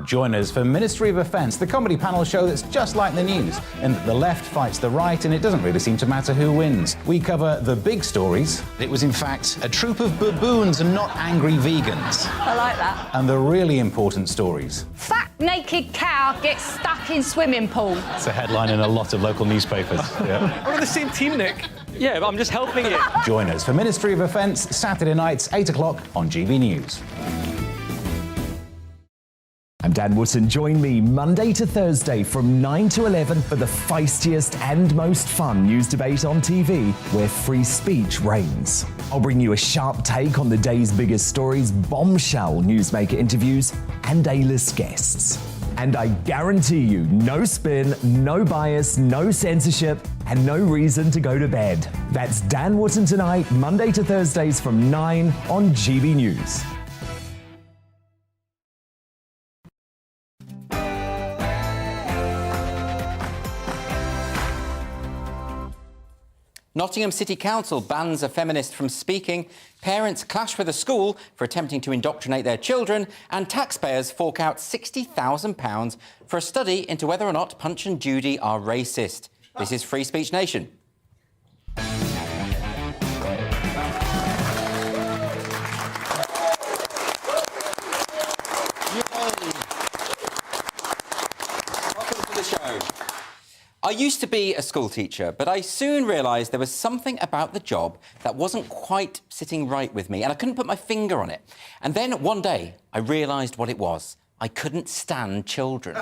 Join us for Ministry of Offence, the comedy panel show that's just like the news, in that the left fights the right and it doesn't really seem to matter who wins. We cover the big stories. It was in fact a troop of baboons and not angry vegans. I like that. And the really important stories. Fat naked cow gets stuck in swimming pool. It's a headline in a lot of local newspapers. Yeah. We're on the same team, Nick. Yeah, but I'm just helping you. Join us for Ministry of Offence, Saturday nights, 8 o'clock on GBNews. I'm Dan Wootton. Join me Monday to Thursday from 9 to 11 for the feistiest and most fun news debate on TV, where free speech reigns. I'll bring you a sharp take on the day's biggest stories, bombshell newsmaker interviews, and A-list guests. And I guarantee you, no spin, no bias, no censorship, and no reason to go to bed. That's Dan Wootton tonight, Monday to Thursdays from 9 on GB News. Nottingham City Council bans a feminist from speaking, parents clash with a school for attempting to indoctrinate their children, and taxpayers fork out £60,000 for a study into whether or not Punch and Judy are racist. This is Free Speech Nation. Welcome to the show. I used to be a school teacher, but I soon realised there was something about the job that wasn't quite sitting right with me, and I couldn't put my finger on it. And then one day, I realised what it was. I couldn't stand children.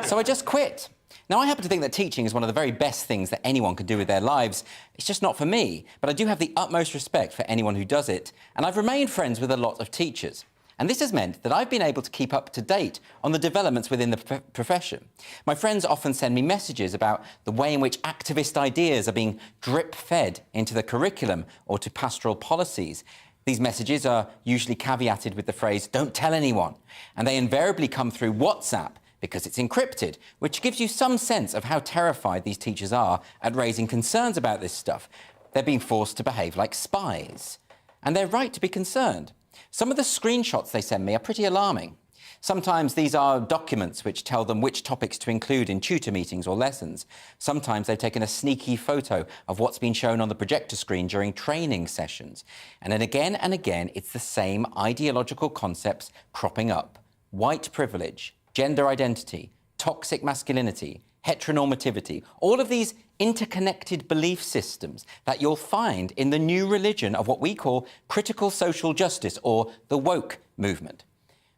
So I just quit. Now, I happen to think that teaching is one of the very best things that anyone can do with their lives. It's just not for me, but I do have the utmost respect for anyone who does it, and I've remained friends with a lot of teachers. And this has meant that I've been able to keep up to date on the developments within the profession. My friends often send me messages about the way in which activist ideas are being drip-fed into the curriculum or to pastoral policies. These messages are usually caveated with the phrase, "don't tell anyone," and they invariably come through WhatsApp because it's encrypted, which gives you some sense of how terrified these teachers are at raising concerns about this stuff. They're being forced to behave like spies. And they're right to be concerned. Some of the screenshots they send me are pretty alarming. Sometimes these are documents which tell them which topics to include in tutor meetings or lessons. Sometimes they've taken a sneaky photo of what's been shown on the projector screen during training sessions. And then again and again, it's the same ideological concepts cropping up. White privilege, gender identity, toxic masculinity, heteronormativity, all of these interconnected belief systems that you'll find in the new religion of what we call critical social justice, or the woke movement.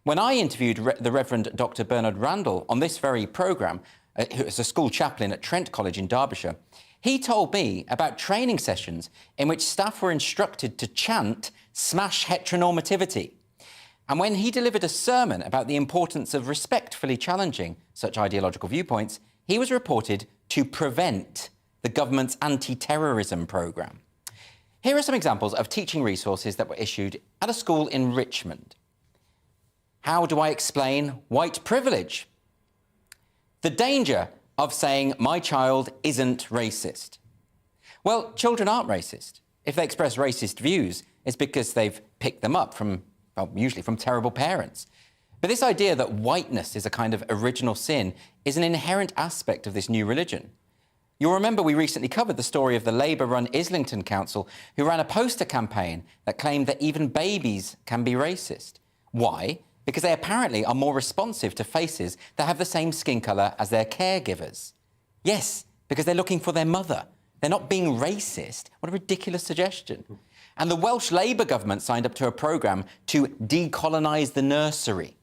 When I interviewed the Reverend Dr. Bernard Randall on this very programme, who is a school chaplain at Trent College in Derbyshire, he told me about training sessions in which staff were instructed to chant "smash heteronormativity." And when he delivered a sermon about the importance of respectfully challenging such ideological viewpoints, he was reported to prevent the government's anti-terrorism programme. Here are some examples of teaching resources that were issued at a school in Richmond. How do I explain white privilege? The danger of saying my child isn't racist. Well, children aren't racist. If they express racist views, it's because they've picked them up from, well, usually from terrible parents. But this idea that whiteness is a kind of original sin is an inherent aspect of this new religion. You'll remember we recently covered the story of the Labour-run Islington Council, who ran a poster campaign that claimed that even babies can be racist. Why? Because they apparently are more responsive to faces that have the same skin colour as their caregivers. Yes, because they're looking for their mother. They're not being racist. What a ridiculous suggestion. And the Welsh Labour government signed up to a programme to decolonise the nursery.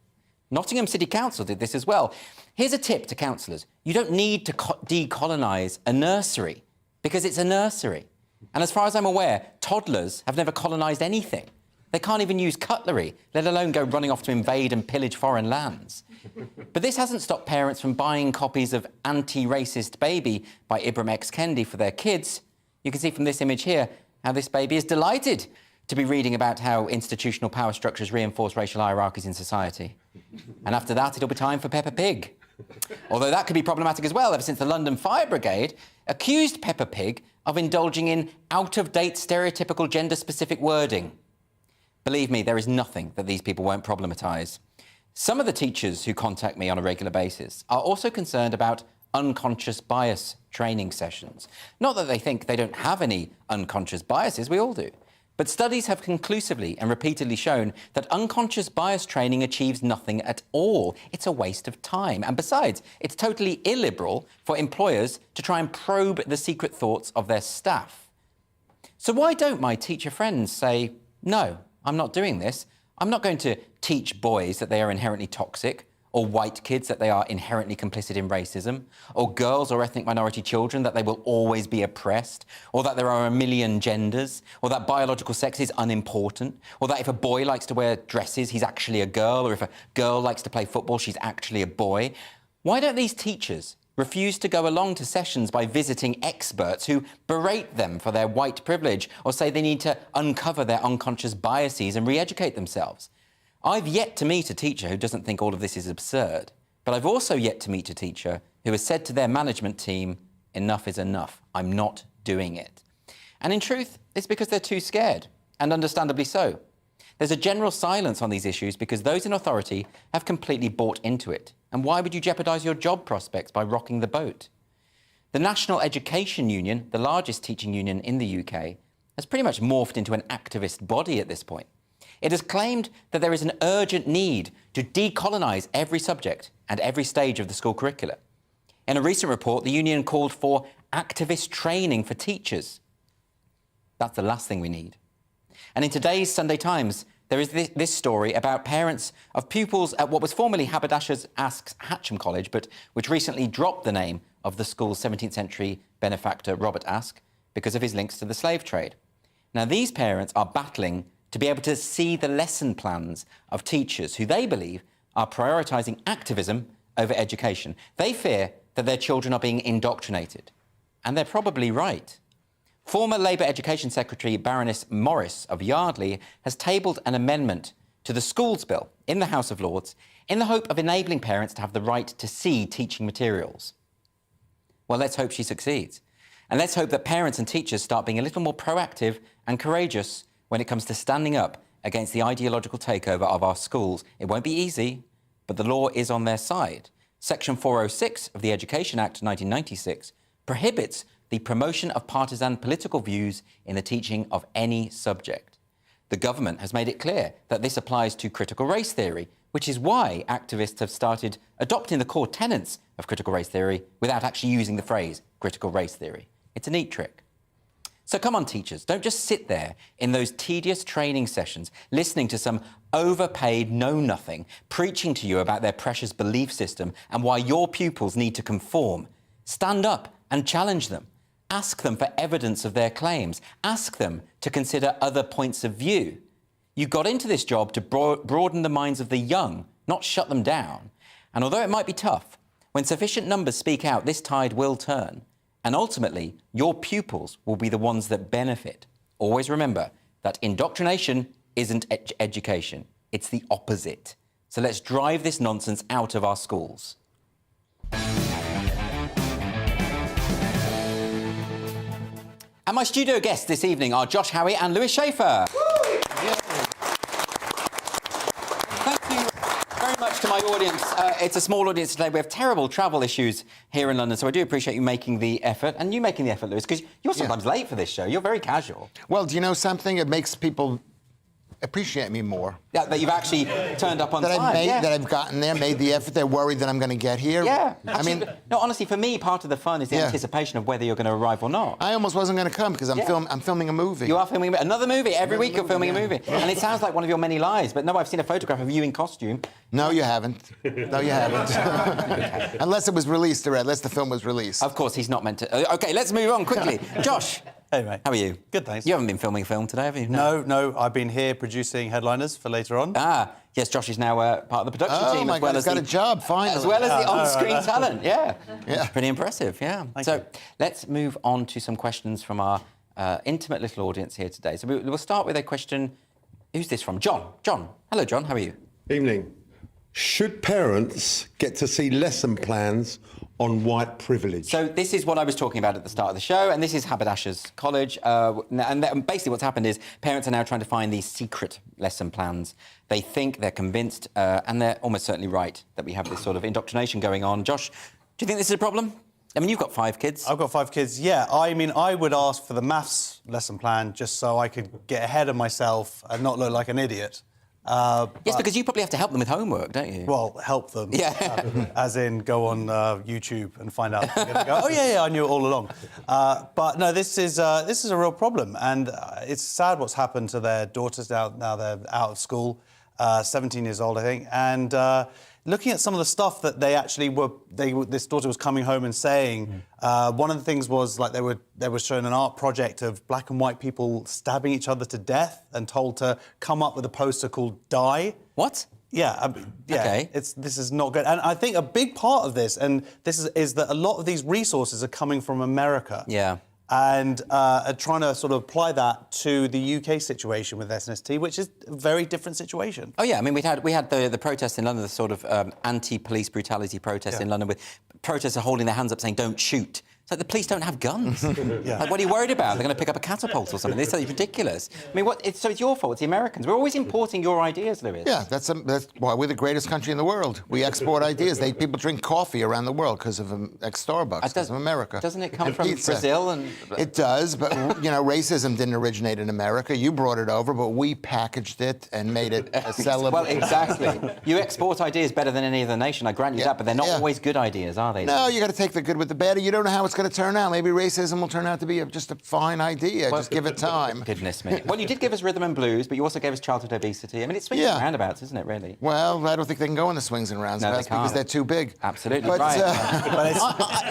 Nottingham City Council did this as well. Here's a tip to councillors. You don't need to decolonise a nursery, because it's a nursery. And as far as I'm aware, toddlers have never colonised anything. They can't even use cutlery, let alone go running off to invade and pillage foreign lands. But this hasn't stopped parents from buying copies of Anti-Racist Baby by Ibram X. Kendi for their kids. You can see from this image here how this baby is delighted to be reading about how institutional power structures reinforce racial hierarchies in society. And after that, it'll be time for Peppa Pig. Although that could be problematic as well, ever since the London Fire Brigade accused Peppa Pig of indulging in out-of-date stereotypical gender-specific wording. Believe me, there is nothing that these people won't problematise. Some of the teachers who contact me on a regular basis are also concerned about unconscious bias training sessions. Not that they think they don't have any unconscious biases, we all do. But studies have conclusively and repeatedly shown that unconscious bias training achieves nothing at all. It's a waste of time. And besides, it's totally illiberal for employers to try and probe the secret thoughts of their staff. So why don't my teacher friends say, no, I'm not doing this. I'm not going to teach boys that they are inherently toxic, or white kids that they are inherently complicit in racism, or girls or ethnic minority children that they will always be oppressed, or that there are a million genders, or that biological sex is unimportant, or that if a boy likes to wear dresses, he's actually a girl, or if a girl likes to play football, she's actually a boy. Why don't these teachers refuse to go along to sessions by visiting experts who berate them for their white privilege, or say they need to uncover their unconscious biases and re-educate themselves? I've yet to meet a teacher who doesn't think all of this is absurd, but I've also yet to meet a teacher who has said to their management team, enough is enough, I'm not doing it. And in truth, it's because they're too scared, and understandably so. There's a general silence on these issues because those in authority have completely bought into it. And why would you jeopardise your job prospects by rocking the boat? The National Education Union, the largest teaching union in the UK, has pretty much morphed into an activist body at this point. It has claimed that there is an urgent need to decolonise every subject and every stage of the school curricula. In a recent report, the union called for activist training for teachers. That's the last thing we need. And in today's Sunday Times, there is this story about parents of pupils at what was formerly Haberdashers' Aske's Hatcham College, but which recently dropped the name of the school's 17th century benefactor, Robert Aske, because of his links to the slave trade. Now, these parents are battling to be able to see the lesson plans of teachers who they believe are prioritising activism over education. They fear that their children are being indoctrinated. And they're probably right. Former Labour Education Secretary Baroness Morris of Yardley has tabled an amendment to the Schools Bill in the House of Lords in the hope of enabling parents to have the right to see teaching materials. Well, let's hope she succeeds. And let's hope that parents and teachers start being a little more proactive and courageous when it comes to standing up against the ideological takeover of our schools. It won't be easy, but the law is on their side. Section 406 of the Education Act 1996 prohibits the promotion of partisan political views in the teaching of any subject. The government has made it clear that this applies to critical race theory, which is why activists have started adopting the core tenets of critical race theory without actually using the phrase critical race theory. It's a neat trick. So come on, teachers, don't just sit there in those tedious training sessions listening to some overpaid know-nothing preaching to you about their precious belief system and why your pupils need to conform. Stand up and challenge them. Ask them for evidence of their claims. Ask them to consider other points of view. You got into this job to broaden the minds of the young, not shut them down. And although it might be tough, when sufficient numbers speak out, this tide will turn. And ultimately, your pupils will be the ones that benefit. Always remember that indoctrination isn't education. It's the opposite. So let's drive this nonsense out of our schools. And my studio guests this evening are Josh Howie and Lewis Schaefer. Thank you very much to my audience. It's a small audience today. We have terrible travel issues here in London, so I do appreciate you making the effort, and you making the effort, Lewis, because you're sometimes late for this show. You're very casual. Well, do you know something? It makes people appreciate me more. Yeah, that you've actually turned up on time. That I've gotten there, made the effort. They're worried that I'm going to get here. Yeah. Actually, I mean, no, honestly, for me, part of the fun is the anticipation of whether you're going to arrive or not. I almost wasn't going to come because I'm filming a movie. You are filming another movie. Every week you're filming a movie. And it sounds like one of your many lies, but no, I've seen a photograph of you in costume. No, you haven't. No, you haven't. Unless it was released, or unless the film was released. Of course, he's not meant to. OK, let's move on quickly. Josh. Hey, mate. How are you? Good, thanks. You haven't been filming a film today, have you? No, I've been here producing headliners for later on. Ah, yes, Josh is now part of the production team. Oh, my God, he's got a job, finally. As well as the on-screen talent, yeah. Yeah. Pretty impressive, yeah. Thank so you. let's move on to some questions from our intimate little audience here today. So we'll start with a question. Who's this from? John. John. Hello, John. How are you? Evening. Should parents get to see lesson plans on white privilege? So this is what I was talking about at the start of the show, and this is Haberdashers' College. And basically what's happened is parents are now trying to find these secret lesson plans. They think, they're convinced, and they're almost certainly right, that we have this sort of indoctrination going on. Josh, do you think this is a problem? I mean, you've got 5 kids. I've got 5 kids, yeah. I mean, I would ask for the maths lesson plan just so I could get ahead of myself and not look like an idiot. Yes, because you probably have to help them with homework, don't you? Well, help them. Yeah. As in, go on YouTube and find out. Go, oh yeah, I knew it all along. But no, this is a real problem, and it's sad what's happened to their daughters now. Now they're out of school, 17 years old, I think, and looking at some of the stuff that they actually were, this daughter was coming home and saying. One of the things was like they were showing an art project of black and white people stabbing each other to death and told to come up with a poster called "Die." What? Yeah, yeah. Okay. This is not good, and I think a big part of this, and this is that a lot of these resources are coming from America. Yeah. And trying to sort of apply that to the UK situation with SNST, which is a very different situation. Oh yeah, I mean we had the protests in London, the sort of anti-police brutality protests in London, with protesters holding their hands up saying "Don't shoot." It's like the police don't have guns. Like, what are you worried about? They're going to pick up a catapult or something. This is ridiculous. I mean, so it's your fault. It's the Americans. We're always importing your ideas, Lewis. Yeah, that's why we're the greatest country in the world. We export ideas. People drink coffee around the world because of Starbucks, because of America. Doesn't it come and from pizza. Brazil? It does, but you know, racism didn't originate in America. You brought it over, but we packaged it and made it a sellable. Well, exactly. You export ideas better than any other nation. I grant you that, but they're not always good ideas, are they? No, you got to take the good with the bad. You don't know how it's going to turn out. Maybe racism will turn out to be just a fine idea. Just give it time. Goodness me. Well, you did give us rhythm and blues, but you also gave us childhood obesity. I mean, it's swings and roundabouts, isn't it, really? Well, I don't think they can go in the swings and roundabouts because they're too big. Absolutely but, right.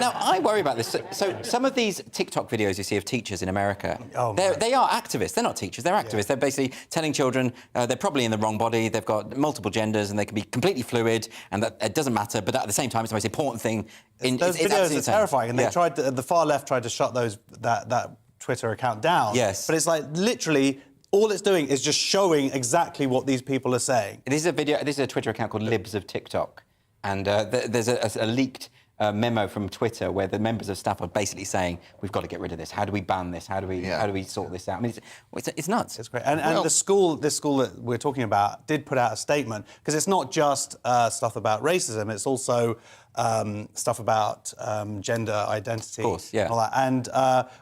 Now, I worry about this. So some of these TikTok videos you see of teachers in America, they are activists. They're not teachers. They're activists. They're basically telling children they're probably in the wrong body. They've got multiple genders and they can be completely fluid, and that it doesn't matter. But at the same time, it's the most important thing. Those videos are terrifying, and they tried the far left tried to shut that Twitter account down. Yes. But it's like literally all it's doing is just showing exactly what these people are saying. This is a Twitter account called Libs of TikTok, and there's a leaked memo from Twitter where the members of staff are basically saying, "We've got to get rid of this. How do we ban this? How do we sort this out?" I mean, it's nuts. It's great. And this school that we're talking about did put out a statement, because it's not just stuff about racism. It's also stuff about gender identity. Of course, yeah. And all that. And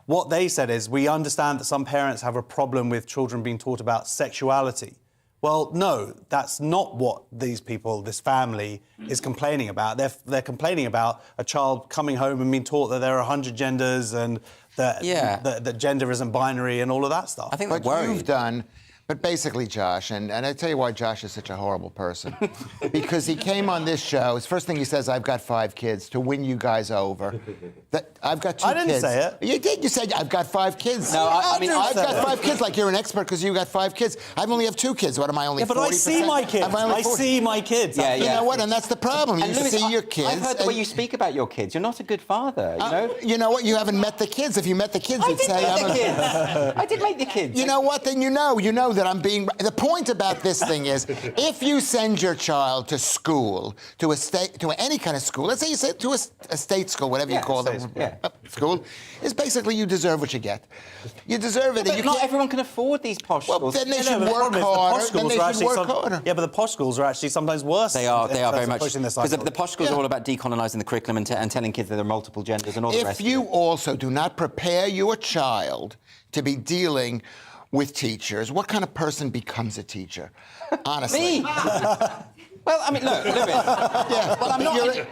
what they said is, we understand that some parents have a problem with children being taught about sexuality. Well, no, that's not what these people, this family, is complaining about. They're complaining about a child coming home and being taught that there are 100 genders and that gender isn't binary and all of that stuff. I think what worried. you've done. But basically, Josh, and I tell you why Josh is such a horrible person, because he came on this show. His first thing he says, "I've got 5 kids to win you guys over." That I've got 2 kids. I didn't say it. You did. You said I've got 5 kids. No, I mean I've got 5 kids. Like you're an expert because you got 5 kids. I only have 2 kids. What am I only? Yeah, but 40%? I see my kids. I see my kids. Yeah, You know what? And that's the problem. You Lewis, see your kids. I've heard the way you speak about your kids. You're not a good father. You know. You know what? You haven't met the kids. If you met the kids, you'd say I'm a kids. I did make the kids. You know what? Then you know that I'm being. The point about this thing is, if you send your child to school, to any kind of school, let's say you send to a state school, whatever you call them, school, is basically you deserve what you get. You deserve it. But not everyone can afford these posh schools. Well, then they should work harder. Yeah, but the posh schools are actually sometimes worse. They are very much. Because the posh schools are all about decolonising the curriculum and telling kids that there are multiple genders and all the rest If you of it. also do not prepare your child to be dealing with teachers, what kind of person becomes a teacher? Honestly. Me? Well, I mean, look, well,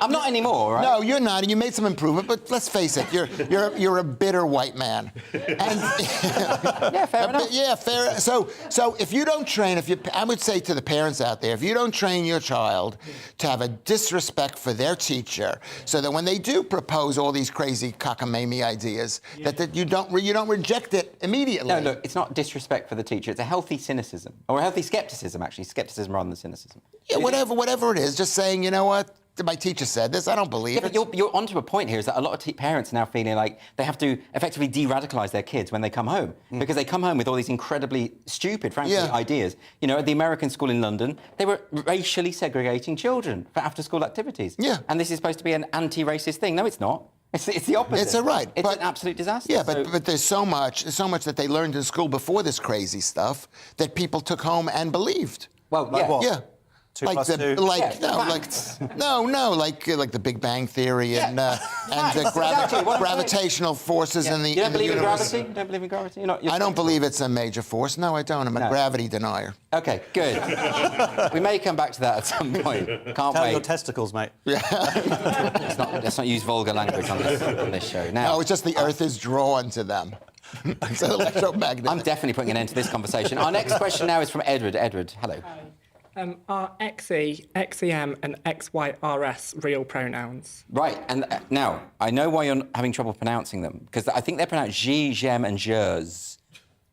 I'm not anymore, right? No, you're not, and you made some improvement. But let's face it, you're a bitter white man. And yeah, fair enough. Yeah, fair. So if you don't train, I would say to the parents out there, if you don't train your child to have a disrespect for their teacher, so that when they do propose all these crazy cockamamie ideas, that you don't reject it immediately. No, look, it's not disrespect for the teacher. It's a healthy cynicism, or a healthy skepticism, actually. Skepticism rather than cynicism. Yeah, whatever it is, just saying, you know what? my teacher said this. I don't believe Yeah, it. but you're onto a point here, is that a lot of parents are now feeling like they have to effectively de-radicalise their kids when they come home, because they come home with all these incredibly stupid, frankly, ideas. You know, at the American school in London, they were racially segregating children for after-school activities. Yeah. And this is supposed to be an anti-racist thing. No, it's not. It's the opposite. It's right. It's an absolute disaster. Yeah, but there's so much that they learned in school before this crazy stuff that people took home and believed. Well, Like what? Yeah. 2 like plus the 2? like Yeah, no facts. like the Big Bang Theory and the exactly what I'm gravitational forces in the You don't believe in universe. gravity? You don't believe in gravity? You're I don't believe it's a major force. No, I don't. I'm a gravity denier. OK, good. We may come back to that at some point. Can't Tell wait. your testicles, mate. Let's not use vulgar language on this show. Now, No, it's just the Earth is drawn to them. It's an electromagnet. I'm definitely putting an end to this conversation. Our next question now is from Edward. Edward, hello. Are XE, XEM and XYRS real pronouns? Right, and now, I know why you're having trouble pronouncing them, because I think they're pronounced G, Gem and Jers.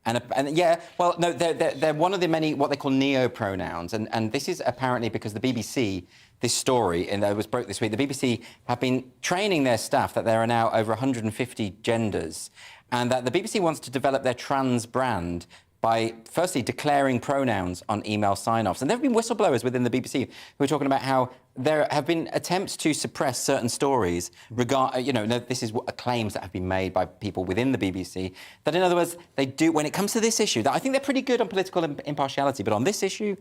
And yeah, well, no, they're one of the many what they call neo-pronouns, and this is apparently because the BBC, this story, and it was broke this week, the BBC have been training their staff that there are now over 150 genders, and that the BBC wants to develop their trans brand by, firstly, declaring pronouns on email sign-offs. And there have been whistleblowers within the BBC who are talking about how there have been attempts to suppress certain stories this is claims that have been made by people within the BBC, that, in other words, they do, when it comes to this issue, that I think they're pretty good on political impartiality, but on this issue,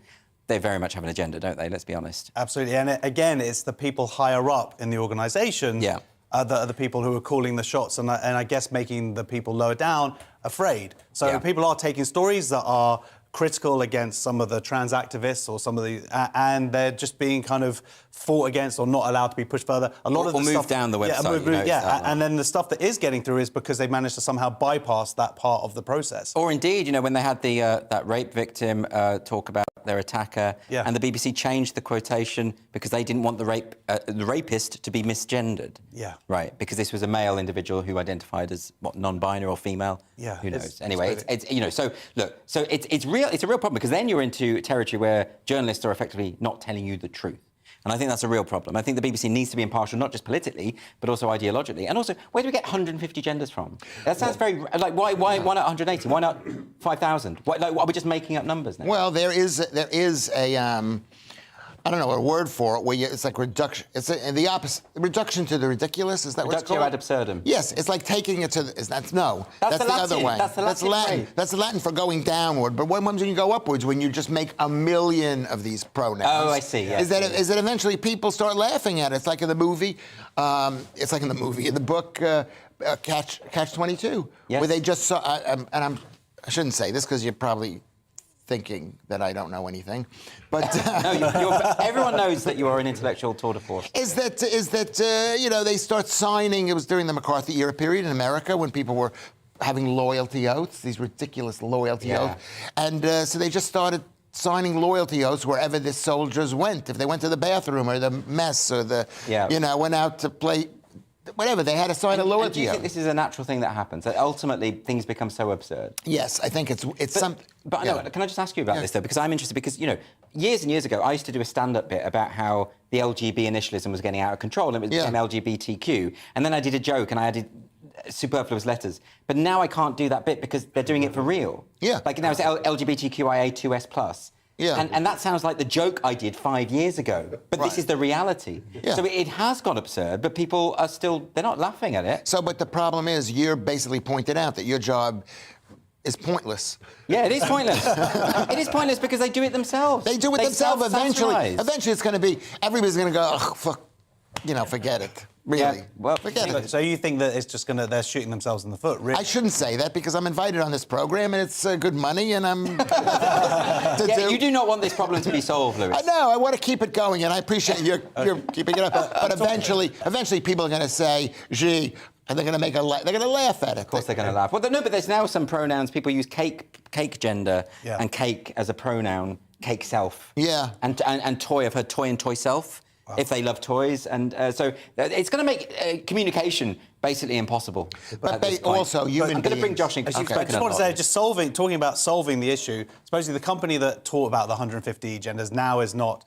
they very much have an agenda, don't they? Let's be honest. Absolutely. And again, it's the people higher up in the organisation that are the people who are calling the shots and I guess making the people lower down afraid. So people are taking stories that are critical against some of the trans activists or some of the... and they're just being kind of fought against or not allowed to be pushed further. A lot of the moved stuff, down the website. And then the stuff that is getting through is because they managed to somehow bypass that part of the process. Or indeed, when they had the that rape victim talk about their attacker, and the BBC changed the quotation because they didn't want the rapist to be misgendered. Yeah. Right, because this was a male individual who identified as non-binary or female. Yeah. Who knows? Anyway, so look, so it's a real problem, because then you're into territory where journalists are effectively not telling you the truth. And I think that's a real problem. I think the BBC needs to be impartial, not just politically, but also ideologically. And also, where do we get 150 genders from? That sounds very... Like, why not 180? Why not 5,000? Are we just making up numbers now? Well, there is a I don't know a word for it, where it's like reduction. It's the opposite. Reduction to the ridiculous. Is that what it's called? Reductio ad absurdum. Yes, it's like taking it to. That's the other Latin. way. That's the Latin Latin. phrase. That's the Latin for going downward. But when you go upwards, when you just make a million of these pronouns. Oh, I see. Yes. Is that eventually people start laughing at it? It's like in the movie. It's like in the movie. In the book, Catch 22, where they just saw. I shouldn't say this because you're probably thinking that I don't know anything, but no, everyone knows that you are an intellectual tour de force. Is that they start signing? It was during the McCarthy era period in America when people were having loyalty oaths, these ridiculous loyalty oaths, and so they just started signing loyalty oaths wherever the soldiers went. If they went to the bathroom or the mess or went out to play. Whatever, they had to sign a loyalty oath. Do you think this is a natural thing that happens? That ultimately things become so absurd? Yes, I think it's something. But no, can I just ask you about this, though? Because I'm interested, because, years and years ago, I used to do a stand-up bit about how the LGB initialism was getting out of control, and it became LGBTQ. And then I did a joke, and I added superfluous letters. But now I can't do that bit because they're doing it for real. Yeah. Like now it's LGBTQIA2S+. Yeah. And that sounds like the joke I did 5 years ago. But this is the reality. Yeah. So it has got absurd, but people are still, they're not laughing at it. But the problem is, you're basically pointed out that your job is pointless. Yeah, it is pointless. It is pointless because they do it themselves. They do it themselves. self-satirize. Eventually it's going to be, everybody's going to go, oh, fuck, forget it. Really. Yeah, well, forget it. So you think that it's just they're shooting themselves in the foot, really? I shouldn't say that because I'm invited on this program and it's good money and I'm... You do not want this problem to be solved, Lewis. I know, I want to keep it going and I appreciate you're keeping it up. But eventually people are going to say, gee, and they're going to laugh at it. Of course they're going to laugh. Well, no, but there's now some pronouns. People use cake gender and cake as a pronoun, cake self. Yeah. And toy. I've heard toy and toy self. if they love toys. And so it's going to make communication basically impossible. But also, human I'm going to bring Josh in because you've spoken I just want to say, just talking about solving the issue, supposedly the company that taught about the 150 genders now is not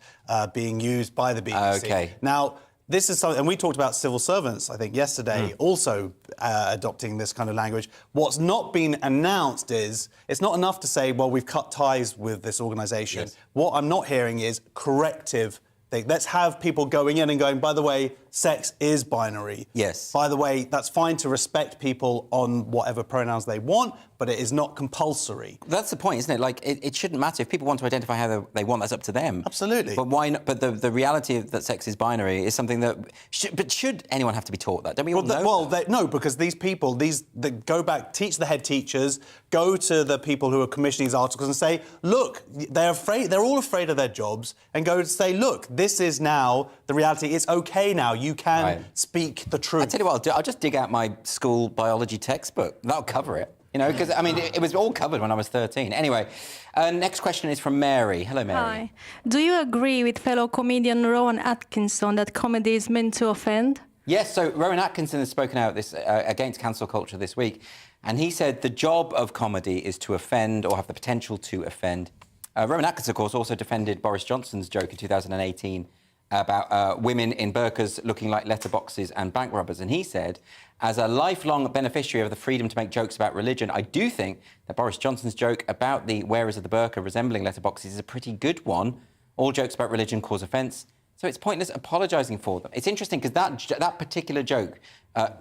being used by the BBC. Okay. Now, this is something, and we talked about civil servants, I think, yesterday, also adopting this kind of language. What's not been announced is, it's not enough to say, well, we've cut ties with this organisation. Yes. What I'm not hearing is corrective thing. Let's have people going in and going, by the way, sex is binary. Yes. By the way, that's fine to respect people on whatever pronouns they want, but it is not compulsory. That's the point, isn't it? Like, it shouldn't matter. If people want to identify how they want, that's up to them. Absolutely. But why not? But the reality of that sex is binary is something that... should anyone have to be taught that? Don't we all know that? No, because these people, that go back, teach the head teachers, go to the people who are commissioning these articles and say, look, they're all afraid of their jobs, and go and say, look, this is now the reality. It's OK now. You can speak the truth. I tell you what I'll do. I'll just dig out my school biology textbook. That'll cover it. You know, because, I mean, it was all covered when I was 13. Anyway, next question is from Mary. Hello, Mary. Hi. Do you agree with fellow comedian Rowan Atkinson that comedy is meant to offend? Yes, so Rowan Atkinson has spoken out against cancel culture this week, and he said the job of comedy is to offend or have the potential to offend. Rowan Atkinson, of course, also defended Boris Johnson's joke in 2018 about women in burqas looking like letterboxes and bank robbers. And he said, as a lifelong beneficiary of the freedom to make jokes about religion, I do think that Boris Johnson's joke about the wearers of the burqa resembling letterboxes is a pretty good one. All jokes about religion cause offence, so it's pointless apologising for them. It's interesting because that particular joke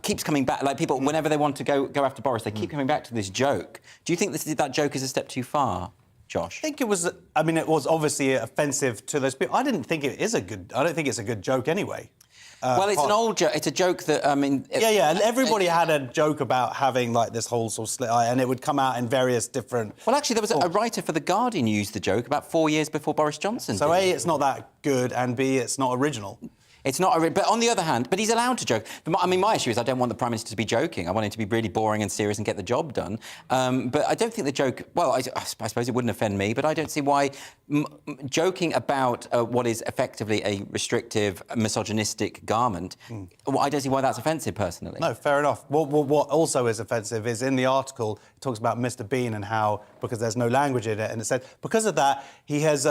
keeps coming back. Like, people, whenever they want to go after Boris, they keep coming back to this joke. Do you think that joke is a step too far, Josh? I think it was. I mean, it was obviously offensive to those people. I don't think it's a good joke anyway. Well, it's an old joke. It's a joke that, I mean... Yeah, and everybody had a joke about having, like, this whole sort of slit eye, and it would come out in various different... Well, actually, there was a writer for The Guardian used the joke about 4 years before Boris Johnson So, did. A, it's not that good, and B, it's not original. It's not, but on the other hand, but he's allowed to joke. I mean, my issue is I don't want the Prime Minister to be joking. I want him to be really boring and serious and get the job done. But I don't think the joke... Well, I suppose it wouldn't offend me, but I don't see why joking about what is effectively a restrictive, misogynistic garment, I don't see why that's offensive, personally. No, fair enough. What also is offensive is in the article, it talks about Mr. Bean and how, because there's no language in it, and it said, because of that, he has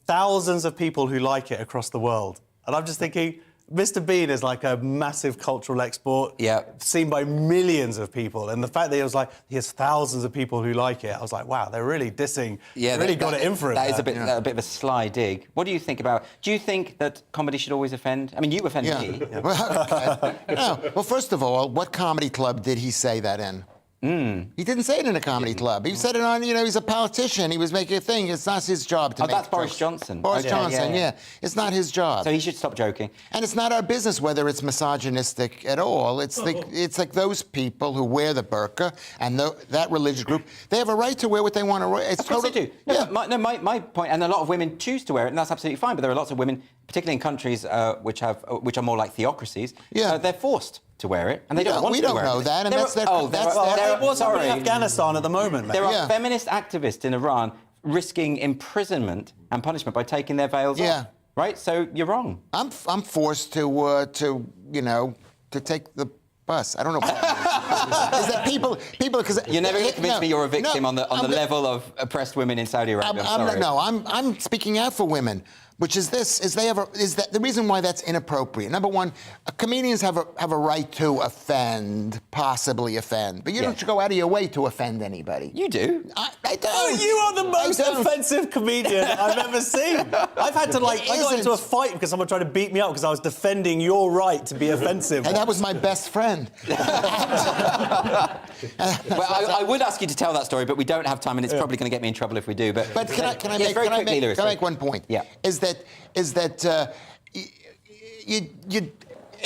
thousands of people who like it across the world. And I'm just thinking, Mr. Bean is like a massive cultural export, seen by millions of people. And the fact that he has thousands of people who like it, I was like, wow, they're really dissing. Yeah, they really got it in for it. That is a bit of a sly dig. What do you think about... Do you think that comedy should always offend? I mean, you offend me. Well, first of all, what comedy club did he say that in? He didn't say it in a comedy club. He said it on, he's a politician. He was making a thing. It's not his job to make that's jokes. Boris Johnson. Boris Johnson, yeah. It's not his job. So he should stop joking. And it's not our business whether it's misogynistic at all. It's like those people who wear the burqa and that religious group, they have a right to wear what they want to wear. It's of course they do. No, my point, and a lot of women choose to wear it, and that's absolutely fine, but there are lots of women, particularly in countries which are more like theocracies, they're forced to wear it, and they don't want to wear it. We don't know that, and that's their... There was in Afghanistan at the moment. There are feminist activists in Iran risking imprisonment and punishment by taking their veils off. Right? So you're wrong. I'm forced to take the bus. I don't know if that means. Is that people because you're never going to convince me you're a victim on the level of oppressed women in Saudi Arabia. I'm speaking out for women. Which is that the reason why that's inappropriate. Number one, comedians have a right to offend, possibly offend, but you don't go out of your way to offend anybody. You do. I don't. Oh, you are the most offensive comedian I've ever seen. I've had to I got into a fight because someone tried to beat me up because I was defending your right to be offensive. And that was my best friend. Well, I would ask you to tell that story, but we don't have time, and it's probably going to get me in trouble if we do. But can I make one point? Yeah. Is that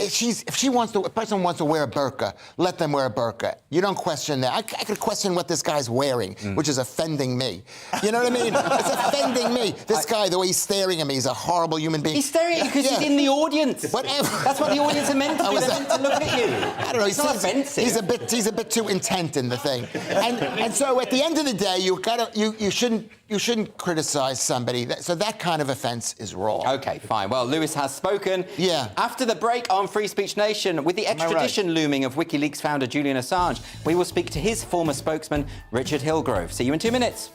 if a person wants to wear a burqa, let them wear a burqa. You don't question that. I could question what this guy's wearing, which is offending me. You know what I mean? It's offending me. This guy, the way he's staring at me, he's a horrible human being. He's staring at you because he's in the audience. Whatever. That's what the audience are meant to do. They're meant to look at you. I don't know. It's not offensive. He's a bit too intent in the thing. And so at the end of the day, you shouldn't criticize somebody. So that kind of offense is wrong. OK, fine. Well, Lewis has spoken. Yeah. After the break on Free Speech Nation, with the extradition looming of WikiLeaks founder Julian Assange, we will speak to his former spokesman, Richard Hillgrove. See you in 2 minutes.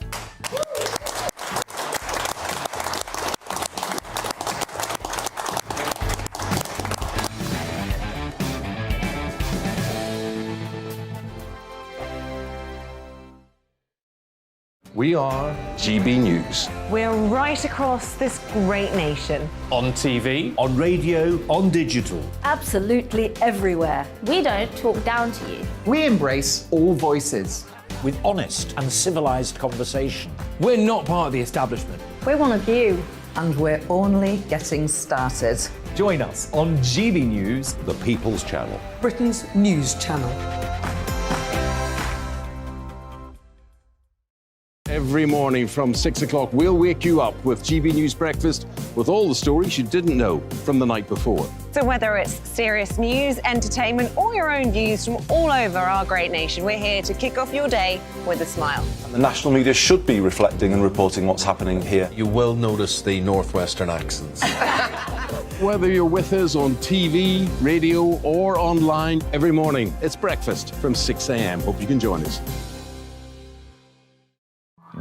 We are GB News. We're right across this great nation. On TV. On radio, on digital. Absolutely everywhere. We don't talk down to you. We embrace all voices. With honest and civilised conversation. We're not part of the establishment. We're one of you. And we're only getting started. Join us on GB News, The People's Channel. Britain's news channel. Every morning from 6 o'clock, we'll wake you up with GB News Breakfast with all the stories you didn't know from the night before. So whether it's serious news, entertainment, or your own views from all over our great nation, we're here to kick off your day with a smile. The national media should be reflecting and reporting what's happening here. You will notice the northwestern accents. Whether you're with us on TV, radio, or online, every morning, it's breakfast from 6 a.m. Hope you can join us.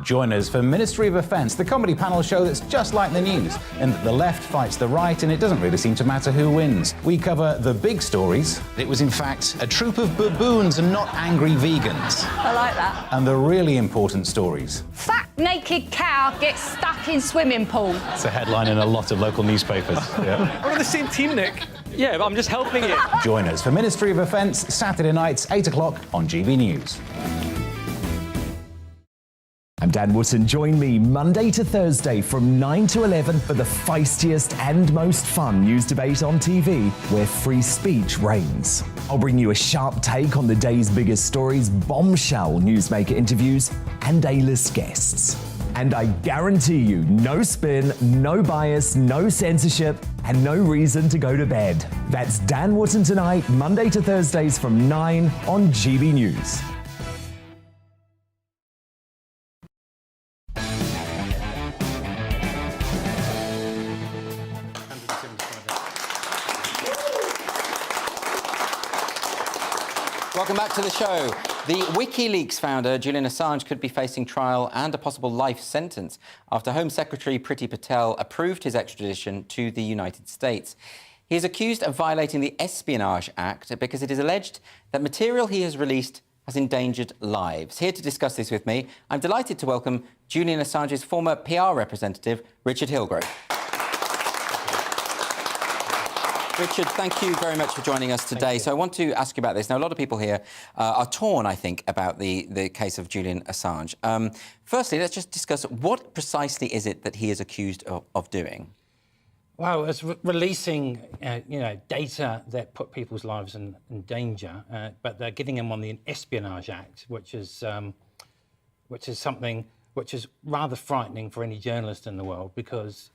Join us for Ministry of Offence, the comedy panel show that's just like the news, in that the left fights the right and it doesn't really seem to matter who wins. We cover the big stories. It was in fact a troop of baboons and not angry vegans. I like that. And the really important stories. Fat naked cow gets stuck in swimming pool. It's a headline in a lot of local newspapers. Yeah. We're on the same team, Nick. Yeah, but I'm just helping you. Join us for Ministry of Offence, Saturday nights, 8 o'clock on GB News. I'm Dan Wootton. Join me Monday to Thursday from 9 to 11 for the feistiest and most fun news debate on TV, where free speech reigns. I'll bring you a sharp take on the day's biggest stories, bombshell newsmaker interviews, and A-list guests. And I guarantee you, no spin, no bias, no censorship, and no reason to go to bed. That's Dan Wootton tonight, Monday to Thursdays from 9 on GB News. Welcome back to the show. The WikiLeaks founder, Julian Assange, could be facing trial and a possible life sentence after Home Secretary Priti Patel approved his extradition to the United States. He is accused of violating the Espionage Act because it is alleged that material he has released has endangered lives. Here to discuss this with me, I'm delighted to welcome Julian Assange's former PR representative, Richard Hillgrove. Richard, thank you very much for joining us today. So I want to ask you about this. Now, a lot of people here are torn, I think, about the case of Julian Assange. Firstly, let's just discuss what precisely is it that he is accused of doing? Well, it's releasing, data that put people's lives in danger, but they're getting him on the Espionage Act, which is something which is rather frightening for any journalist in the world, because,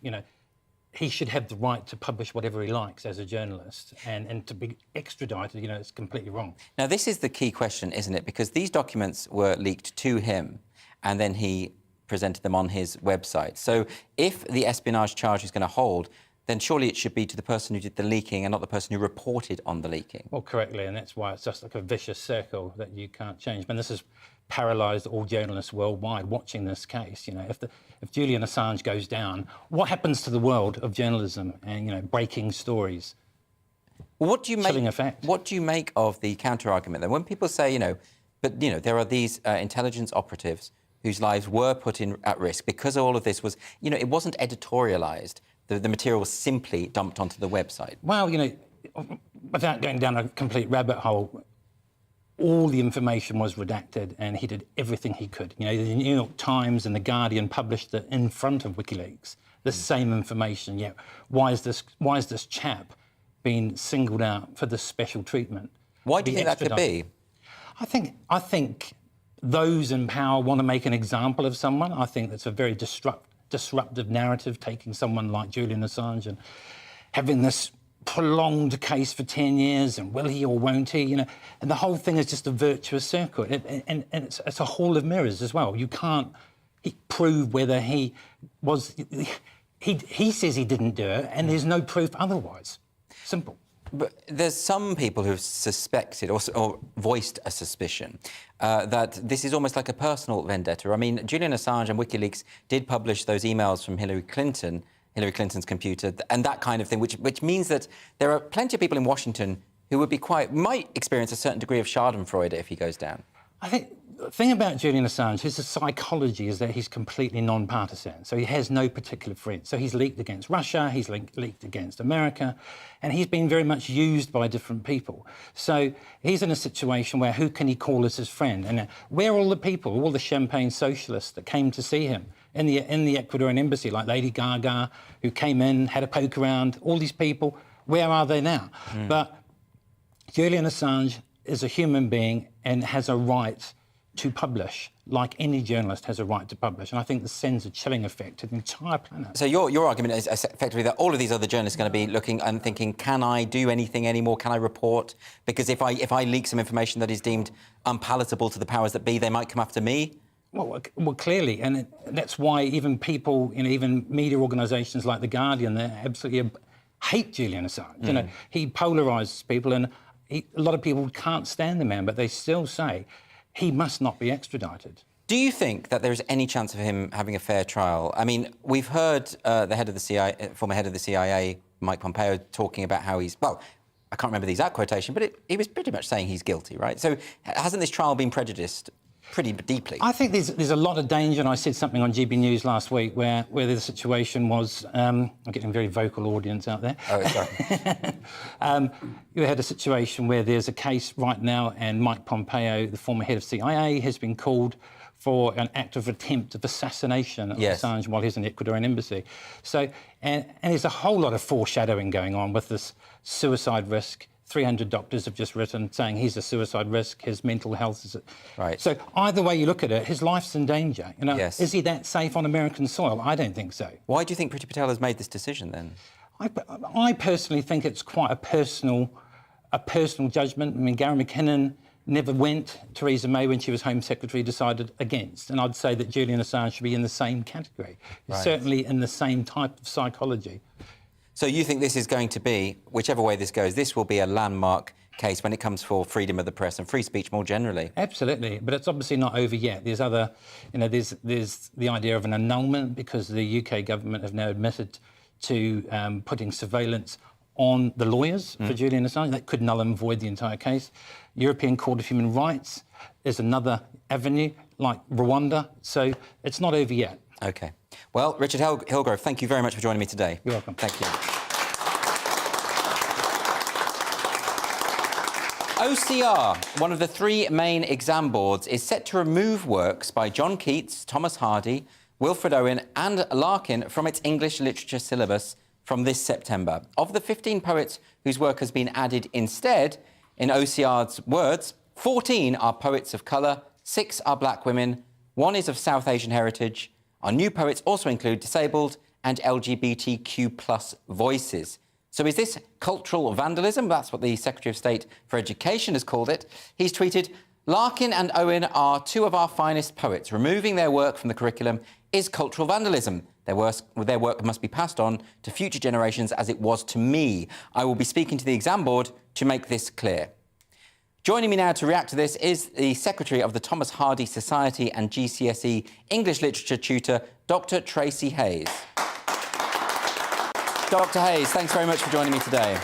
he should have the right to publish whatever he likes as a journalist, and to be extradited, it's completely wrong. Now, this is the key question, isn't it? Because these documents were leaked to him, and then he presented them on his website. So if the espionage charge is going to hold, then surely it should be to the person who did the leaking and not the person who reported on the leaking. Well, correctly, and that's why it's just like a vicious circle that you can't change. And this has paralysed all journalists worldwide watching this case. If Julian Assange goes down, what happens to the world of journalism and breaking stories? Well, what do you chilling effect. What do you make of the counter-argument then? When people say, there are these intelligence operatives whose lives were put at risk because all of this was, it wasn't editorialised. The material was simply dumped onto the website. Well, without going down a complete rabbit hole, all the information was redacted, and he did everything he could. The New York Times and The Guardian published it in front of WikiLeaks, the same information. Why is this chap been singled out for this special treatment. Why do you think that could be? I think those in power want to make an example of someone. I think that's a very disruptive narrative, taking someone like Julian Assange and having this prolonged case for 10 years, and will he or won't he, you know, and the whole thing is just a virtuous circle, and it's a hall of mirrors as well. You can't prove whether he was... He says he didn't do it, and there's no proof otherwise. Simple. But there's some people who've suspected or voiced a suspicion that this is almost like a personal vendetta. I mean, Julian Assange and WikiLeaks did publish those emails from Hillary Clinton's computer, and that kind of thing, which means that there are plenty of people in Washington who would be might experience a certain degree of Schadenfreude if he goes down. I think the thing about Julian Assange, his psychology is that he's completely non-partisan. So he has no particular friends. So he's leaked against Russia, he's leaked against America, and he's been very much used by different people. So he's in a situation where who can he call as his friend? And where are all the people, all the champagne socialists that came to see him in the Ecuadorian embassy, like Lady Gaga, who came in, had a poke around, all these people, where are they now? But Julian Assange is a human being and has a right to publish, like any journalist has a right to publish. And I think this sends a chilling effect to the entire planet. So your argument is effectively that all of these other journalists are going to be looking and thinking, can I do anything anymore? Can I report? Because if I leak some information that is deemed unpalatable to the powers that be, they might come after me? Well, clearly, and that's why even people, you know, even media organisations like The Guardian, they absolutely hate Julian Assange. You know, he polarises people, and a lot of people can't stand the man, but they still say he must not be extradited. Do you think that there's any chance of him having a fair trial? I mean, we've heard the head of the CIA, former head of the CIA, Mike Pompeo, talking about how he's, well, I can't remember the exact quotation, but he was pretty much saying he's guilty, right? So hasn't this trial been prejudiced pretty deeply? I think there's a lot of danger, and I said something on GBNews last week where the situation was... I'm getting a very vocal audience out there. Oh, sorry. You had a situation where there's a case right now, and Mike Pompeo, the former head of CIA, has been called for an act of attempt of assassination of Assange while he's in the Ecuadorian embassy. So, and there's a whole lot of foreshadowing going on with this suicide risk. 300 doctors have just written saying he's a suicide risk, his mental health is... Right. So either way you look at it, his life's in danger. You know, is he that safe on American soil? I don't think so. Why do you think Priti Patel has made this decision then? I personally think it's quite a personal judgment. I mean, Gary McKinnon never went. Theresa May, when she was Home Secretary, decided against. And I'd say that Julian Assange should be in the same category, certainly in the same type of psychology. So you think this is going to be, whichever way this goes, this will be a landmark case when it comes for freedom of the press and free speech more generally? Absolutely, but it's obviously not over yet. There's other, you know, there's the idea of an annulment because the UK government have now admitted to putting surveillance on the lawyers for Julian Assange. That could null and void the entire case. European Court of Human Rights is another avenue, like Rwanda. So it's not over yet. OK. Well, Richard Hillgrove, thank you very much for joining me today. You're welcome. Thank you. OCR, one of the three main exam boards, is set to remove works by John Keats, Thomas Hardy, Wilfred Owen and Larkin from its English literature syllabus from this September. Of the 15 poets whose work has been added instead, in OCR's words, 14 are poets of colour, 6 are black women, 1 is of South Asian heritage. Our new poets also include disabled and LGBTQ+ voices. So is this cultural vandalism? That's what the Secretary of State for Education has called it. He's tweeted, Larkin and Owen are 2 of our finest poets. Removing their work from the curriculum is cultural vandalism. Their work must be passed on to future generations as it was to me. I will be speaking to the exam board to make this clear. Joining me now to react to this is the Secretary of the Thomas Hardy Society and GCSE English Literature tutor, Dr. Tracy Hayes. Dr. Hayes, thanks very much for joining me today.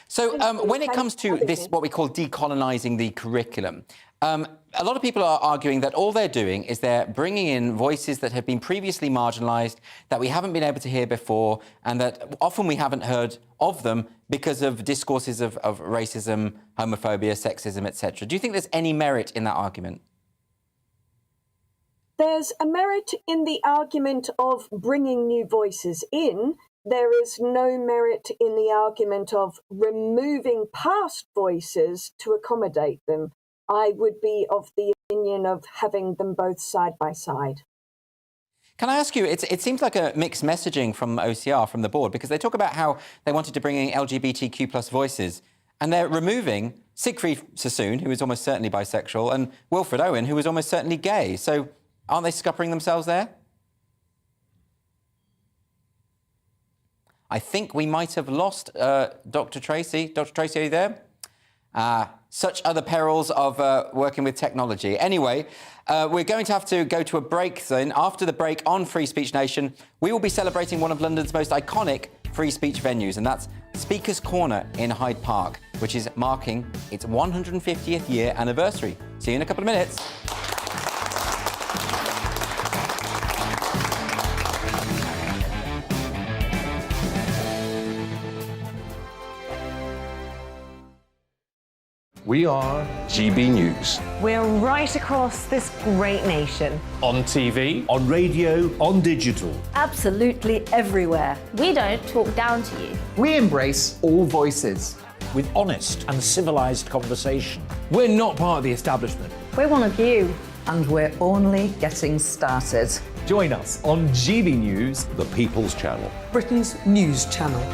So when it comes to this, what we call decolonising the curriculum, a lot of people are arguing that all they're doing is they're bringing in voices that have been previously marginalised, that we haven't been able to hear before, and that often we haven't heard of them because of discourses of racism, homophobia, sexism, etc. Do you think there's any merit in that argument? There's a merit in the argument of bringing new voices in, there is no merit in the argument of removing past voices to accommodate them. I would be of the opinion of having them both side by side. Can I ask you, it seems like a mixed messaging from OCR, from the board, because they talk about how they wanted to bring in LGBTQ plus voices, and they're removing Siegfried Sassoon, who is almost certainly bisexual, and Wilfred Owen, who is almost certainly gay. So aren't they scuppering themselves there? I think we might have lost Dr. Tracy. Dr. Tracy, are you there? Such are the perils of working with technology. Anyway, we're going to have to go to a break then. After the break on Free Speech Nation, we will be celebrating one of London's most iconic free speech venues, and that's Speaker's Corner in Hyde Park, which is marking its 150th year anniversary. See you in a couple of minutes. We are GB News. We're right across this great nation. On TV, On radio, on digital. Absolutely everywhere. We don't talk down to you. We embrace all voices. With honest and civilised conversation. We're not part of the establishment. We're one of you. And we're only getting started. Join us on GB News, The People's Channel. Britain's news channel.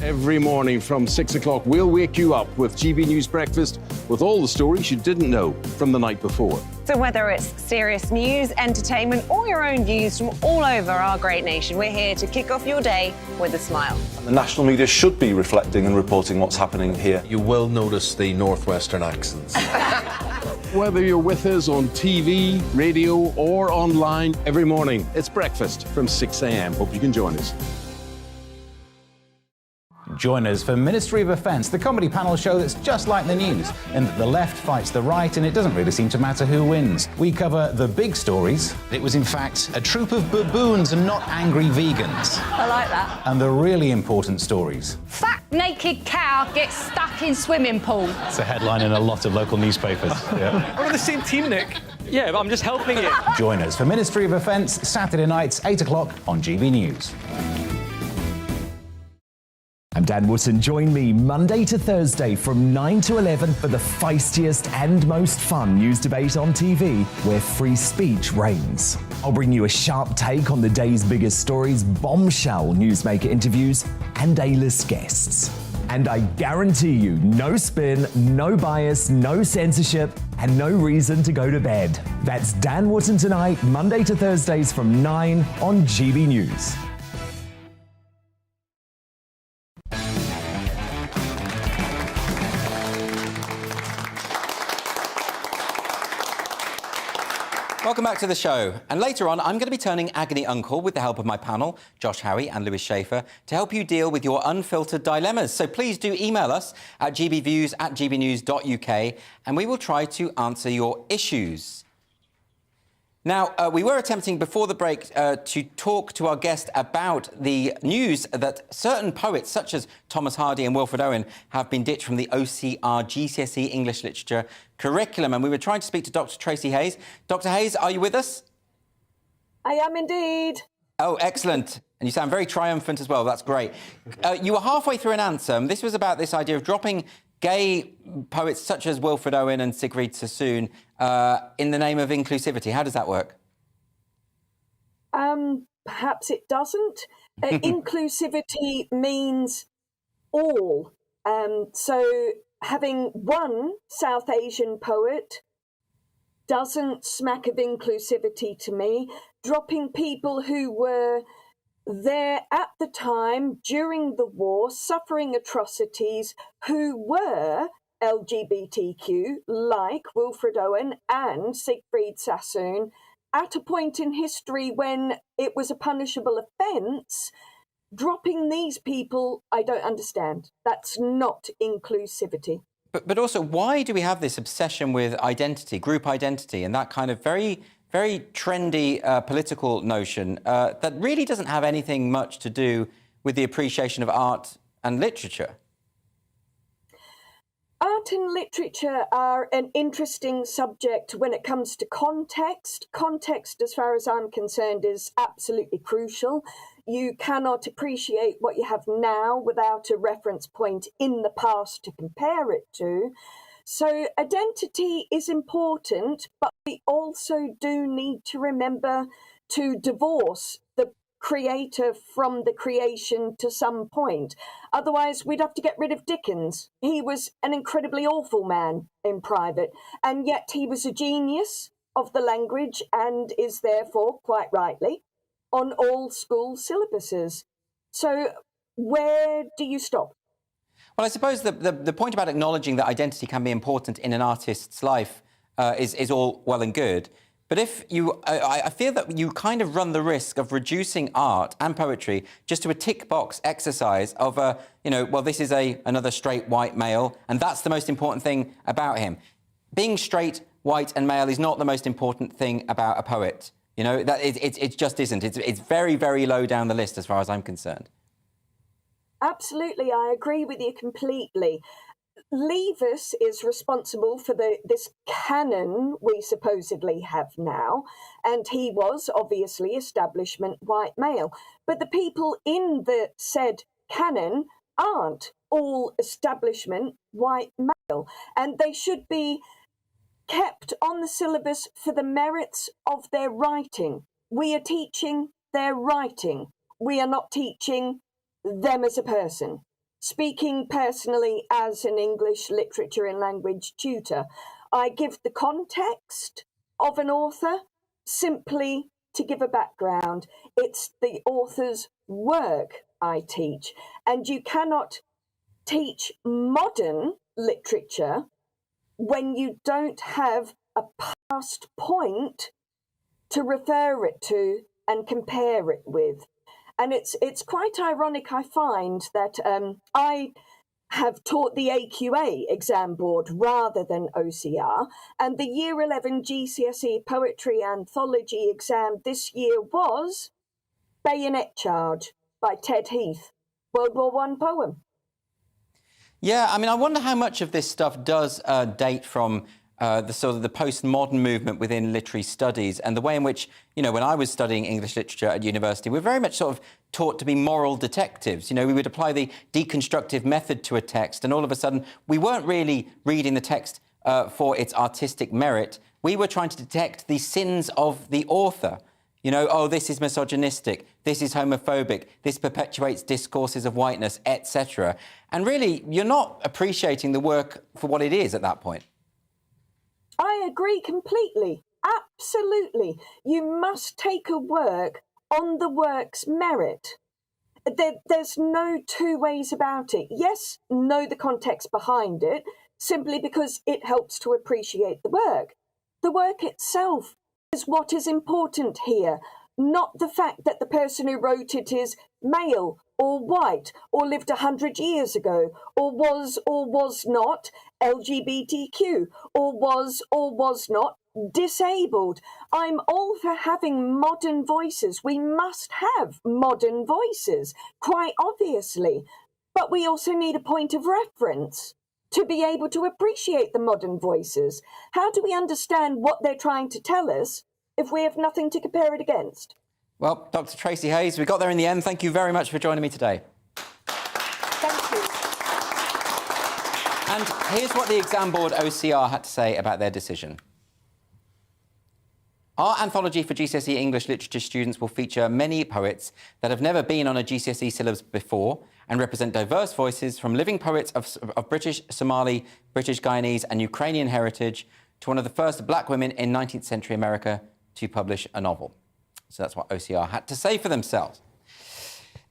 Every morning from 6 o'clock, we'll wake you up with GB News Breakfast with all the stories you didn't know from the night before. So whether it's serious news, entertainment, or your own views from all over our great nation, we're here to kick off your day with a smile. And the national media should be reflecting and reporting what's happening here. You will notice the northwestern accents. Whether you're with us on TV, radio, or online, every morning, it's breakfast from 6 a.m. Hope you can join us. Join us for Ministry of Offence, the comedy panel show that's just like the news, in that the left fights the right and it doesn't really seem to matter who wins. We cover the big stories. It was in fact a troop of baboons and not angry vegans. I like that. And the really important stories. Fat naked cow gets stuck in swimming pool. It's a headline in a lot of local newspapers. Yeah. we're on the same team, Nick. Yeah, but I'm just helping you. Join us for Ministry of Offence, Saturday nights, 8 o'clock on GB News. I'm Dan Wootton. Join me Monday to Thursday from 9 to 11 for the feistiest and most fun news debate on TV, where free speech reigns. I'll bring you a sharp take on the day's biggest stories, bombshell newsmaker interviews, and A-list guests. And I guarantee you, no spin, no bias, no censorship, and no reason to go to bed. That's Dan Wootton tonight, Monday to Thursdays from 9 on GB News. Welcome back to the show. And later on, I'm going to be turning agony uncle with the help of my panel, Josh Howie and Lewis Schaefer, to help you deal with your unfiltered dilemmas. So please do email us at gbviews@gbnews.uk and we will try to answer your issues. Now, we were attempting before the break to talk to our guest about the news that certain poets, such as Thomas Hardy and Wilfred Owen, have been ditched from the OCR GCSE English Literature curriculum. And we were trying to speak to Dr. Tracy Hayes. Dr. Hayes, are you with us? I am indeed. Oh, excellent. And you sound very triumphant as well. That's great. You were halfway through an answer. This was about this idea of dropping gay poets such as Wilfred Owen and Siegfried Sassoon in the name of inclusivity. How does that work? Perhaps it doesn't. Inclusivity means all. So having one South Asian poet doesn't smack of inclusivity to me. Dropping people who were there at the time during the war, suffering atrocities, who were LGBTQ, like Wilfred Owen and Siegfried Sassoon, at a point in history when it was a punishable offence. Dropping these people, I don't understand. That's not inclusivity. But also, why do we have this obsession with identity, group identity, and that kind of very trendy political notion that really doesn't have anything much to do with the appreciation of art and literature? Art and literature are an interesting subject when it comes to context. Context, as far as I'm concerned, is absolutely crucial. You cannot appreciate what you have now without a reference point in the past to compare it to. So identity is important, but we also do need to remember to divorce the creator from the creation to some point. Otherwise, we'd have to get rid of Dickens. He was an incredibly awful man in private, and yet he was a genius of the language and is therefore, quite rightly, on all school syllabuses. So where do you stop? Well, I suppose the point about acknowledging that identity can be important in an artist's life is all well and good. But if you, I feel that you kind of run the risk of reducing art and poetry just to a tick box exercise of, well, this is another straight white male, and that's the most important thing about him. Being straight, white and male is not the most important thing about a poet. You know, that it just isn't. It's very, very low down the list as far as I'm concerned. Absolutely, I agree with you completely. Leavis is responsible for this canon we supposedly have now, and he was obviously establishment white male. But the people in the said canon aren't all establishment white male, and they should be kept on the syllabus for the merits of their writing. We are teaching their writing. We are not teaching them as a person. Speaking personally as an English literature and language tutor, I give the context of an author simply to give a background. It's the author's work I teach, and you cannot teach modern literature when you don't have a past point to refer it to and compare it with. And it's quite ironic, I find, that I have taught the AQA exam board rather than OCR, and the Year 11 GCSE Poetry Anthology exam this year was Bayonet Charge by Ted Heath, World War I poem. Yeah, I mean, I wonder how much of this stuff does date from the sort of the postmodern movement within literary studies and the way in which, you know, when I was studying English literature at university, we were very much sort of taught to be moral detectives. You know, we would apply the deconstructive method to a text, and all of a sudden we weren't really reading the text for its artistic merit. We were trying to detect the sins of the author. You know, oh, this is misogynistic, this is homophobic, this perpetuates discourses of whiteness, etc. And really, you're not appreciating the work for what it is at that point. I agree completely. Absolutely. You must take a work on the work's merit. There's no two ways about it. Yes, know the context behind it, simply because it helps to appreciate the work. The work itself is what is important here, not the fact that the person who wrote it is male or white, or lived 100 years ago, or was not LGBTQ, or was not disabled. I'm all for having modern voices. We must have modern voices, quite obviously. But we also need a point of reference to be able to appreciate the modern voices. How do we understand what they're trying to tell us if we have nothing to compare it against? Well, Dr. Tracy Hayes, we got there in the end. Thank you very much for joining me today. Thank you. And here's what the exam board OCR had to say about their decision. Our anthology for GCSE English literature students will feature many poets that have never been on a GCSE syllabus before and represent diverse voices from living poets of British, Somali, British, Guyanese and Ukrainian heritage to one of the first black women in 19th century America to publish a novel. So that's what OCR had to say for themselves.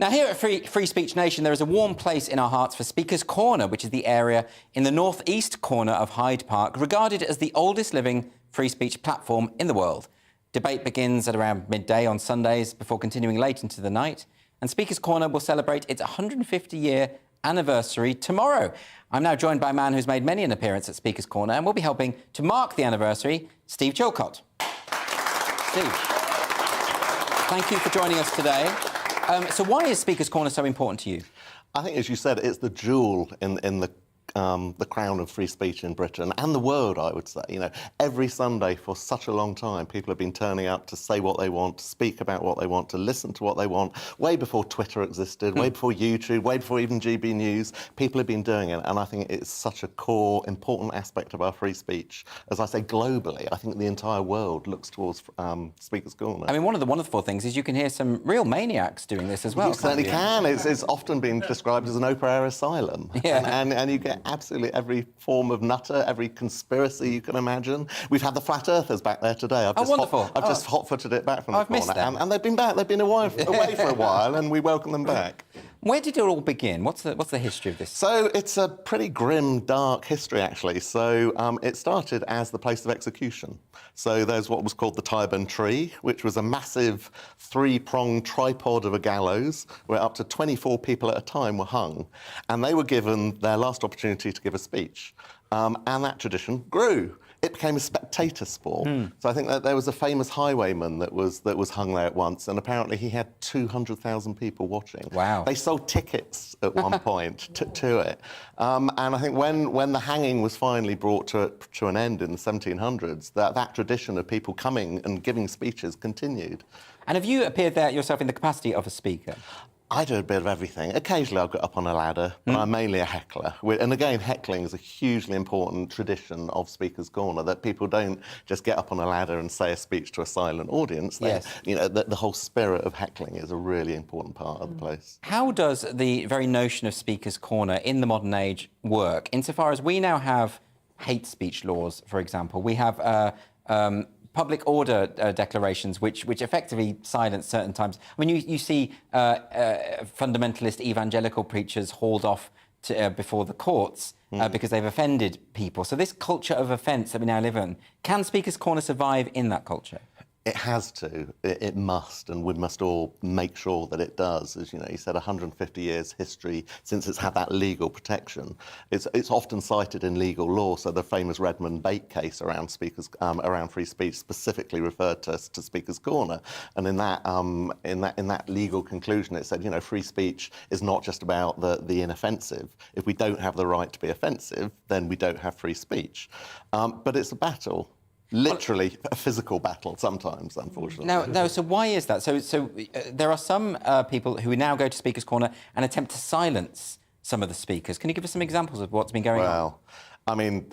Now, here at Free Speech Nation, there is a warm place in our hearts for Speaker's Corner, which is the area in the northeast corner of Hyde Park, regarded as the oldest living free speech platform in the world. Debate begins at around midday on Sundays before continuing late into the night. And Speaker's Corner will celebrate its 150-year anniversary tomorrow. I'm now joined by a man who's made many an appearance at Speaker's Corner and will be helping to mark the anniversary, Steve Chilcott. Steve. Thank you for joining us today. So why is Speaker's Corner so important to you? I think, as you said, it's the jewel in the the crown of free speech in Britain and the world, I would say. You know, every Sunday for such a long time, people have been turning up to say what they want, to speak about what they want, to listen to what they want. Way before Twitter existed, way before YouTube, way before even GBNews, people have been doing it. And I think it's such a core, important aspect of our free speech. As I say, globally, I think the entire world looks towards Speaker's Corner. I mean, one of the wonderful things is you can hear some real maniacs doing this as well. You certainly can. It's often been described as an open-air asylum. Yeah. And you get absolutely every form of nutter, every conspiracy you can imagine. We've had the flat earthers back there today. I've just hot-footed it back from the corner. And they've been back. They've been away for a while, and we welcome them back. Where did it all begin? What's the history of this? So it's a pretty grim, dark history, actually. So it started as the place of execution. So there's what was called the Tyburn Tree, which was a massive three-pronged tripod of a gallows where up to 24 people at a time were hung. And they were given their last opportunity to give a speech. And that tradition grew. It became a spectator sport. So I think that there was a famous highwayman that was hung there at once, and apparently he had 200,000 people watching. Wow. They sold tickets at one point to it. And I think when the hanging was finally brought to an end in the 1700s, that tradition of people coming and giving speeches continued. And have you appeared there yourself in the capacity of a speaker? I do a bit of everything. Occasionally I'll get up on a ladder, but I'm mainly a heckler. And again, heckling is a hugely important tradition of Speaker's Corner, that people don't just get up on a ladder and say a speech to a silent audience. Yes. You know, the whole spirit of heckling is a really important part of the place. How does the very notion of Speaker's Corner in the modern age work, insofar as we now have hate speech laws, for example? We have public order declarations which effectively silence certain times. I mean, you see fundamentalist evangelical preachers hauled off before the courts because they've offended people. So this culture of offence that we now live in, can Speaker's Corner survive in that culture? It has to. It must, and we must all make sure that it does. As you know, you said 150 years history since it's had that legal protection. It's often cited in legal law. So the famous Redmond Bate case around around free speech specifically referred to Speaker's Corner, and in that legal conclusion, it said, you know, free speech is not just about the inoffensive. If we don't have the right to be offensive, then we don't have free speech. But it's a battle. Literally a physical battle sometimes, unfortunately. Now, so why is that? So there are some people who now go to Speaker's Corner and attempt to silence some of the speakers. Can you give us some examples of what's been going on? Well, I mean,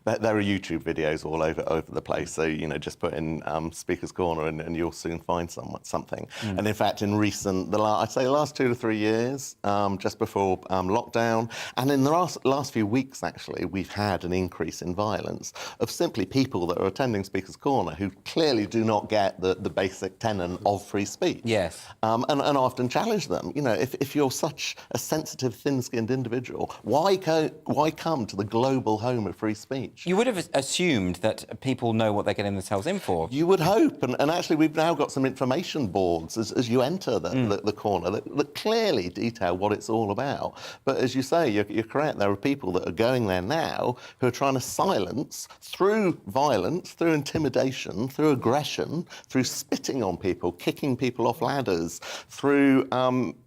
there are YouTube videos all over the place. So, you know, just put in Speaker's Corner and you'll soon find something. And in fact, in I'd say the last 2 to 3 years, just before lockdown, and in the last few weeks, actually, we've had an increase in violence of simply people that are attending Speaker's Corner who clearly do not get the basic tenet of free speech. Yes. And often challenge them. You know, if you're such a sensitive, thin-skinned individual, why come to the global home of free speech? You would have assumed that people know what they're getting themselves in for. You would hope, and actually we've now got some information boards as you enter the corner that clearly detail what it's all about. But as you say, you're correct, there are people that are going there now who are trying to silence through violence, through intimidation, through aggression, through spitting on people, kicking people off ladders, through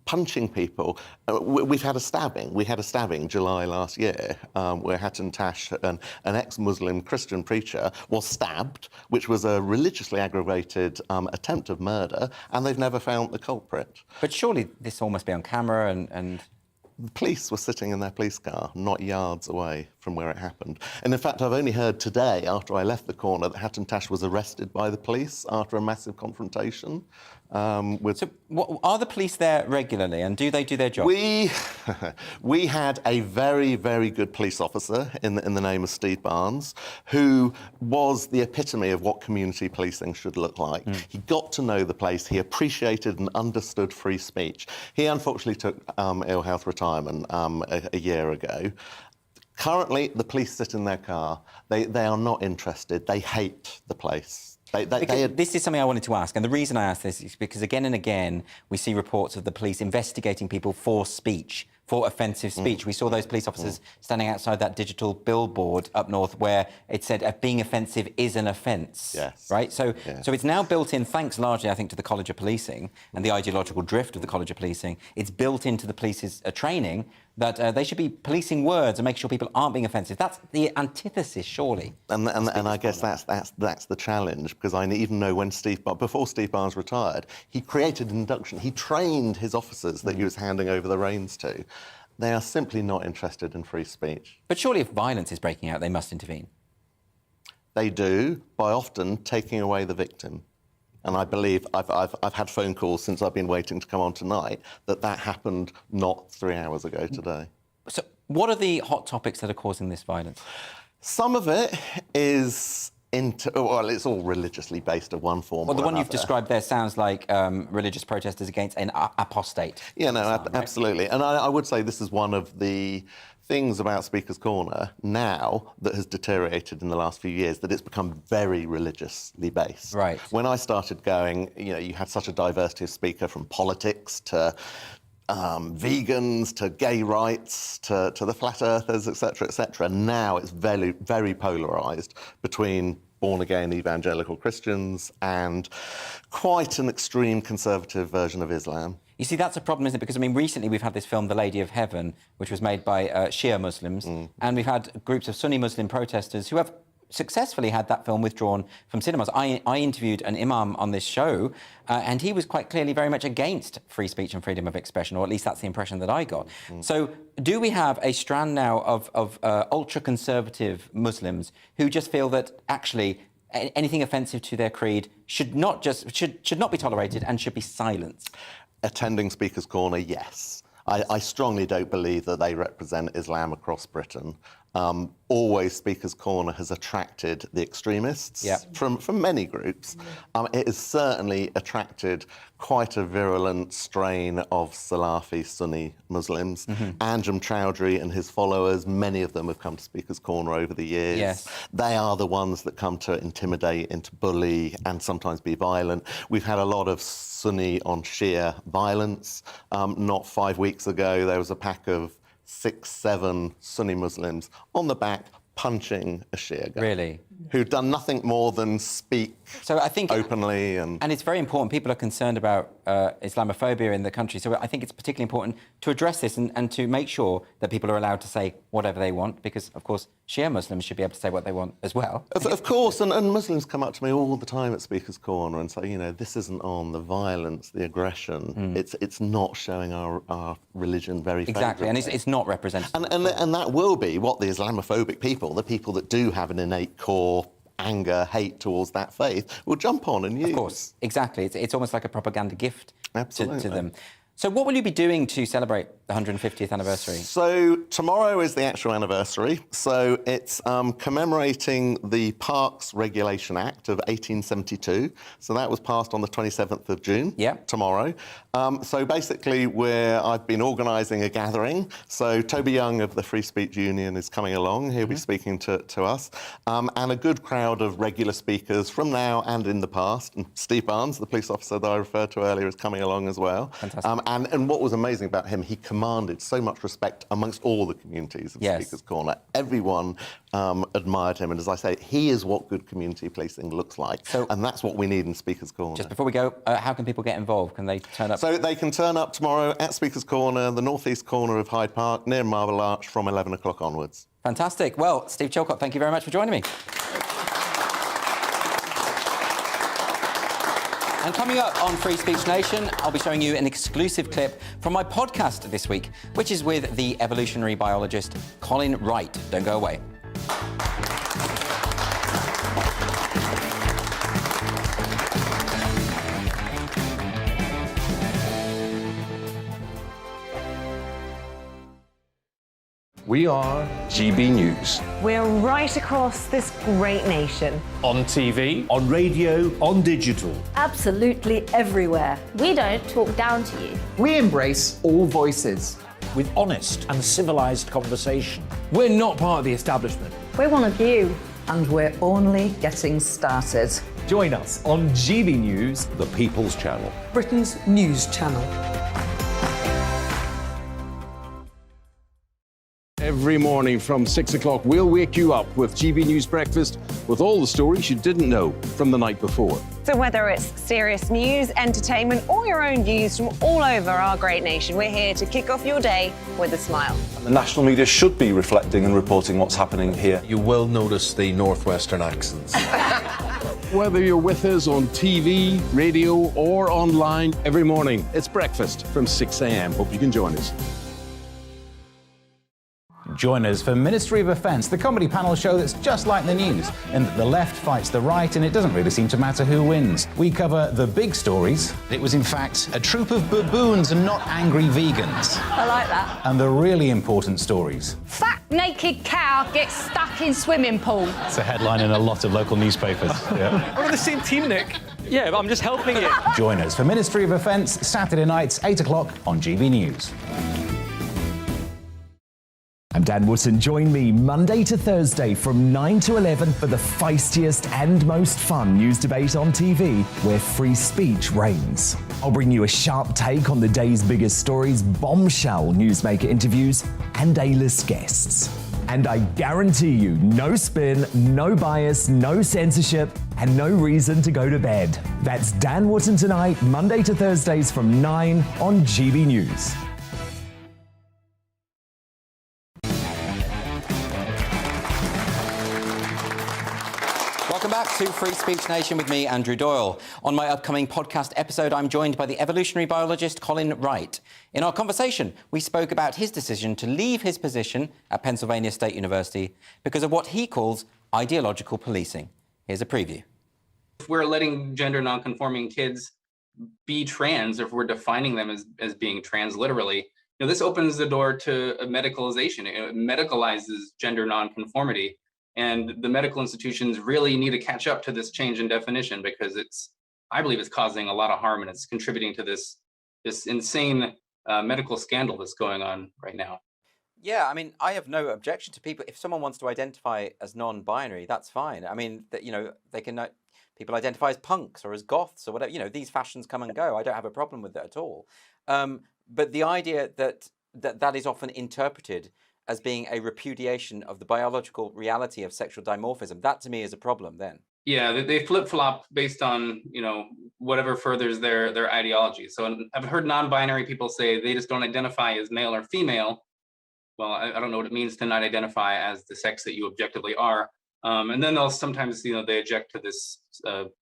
punching people. We've had a stabbing. We had a stabbing July last year where Hatton Tash, an ex-Muslim Christian preacher, was stabbed, which was a religiously aggravated attempt of murder, and they've never found the culprit. But surely this all must be on camera and... The police were sitting in their police car, not yards away from where it happened. And in fact, I've only heard today, after I left the corner, that Hatton Tash was arrested by the police after a massive confrontation. So are the police there regularly, and do they do their job? We had a very, very good police officer in the name of Steve Barnes, who was the epitome of what community policing should look like. He got to know the place. He appreciated and understood free speech. He unfortunately took ill health retirement a year ago. Currently, the police sit in their car. They are not interested. They hate the place. This is something I wanted to ask, and the reason I ask this is because again and again we see reports of the police investigating people for speech, for offensive speech. We saw those police officers standing outside that digital billboard up north where it said being offensive is an offence. Yes. Right? So it's now built in, thanks largely, I think, to the College of Policing and the ideological drift of the College of Policing. It's built into the police's training that they should be policing words and making sure people aren't being offensive. That's the antithesis, surely. And I guess that's the challenge, because I even know when before Steve Barnes retired, he created induction. He trained his officers that he was handing over the reins to. They are simply not interested in free speech. But surely if violence is breaking out, they must intervene. They do, by often taking away the victim. And I believe I've had phone calls since I've been waiting to come on tonight that happened not 3 hours ago today. So what are the hot topics that are causing this violence? Some of it is it's all religiously based of one form or the one another. you've described there sounds like religious protesters against an apostate. Yeah, no, absolutely. And I would say this is one of the things about Speaker's Corner now that has deteriorated in the last few years, that it's become very religiously based. Right. When I started going, you had such a diversity of speaker, from politics to vegans to gay rights to the flat earthers, etc., etc. Now it's very, very polarised between born-again evangelical Christians and quite an extreme conservative version of Islam. You see, that's a problem, isn't it? Because, I mean, recently we've had this film, The Lady of Heaven, which was made by Shia Muslims, and we've had groups of Sunni Muslim protesters who have successfully had that film withdrawn from cinemas. I interviewed an imam on this show, and he was quite clearly very much against free speech and freedom of expression, or at least that's the impression that I got. So do we have a strand now of ultra-conservative Muslims who just feel that actually anything offensive to their creed should not be tolerated and should be silenced? Attending Speaker's Corner, yes. I strongly don't believe that they represent Islam across Britain. Always Speaker's Corner has attracted the extremists from many groups. It has certainly attracted quite a virulent strain of Salafi Sunni Muslims. Anjem Chowdhury and his followers, many of them have come to Speaker's Corner over the years. Yes. They are the ones that come to intimidate and to bully and sometimes be violent. We've had a lot of Sunni on Shia violence. Not 5 weeks ago, there was a pack of 6, 7 Sunni Muslims on the back punching a Shia guy. Really? Who'd done nothing more than speak openly. And it's very important. People are concerned about Islamophobia in the country, so I think it's particularly important to address this and to make sure that people are allowed to say whatever they want, because, of course, Shia Muslims should be able to say what they want as well. Of course, and Muslims come up to me all the time at Speaker's Corner and say, this isn't on, the violence, the aggression. It's not showing our religion very favourably. Exactly, and it's not representative. And that will be what the Islamophobic people, the people that do have an innate core anger, hate towards that faith, will jump on and use. Of course, exactly. It's almost like a propaganda gift to them. So what will you be doing to celebrate the 150th anniversary? So tomorrow is the actual anniversary. So it's commemorating the Parks Regulation Act of 1872. So that was passed on the 27th of June, tomorrow. So basically I've been organising a gathering. So Toby Young of the Free Speech Union is coming along. He'll be speaking to us. And a good crowd of regular speakers from now and in the past. And Steve Barnes, the police officer that I referred to earlier, is coming along as well. Fantastic. And what was amazing about him, he commanded so much respect amongst all the communities of Speaker's Corner. Everyone admired him. And as I say, he is what good community policing looks like. And that's what we need in Speaker's Corner. Just before we go, how can people get involved? Can they turn up? So they can turn up tomorrow at Speaker's Corner, the northeast corner of Hyde Park, near Marble Arch, from 11 o'clock onwards. Fantastic. Well, Steve Chilcott, thank you very much for joining me. And coming up on Free Speech Nation, I'll be showing you an exclusive clip from my podcast this week, which is with the evolutionary biologist Colin Wright. Don't go away. We are GB News. We're right across this great nation. On TV, on radio, on digital. Absolutely everywhere. We don't talk down to you. We embrace all voices. With honest and civilised conversation. We're not part of the establishment. We're one of you. And we're only getting started. Join us on GB News, the People's Channel. Britain's news channel. Every morning from 6 o'clock, we'll wake you up with GB News Breakfast with all the stories you didn't know from the night before. So whether it's serious news, entertainment, or your own views from all over our great nation, we're here to kick off your day with a smile. And the national media should be reflecting and reporting what's happening here. You will notice the northwestern accents. Whether you're with us on TV, radio, or online, every morning, it's breakfast from 6 a.m. Hope you can join us. Join us for Ministry of Offence, the comedy panel show that's just like the news, in that the left fights the right and it doesn't really seem to matter who wins. We cover the big stories. It was in fact a troop of baboons and not angry vegans. I like that. And the really important stories. Fat naked cow gets stuck in swimming pool. It's a headline in a lot of local newspapers. Yeah. We're on the same team, Nick. Yeah, but I'm just helping you. Join us for Ministry of Offence, Saturday nights, 8 o'clock on GB News. I'm Dan Wootton. Join me Monday to Thursday from 9 to 11 for the feistiest and most fun news debate on TV, where free speech reigns. I'll bring you a sharp take on the day's biggest stories, bombshell newsmaker interviews, and A-list guests. And I guarantee you, no spin, no bias, no censorship, and no reason to go to bed. That's Dan Wootton tonight, Monday to Thursdays from 9 on GB News. Welcome back to Free Speech Nation with me, Andrew Doyle. On my upcoming podcast episode, I'm joined by the evolutionary biologist Colin Wright. In our conversation, we spoke about his decision to leave his position at Pennsylvania State University because of what he calls ideological policing. Here's a preview. If we're letting gender nonconforming kids be trans, if we're defining them as being trans literally, this opens the door to a medicalization. It medicalizes gender nonconformity. And the medical institutions really need to catch up to this change in definition because I believe it's causing a lot of harm and it's contributing to this insane medical scandal that's going on right now. Yeah, I mean, I have no objection to people. If someone wants to identify as non-binary, that's fine. I mean, they can. People identify as punks or as goths or whatever. These fashions come and go. I don't have a problem with that at all. But the idea that is often interpreted as being a repudiation of the biological reality of sexual dimorphism, that to me is a problem then. Yeah, they flip-flop based on, whatever furthers their ideology. So I've heard non-binary people say they just don't identify as male or female. Well, I don't know what it means to not identify as the sex that you objectively are. And then they'll sometimes, they object to this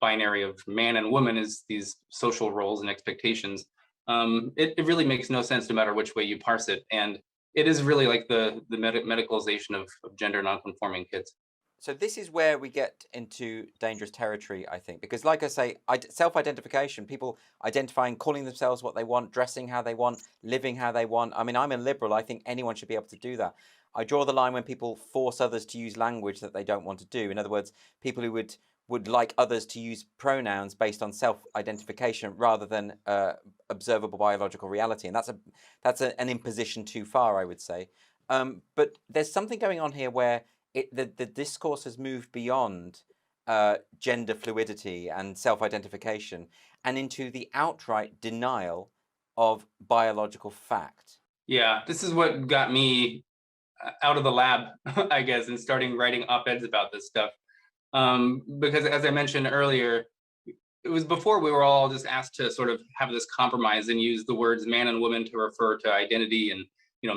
binary of man and woman as these social roles and expectations. It really makes no sense no matter which way you parse it. And it is really like the medicalization of gender nonconforming kids. So this is where we get into dangerous territory, I think, because like I say, self-identification, people identifying, calling themselves what they want, dressing how they want, living how they want. I mean, I'm a liberal. I think anyone should be able to do that. I draw the line when people force others to use language that they don't want to do. In other words, people who would like others to use pronouns based on self-identification rather than observable biological reality. And that's an imposition too far, I would say. But there's something going on here where the discourse has moved beyond gender fluidity and self-identification and into the outright denial of biological fact. Yeah, this is what got me out of the lab, I guess, and starting writing op-eds about this stuff. Because as I mentioned earlier, it was before we were all just asked to sort of have this compromise and use the words man and woman to refer to identity, and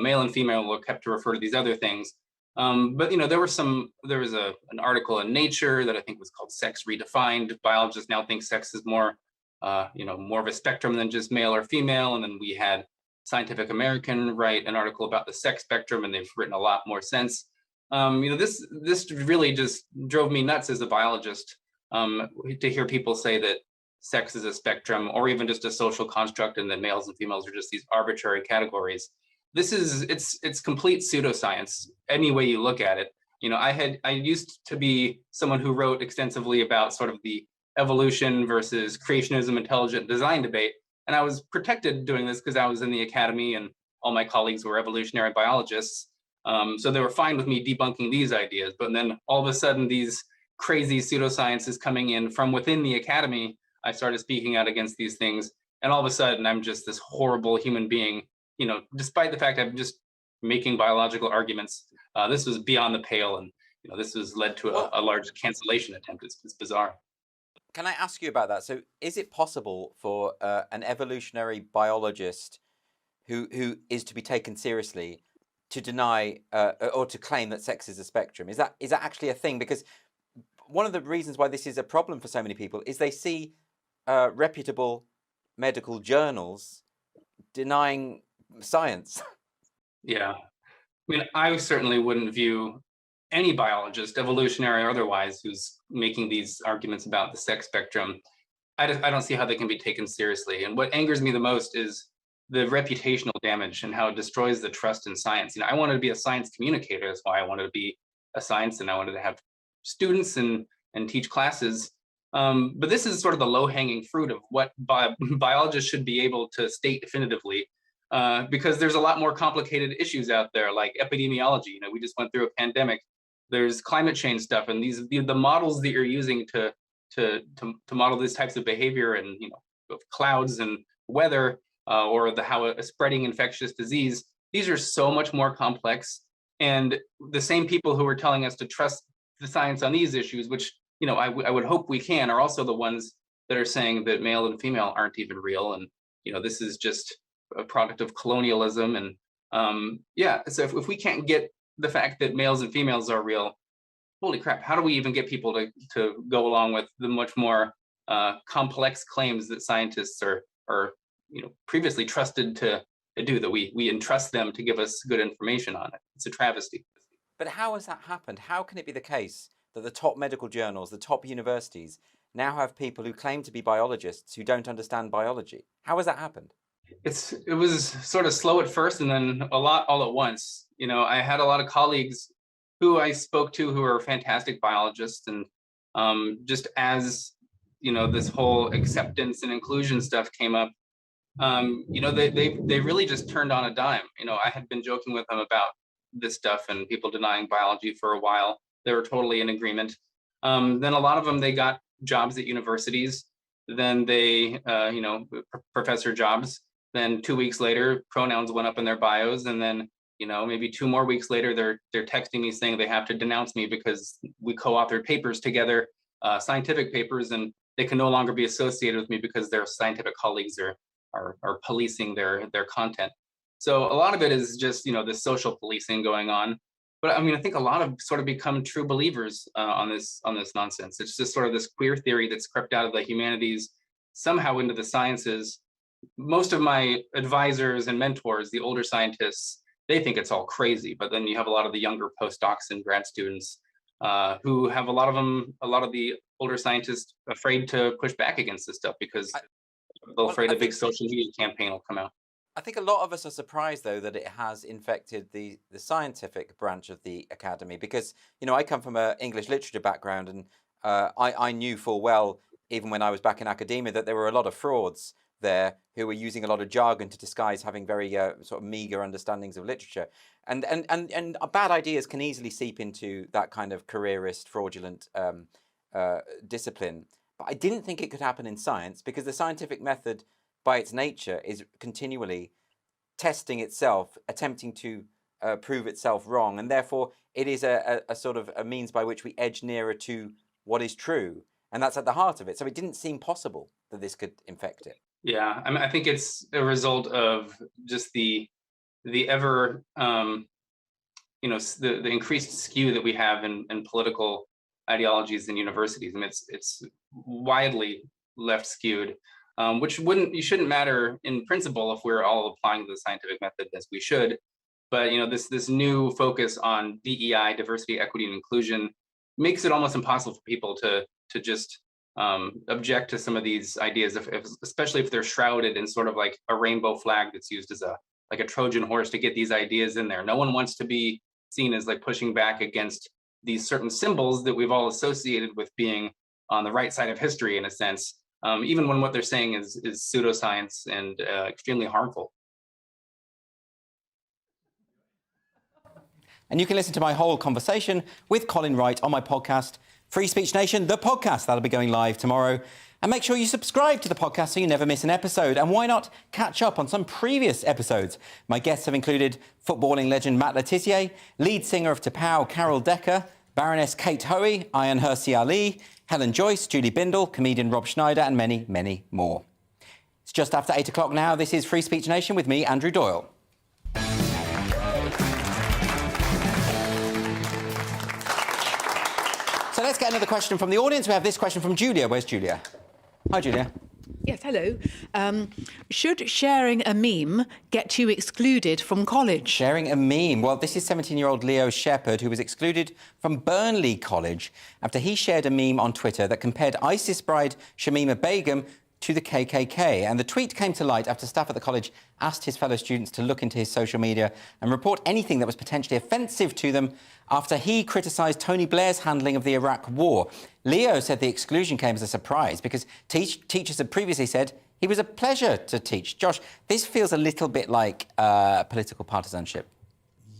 male and female were kept to refer to these other things. But there was an article in Nature that I think was called Sex Redefined. Biologists now think sex is more more of a spectrum than just male or female. And then we had Scientific American write an article about the sex spectrum, and they've written a lot more since. This really just drove me nuts as a biologist to hear people say that sex is a spectrum or even just a social construct and that males and females are just these arbitrary categories. It's complete pseudoscience any way you look at it. I used to be someone who wrote extensively about sort of the evolution versus creationism, intelligent design debate. And I was protected doing this because I was in the academy and all my colleagues were evolutionary biologists. So they were fine with me debunking these ideas. But then all of a sudden, these crazy pseudosciences coming in from within the academy, I started speaking out against these things. And all of a sudden, I'm just this horrible human being, despite the fact I've just making biological arguments. This was beyond the pale, and this has led to a large cancellation attempt. It's bizarre. Can I ask you about that? So is it possible for an evolutionary biologist who is to be taken seriously to deny or to claim that sex is a spectrum? Is that actually a thing? Because one of the reasons why this is a problem for so many people is they see reputable medical journals denying science. Yeah. I mean, I certainly wouldn't view any biologist, evolutionary or otherwise, who's making these arguments about the sex spectrum. I don't see how they can be taken seriously. And what angers me the most is the reputational damage and how it destroys the trust in science. I wanted to be a science communicator. That's why I wanted to be a science, and I wanted to have students and teach classes. But this is sort of the low-hanging fruit of what biologists should be able to state definitively, because there's a lot more complicated issues out there, like epidemiology. We just went through a pandemic. There's climate change stuff, and the models that you're using to model these types of behavior, and of clouds and weather, or how a spreading infectious disease. These are so much more complex, and the same people who are telling us to trust the science on these issues, which I would hope we can, are also the ones that are saying that male and female aren't even real, and this is just a product of colonialism. And so if we can't get the fact that males and females are real, holy crap, how do we even get people to go along with the much more complex claims that scientists are previously trusted to do, that we entrust them to give us good information on it? It's a travesty. But how has that happened? How can it be the case that the top medical journals, the top universities, now have people who claim to be biologists who don't understand biology? How has that happened? It was sort of slow at first, and then a lot all at once. I had a lot of colleagues who I spoke to who are fantastic biologists, and just as this whole acceptance and inclusion stuff came up, they really just turned on a dime. I had been joking with them about this stuff and people denying biology for a while. They were totally in agreement. Then a lot of them, they got jobs at universities. Then they, professor jobs. Then 2 weeks later, pronouns went up in their bios, and then maybe 2 more weeks later, they're texting me saying they have to denounce me because we co-authored papers together, scientific papers, and they can no longer be associated with me because their scientific colleagues are policing their content. So a lot of it is just this social policing going on. But I think a lot have sort of become true believers on this nonsense. It's just sort of this queer theory that's crept out of the humanities somehow into the sciences. Most of my advisors and mentors, the older scientists, they think it's all crazy. But then you have a lot of the younger postdocs and grad students who have a lot of the older scientists afraid to push back against this stuff because they're afraid a big social media campaign will come out. I think a lot of us are surprised, though, that it has infected the scientific branch of the academy, because, I come from an English literature background, and I knew full well, even when I was back in academia, that there were a lot of frauds there who were using a lot of jargon to disguise having very sort of meager understandings of literature. And bad ideas can easily seep into that kind of careerist, fraudulent discipline. But I didn't think it could happen in science, because the scientific method, by its nature, is continually testing itself, attempting to prove itself wrong, and therefore it is a sort of a means by which we edge nearer to what is true, and that's at the heart of it. So it didn't seem possible that this could infect it. Yeah, I think it's a result of just the ever the increased skew that we have in political ideologies in universities. It's widely left skewed. Which shouldn't matter in principle if we're all applying the scientific method as we should. But this new focus on DEI, diversity, equity, and inclusion, makes it almost impossible for people to just object to some of these ideas, especially if they're shrouded in sort of like a rainbow flag that's used as a Trojan horse to get these ideas in there. No one wants to be seen as pushing back against these certain symbols that we've all associated with being on the right side of history, in a sense. Even when what they're saying is pseudoscience and extremely harmful. And you can listen to my whole conversation with Colin Wright on my podcast, Free Speech Nation, the podcast. That'll be going live tomorrow. And make sure you subscribe to the podcast so you never miss an episode. And why not catch up on some previous episodes? My guests have included footballing legend Matt Le Tissier, lead singer of T'Pau Carol Decker, Baroness Kate Hoey, Ayaan Hirsi Ali, Helen Joyce, Julie Bindel, comedian Rob Schneider, and many, many more. It's just after 8 o'clock now. This is Free Speech Nation with me, Andrew Doyle. So let's get another question from the audience. We have this question from Julia. Where's Julia? Hi, Julia. Yes, hello. Should sharing a meme get you excluded from college? Sharing a meme. Well, this is 17-year-old Leo Shepherd, who was excluded from Burnley College after he shared a meme on Twitter that compared ISIS bride Shamima Begum to the KKK. And the tweet came to light after staff at the college asked his fellow students to look into his social media and report anything that was potentially offensive to them after he criticised Tony Blair's handling of the Iraq war. Leo said the exclusion came as a surprise because teachers had previously said he was a pleasure to teach. Josh, this feels a little bit like political partisanship.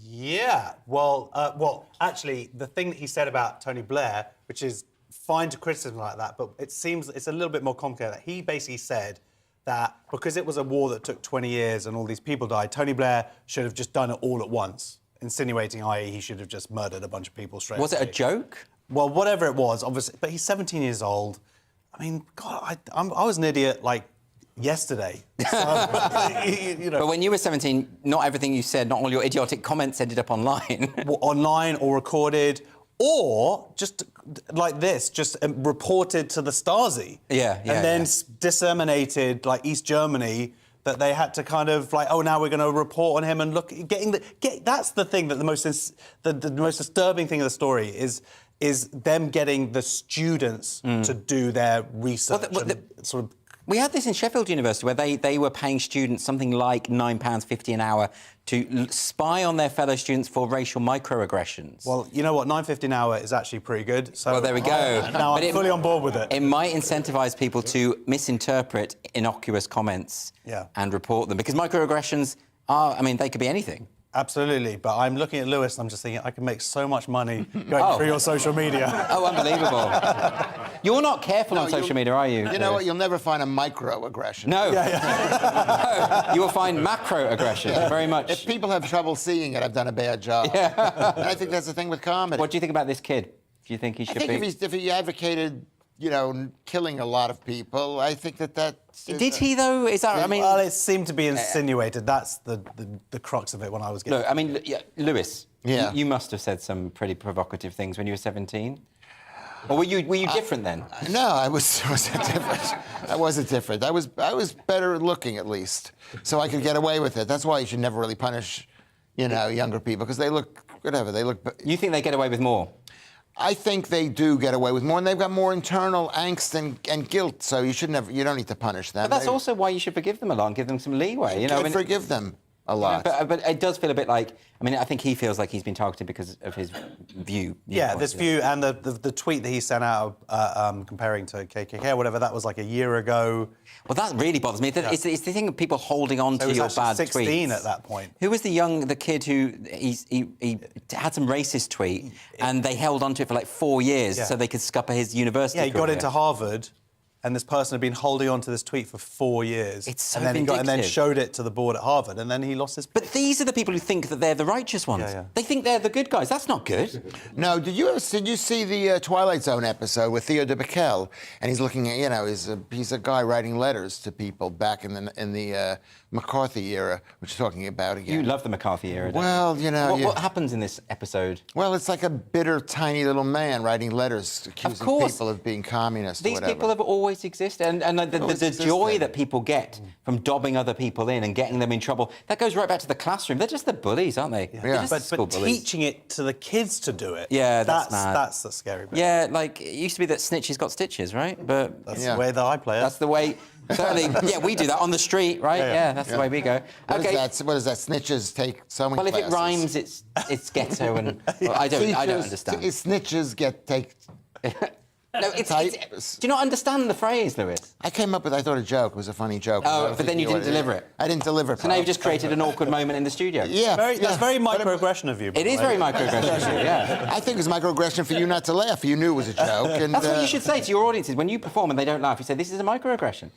Yeah, well, actually, the thing that he said about Tony Blair, which is fine to criticism like that, but it seems it's a little bit more complicated. He basically said that because it was a war that took 20 years and all these people died, Tony Blair should have just done it all at once, insinuating, i.e. he should have just murdered a bunch of people straight away. Was it a joke? Well, whatever it was, obviously, but he's 17 years old. I mean, God, I was an idiot, like, yesterday. So, you know. But when you were 17, not everything you said, not all your idiotic comments ended up online. Online or recorded, or just like this, just reported to the Stasi. And then disseminated, like East Germany, that they had to kind of like, oh, now we're going to report on him and look, that's the thing that the most disturbing thing of the story is them getting the students to do their research. We had this in Sheffield University where they were paying students something like £9.50 an hour to spy on their fellow students for racial microaggressions. Well, you know what? £9.50 an hour is actually pretty good. So well, there we go. Now I'm fully on board with it. It might incentivise people to misinterpret innocuous comments and report them, because microaggressions are, I mean, they could be anything. Absolutely, but I'm looking at Lewis and I'm just thinking, I can make so much money going through your social media. Oh, unbelievable. You're not careful on social media, are you? You know what? You'll never find a microaggression. No. No, you will find macroaggression, very much. If people have trouble seeing it, I've done a bad job. And I think that's the thing with comedy. What do you think about this kid? Do you think he should be... I think if he advocated, you know, killing a lot of people, I think that... Did he, though? Is that, I mean... Well, it seemed to be insinuated. That's the crux of it when I was getting... Look, I mean, Lewis, you must have said some pretty provocative things when you were 17. Or were you different then? No, I wasn't different. I wasn't different. I was better looking, at least, so I could get away with it. That's why you should never really punish, you know, younger people, because they look, whatever, they look... You think they get away with more? I think they do get away with more, and they've got more internal angst and guilt, so you don't need to punish them. But that's also why you should forgive them a lot and give them some leeway. You know, forgive them a lot. But it does feel a bit like, I mean, I think he feels like he's been targeted because of his view. Yeah, this view and the tweet that he sent out comparing to KKK or whatever, that was like a year ago. Well, that really bothers me. It's the thing of people holding on to your bad 16 tweets. at that point. Who was the kid who he had some racist tweet and they held on to it for like 4 years so they could scupper his university Yeah, he got career. into Harvard. And this person had been holding on to this tweet for 4 years. It's so and vindictive. then showed it to the board at Harvard, and then he lost his... But these are the people who think that they're the righteous ones. They think they're the good guys. That's not good. No, did you see the Twilight Zone episode with Theo de Beckel? And he's looking at, you know, he's a guy writing letters to people back in the McCarthy era, which you're talking about again. You love the McCarthy era, don't you? Well, you know... What happens in this episode? Well, it's like a bitter, tiny little man writing letters accusing people of being communist or These whatever. people have always existed, and the joy that people get from dobbing other people in and getting them in trouble, that goes right back to the classroom. They're just the bullies, aren't they? Yeah. Just But bullies. teaching it to the kids to do it, that's the scary bit. Yeah, like, it used to be that snitches got stitches, right? But That's the way that I play it. That's the way... Certainly, yeah, we do that on the street, right? Yeah, that's the way we go. What is that? Snitches take sewing Well, if classes. it rhymes, it's ghetto, and well, I don't understand. Snitches take No, do you not understand the phrase, Lewis? I came up with, I thought, a joke. It was a funny joke. Oh, but then you didn't deliver it. I didn't deliver it. So now you've just created an awkward moment in the studio. Yeah. That's very microaggression of you. It is very microaggression, yeah. I think it's microaggression for you not to laugh. You knew it was a joke. And, that's what you should say to your audiences. When you perform and they don't laugh, you say, this is a microaggression.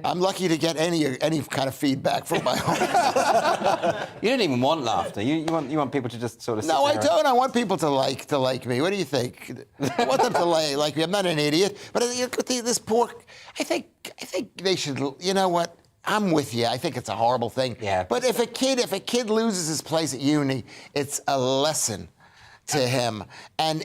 I'm lucky to get any kind of feedback from my audience. You don't even want laughter. You want people to just sort of sit No, I there don't. I want people to like me. What do you think? I want them to like me. I'm not an idiot. But this poor... I think they should... You know what? I'm with you. I think it's a horrible thing. Yeah. But if a kid loses his place at uni, it's a lesson to him, and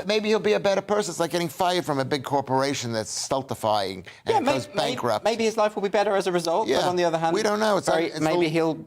maybe he'll be a better person. It's like getting fired from a big corporation that's stultifying and goes bankrupt. Maybe his life will be better as a result. Yeah. But on the other hand, we don't know. Maybe he'll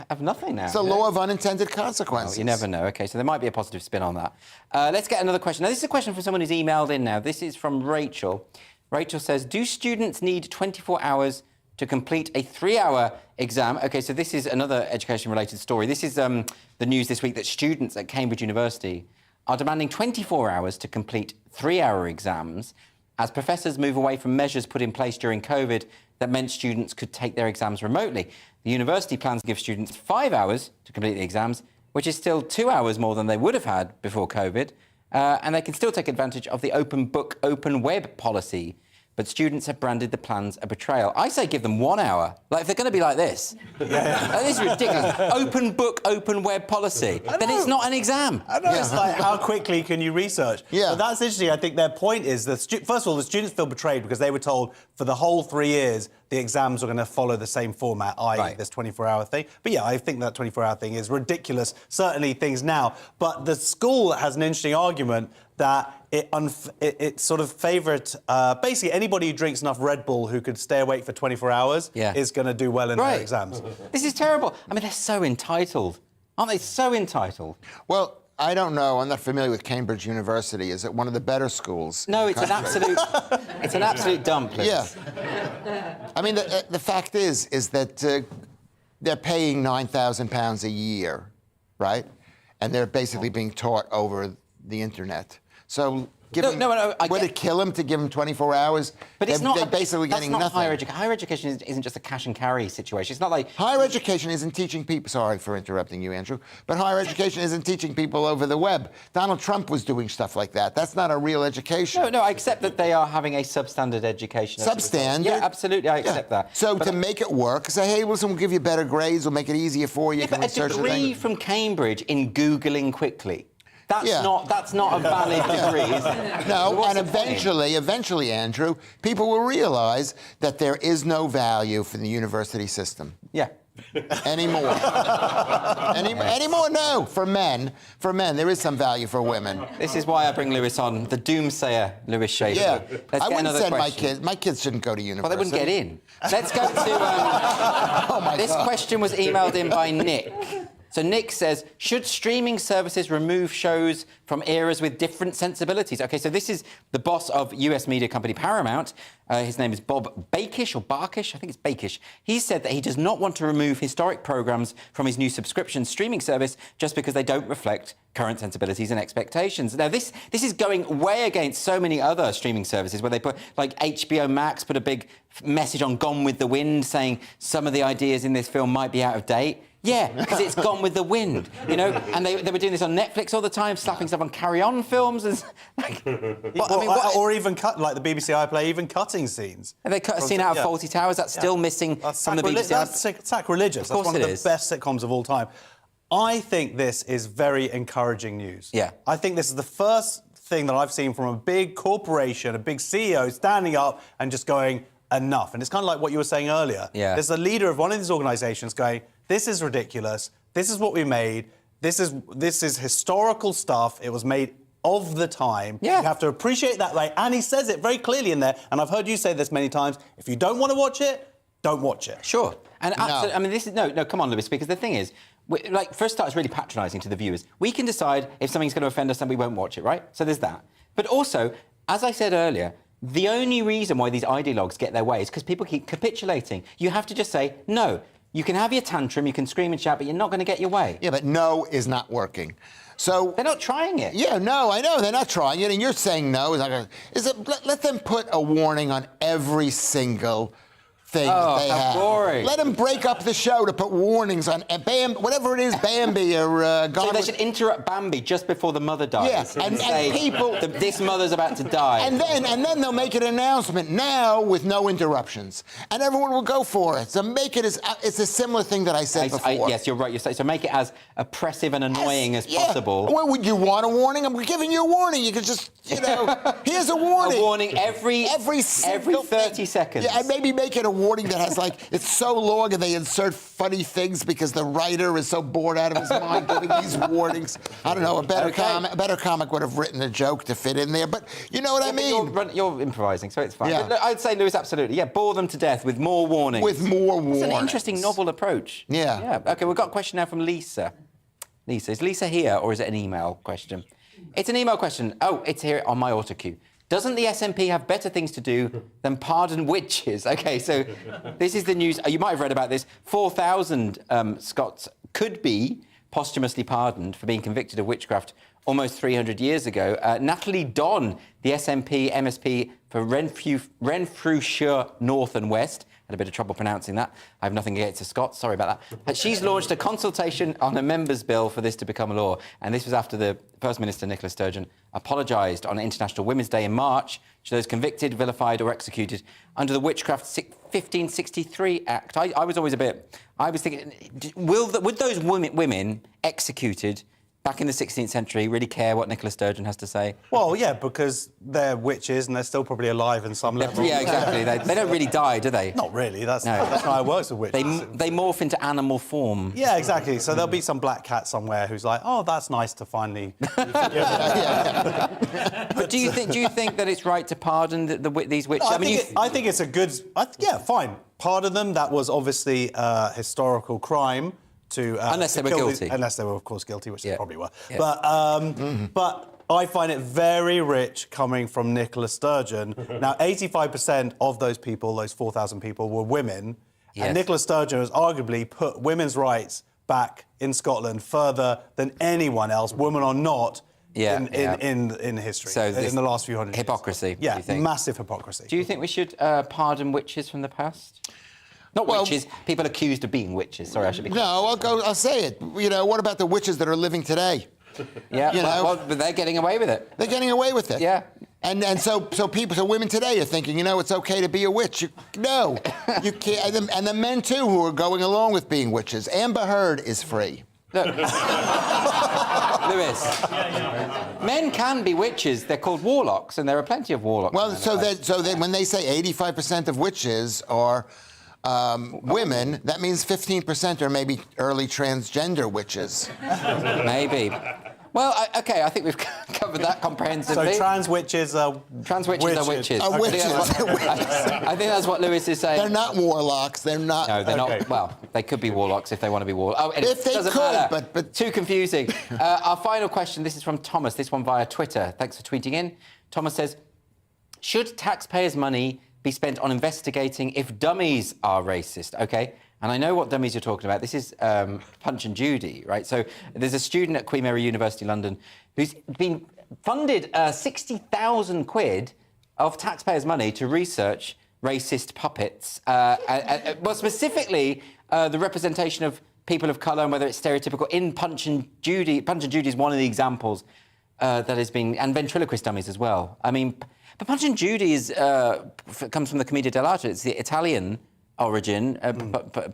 have nothing now. It's a law of unintended consequences. You never know. Okay, so there might be a positive spin on that. Let's get another question. Now, this is a question from someone who's emailed in now. This is from Rachel. Rachel says, do students need 24 hours to complete a 3-hour exam? OK, so this is another education-related story. This is the news this week that students at Cambridge University are demanding 24 hours to complete 3-hour exams as professors move away from measures put in place during COVID that meant students could take their exams remotely. The university plans to give students 5 hours to complete the exams, which is still 2 hours more than they would have had before COVID, and they can still take advantage of the open book, open web policy. But students have branded the plans a betrayal. I say give them 1 hour. Like, if they're going to be like this. This is ridiculous. Open book, open web policy. Then it's not an exam. I know, it's like, how quickly can you research? Yeah. But that's interesting. I think their point is that, first of all, the students feel betrayed because they were told for the whole 3 years the exams were going to follow the same format, i.e. this 24-hour thing. But yeah, I think that 24-hour thing is ridiculous, certainly things now. But the school has an interesting argument that it sort of favoured... basically, anybody who drinks enough Red Bull who could stay awake for 24 hours is going to do well in their exams. This is terrible. I mean, they're so entitled. Aren't they so entitled? Well, I don't know. I'm not familiar with Cambridge University. Is it one of the better schools? No, it's an absolute... it's an absolute dump. Yeah. I mean, the fact is that they're paying £9,000 a year, right? And they're basically being taught over the internet. So would it kill them to give them 24 hours? But it's not... They're basically getting nothing. Higher education. Higher education isn't just a cash and carry situation. It's not like... Higher education isn't teaching people... Sorry for interrupting you, Andrew. But higher education isn't teaching people over the web. Donald Trump was doing stuff like that. That's not a real education. No, I accept that they are having a substandard education. Substandard? Yeah, absolutely, I accept that. So to make it work, say, hey, listen, we'll give you better grades, we'll make it easier for you. Yeah, but a degree from Cambridge in Googling quickly. That's not a valid degree, is it? No, and eventually, Andrew, people will realise that there is no value for the university system. Yeah. Anymore. Anymore? No. For men, there is some value for women. This is why I bring Lewis on, the doomsayer Lewis Schaefer. Yeah. Let's I wouldn't send question. my kids. My kids shouldn't go to university. Well, they wouldn't get in. Let's go to... this question was emailed in by Nick. So Nick says, should streaming services remove shows from eras with different sensibilities? OK, so this is the boss of US media company Paramount. His name is Bob Bakish, or Barkish, I think it's Bakish. He said that he does not want to remove historic programmes from his new subscription streaming service just because they don't reflect current sensibilities and expectations. Now, this is going way against so many other streaming services where they put, like HBO Max put a big message on Gone with the Wind saying some of the ideas in this film might be out of date. Yeah, because it's Gone with the Wind, you know? And they were doing this on Netflix all the time, slapping stuff on Carry On films. And, or even cut, like the BBC iPlayer, even cutting scenes. And they cut a scene out of Fawlty Towers, that's still missing from the BBC. That's sacrilegious. Of course that's one of the best sitcoms of all time. I think this is very encouraging news. Yeah. I think this is the first thing that I've seen from a big corporation, a big CEO standing up and just going, enough. And it's kind of like what you were saying earlier. Yeah. There's a leader of one of these organisations going, this is ridiculous, this is what we made, this is historical stuff, it was made of the time. Yeah. You have to appreciate that. And he says it very clearly in there, and I've heard you say this many times, if you don't want to watch it, don't watch it. Sure. And absolutely, I mean, this is... No, come on, Lewis, because the thing is, for a start, it's really patronising to the viewers. We can decide if something's going to offend us and we won't watch it, right? So there's that. But also, as I said earlier, the only reason why these ideologues get their way is because people keep capitulating. You have to just say, no. You can have your tantrum, you can scream and shout, but you're not going to get your way. Yeah, but no is not working. So they're not trying it. Yeah, no, I know they're not trying it, and you're saying no. Let them put a warning on every single thing that they have. Boring. Let them break up the show to put warnings on whatever it is, Bambi or So they should interrupt Bambi just before the mother dies. Yeah, and say, people. This mother's about to die. And then they'll make an announcement now with no interruptions, and everyone will go for it. So make it it's a similar thing that I said before. Yes, you're right. So make it as oppressive and annoying as possible. Well, would you want a warning? I'm giving you a warning. You could just, here's a warning. A warning every 30 seconds. Yeah, and maybe make it a warning that has it's so long and they insert funny things because the writer is so bored out of his mind giving these warnings. I don't know, a better comic would have written a joke to fit in there, but you know what I mean? You're improvising, so it's fine. Yeah. But look, I'd say, Lewis, absolutely. Yeah, bore them to death with more warnings. With more warnings. It's an interesting, novel approach. Yeah. OK, we've got a question now from Lisa. Lisa, is Lisa here or is it an email question? It's an email question. Oh, it's here on my autocue. Doesn't the SNP have better things to do than pardon witches? OK, so this is the news. You might have read about this. 4,000 Scots could be posthumously pardoned for being convicted of witchcraft almost 300 years ago. Natalie Donn, the SNP MSP for Renfrewshire North and West, had a bit of trouble pronouncing that. I have nothing against the Scots, sorry about that. She's launched a consultation on a members' bill for this to become law. And this was after the First Minister, Nicola Sturgeon, apologised on International Women's Day in March to those convicted, vilified or executed under the Witchcraft 1563 Act. I was thinking, would those women executed back in the 16th century really care what Nicola Sturgeon has to say? Well, yeah, because they're witches and they're still probably alive in some level. Yeah, exactly. They don't really die, do they? Not really. That's how it works with witches. They morph into animal form. Yeah, exactly. So there'll be some black cat somewhere who's like, oh, that's nice to finally... But do you think that it's right to pardon these witches? No, I think it's a good... yeah, fine. Pardon them. That was obviously a historical crime. Unless they were guilty. Unless they were, of course, guilty, which they probably were. Yeah. But I find it very rich coming from Nicola Sturgeon. Now, 85% of those people, those 4,000 people, were women. Yes. And Nicola Sturgeon has arguably put women's rights back in Scotland further than anyone else, woman or not, in history, so in the last few hundred hypocrisy, years. Yeah, massive hypocrisy. Do you think we should pardon witches from the past? Not witches, people accused of being witches. Sorry, I should be... No, I'll say it. What about the witches that are living today? Yeah, but they're getting away with it. They're getting away with it. Yeah. And so women today are thinking, it's okay to be a witch. No, you can't. And the men, too, who are going along with being witches. Amber Heard is free. Look, Lewis, men can be witches. They're called warlocks, and there are plenty of warlocks. Well, so when they say 85% of witches are... women, that means 15% are maybe early transgender witches. Maybe. Well, OK, I think we've covered that comprehensively. So trans witches are witches. I think that's what Lewis is saying. They're not warlocks. They're not. No, they're not. Well, they could be warlocks if they want to be warlocks. Oh, if they could, but too confusing. Our final question, this is from Thomas, this one via Twitter. Thanks for tweeting in. Thomas says, should taxpayers' money be spent on investigating if dummies are racist? OK, and I know what dummies you're talking about. This is Punch and Judy, right? So there's a student at Queen Mary University London who's been funded 60,000 quid of taxpayers' money to research racist puppets. Well, specifically, the representation of people of colour and whether it's stereotypical in Punch and Judy. Punch and Judy is one of the examples that has been... And ventriloquist dummies as well. I mean... But Punch and Judy comes from the Commedia dell'arte. It's the Italian origin.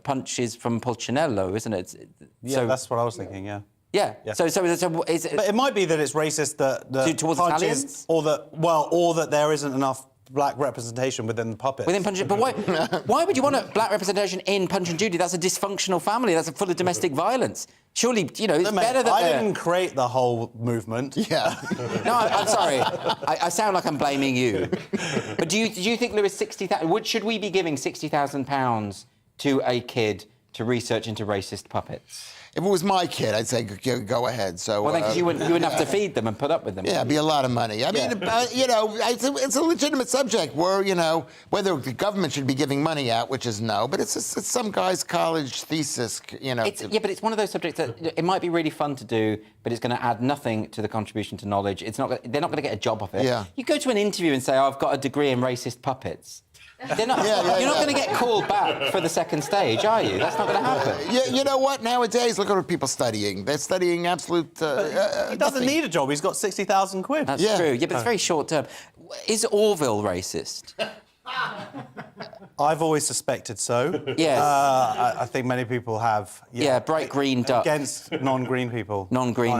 Punch is from Pulcinello, isn't it? Yeah, that's what I was thinking, yeah. Yeah. So but it might be that it's racist that towards Punch Italians? is, or that there isn't enough black representation within the puppets. Within Punch and Judy. But why would you want a black representation in Punch and Judy? That's a dysfunctional family. That's full of domestic violence. Surely, it's better that I didn't create the whole movement. Yeah. No, I'm sorry. I sound like I'm blaming you. But do you think, Lewis, 60,000... Should we be giving £60,000 to a kid to research into racist puppets? If it was my kid, I'd say go ahead. So well, then, because you wouldn't have to feed them and put up with them. Yeah, it'd be a lot of money. I mean, you know, it's a legitimate subject. Where you know whether the government should be giving money out, which is no, but it's some guy's college thesis. You know. Yeah, but it's one of those subjects that it might be really fun to do, but it's going to add nothing to the contribution to knowledge. It's not. They're not going to get a job off it. Yeah. You go to an interview and say, oh, "I've got a degree in racist puppets." You're not going to get called back for the second stage, are you? That's not going to happen. You know what? Nowadays, look at people studying. They're studying absolute. He doesn't need a job. He's got 60,000 quid. That's true. Yeah, but it's very short term. Is Orville racist? I've always suspected so. Yes. I think many people have. Yeah, bright green duck. Against non-green people. Non-green,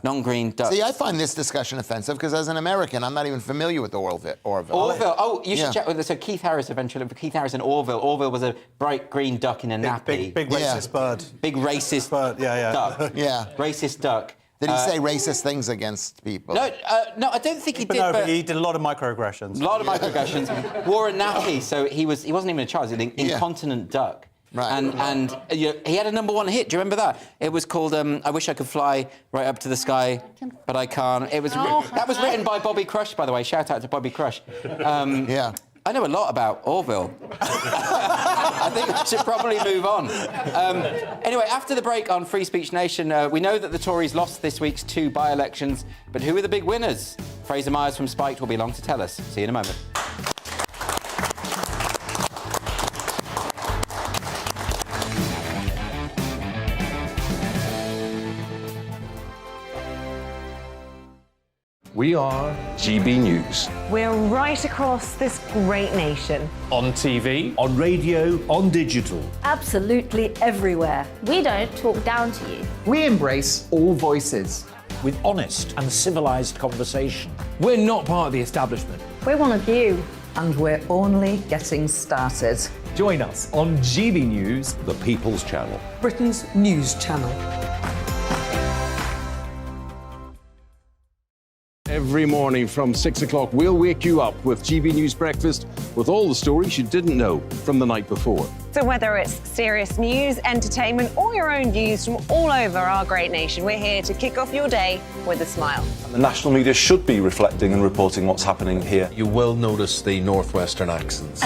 non-green duck. See, I find this discussion offensive because as an American, I'm not even familiar with Orville. Orville. Oh, you should check with so Keith Harris eventually. Keith Harris and Orville. Orville was a bright green duck in a nappy. Big racist bird. Big racist bird. Duck. Yeah. Racist duck. Did he say racist things against people? No, no, I don't think he did. No, but he did a lot of microaggressions. A lot of microaggressions. Wore a nappy, so he wasn't even a child. He was an incontinent duck. Right. And he had a #1 hit. Do you remember that? It was called "I Wish I Could Fly Right Up to the Sky, But I Can't." It was that was written by Bobby Crush, by the way. Shout out to Bobby Crush. Yeah. I know a lot about Orville. I think I should probably move on. Anyway, after the break on Free Speech Nation, we know that the Tories lost this week's 2 by-elections, but who are the big winners? Fraser Myers from Spiked will be along to tell us. See you in a moment. We are GB News. We're right across this great nation. On TV, on radio, on digital. Absolutely everywhere. We don't talk down to you. We embrace all voices. With honest and civilized conversation. We're not part of the establishment. We're one of you. And we're only getting started. Join us on GB News, The People's Channel. Britain's news channel. Every morning from 6 o'clock, we'll wake you up with GB News Breakfast with all the stories you didn't know from the night before. So whether it's serious news, entertainment, or your own views from all over our great nation, we're here to kick off your day with a smile. And the national media should be reflecting and reporting what's happening here. You will notice the northwestern accents.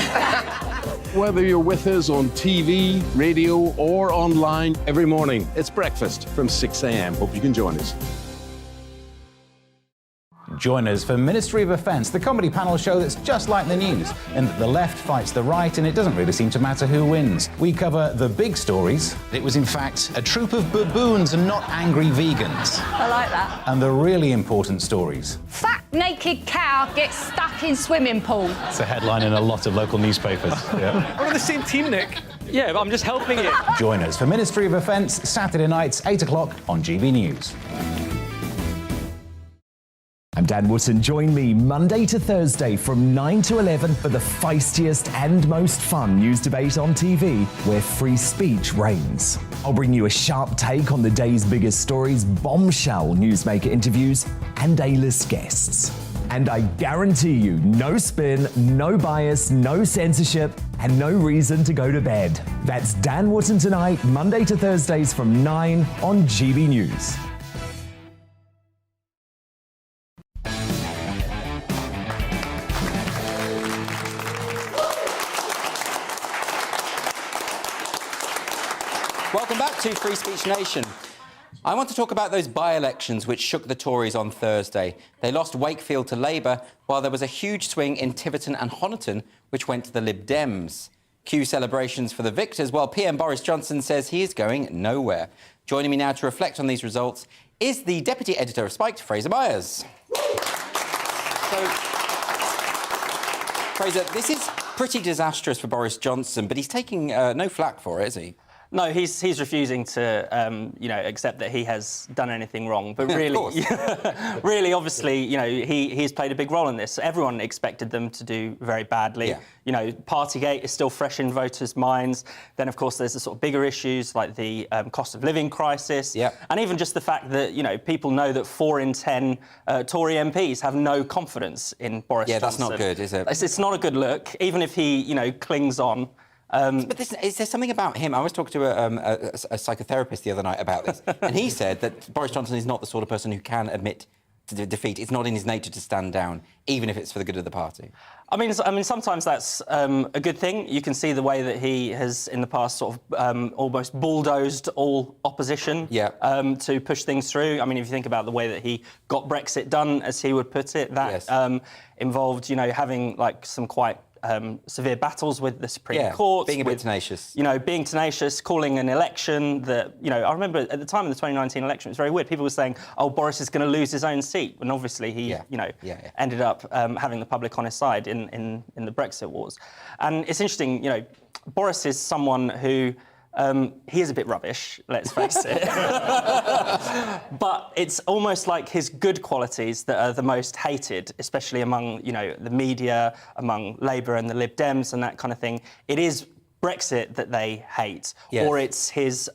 Whether you're with us on TV, radio, or online, every morning, it's breakfast from 6 a.m. Hope you can join us. Join us for Ministry of Offence, the comedy panel show that's just like the news, in that the left fights the right and it doesn't really seem to matter who wins. We cover the big stories. It was in fact a troop of baboons and not angry vegans. I like that. And the really important stories. Fat naked cow gets stuck in swimming pool. It's a headline in a lot of local newspapers. Yeah. We're on the same team, Nick. Yeah, but I'm just helping it. Join us for Ministry of Offence, Saturday nights, 8 o'clock on GB News. I'm Dan Wootton. Join me Monday to Thursday from 9 to 11 for the feistiest and most fun news debate on TV, where free speech reigns. I'll bring you a sharp take on the day's biggest stories, bombshell newsmaker interviews, and A-list guests. And I guarantee you, no spin, no bias, no censorship, and no reason to go to bed. That's Dan Wootton tonight, Monday to Thursdays from 9 on GB News. Welcome back to Free Speech Nation. I want to talk about those by-elections which shook the Tories on Thursday. They lost Wakefield to Labour, while there was a huge swing in Tiverton and Honiton, which went to the Lib Dems. Cue celebrations for the victors, while PM Boris Johnson says he is going nowhere. Joining me now to reflect on these results is the Deputy Editor of Spiked, Fraser Myers. So, Fraser, this is pretty disastrous for Boris Johnson, but he's taking no flack for it, is he? No, he's refusing to, accept that he has done anything wrong. But really, really, obviously, he's played a big role in this. Everyone expected them to do very badly. Yeah. Partygate is still fresh in voters' minds. Then, of course, there's the sort of bigger issues like the cost of living crisis. Yeah. And even just the fact that, people know that 4 in 10 Tory MPs have no confidence in Boris Johnson. Yeah, that's not good, is it? It's not a good look, even if he, clings on. But is there something about him? I was talking to a psychotherapist the other night about this, and he said that Boris Johnson is not the sort of person who can admit to defeat. It's not in his nature to stand down, even if it's for the good of the party. I mean, sometimes that's a good thing. You can see the way that he has, in the past, sort of almost bulldozed all opposition to push things through. I mean, if you think about the way that he got Brexit done, as he would put it, that involved, you know, having like some quite severe battles with the Supreme Court. Being a bit tenacious. You know, being tenacious, calling an election that, you know, I remember at the time of the 2019 election, it was very weird. People were saying, oh, Boris is going to lose his own seat. And obviously he, you know, ended up having the public on his side in the Brexit wars. And it's interesting, you know, Boris is someone who... he is a bit rubbish, let's face it. But it's almost like his good qualities that are the most hated, especially among, you know, the media, among Labour and the Lib Dems and that kind of thing. It is Brexit that they hate, or it's his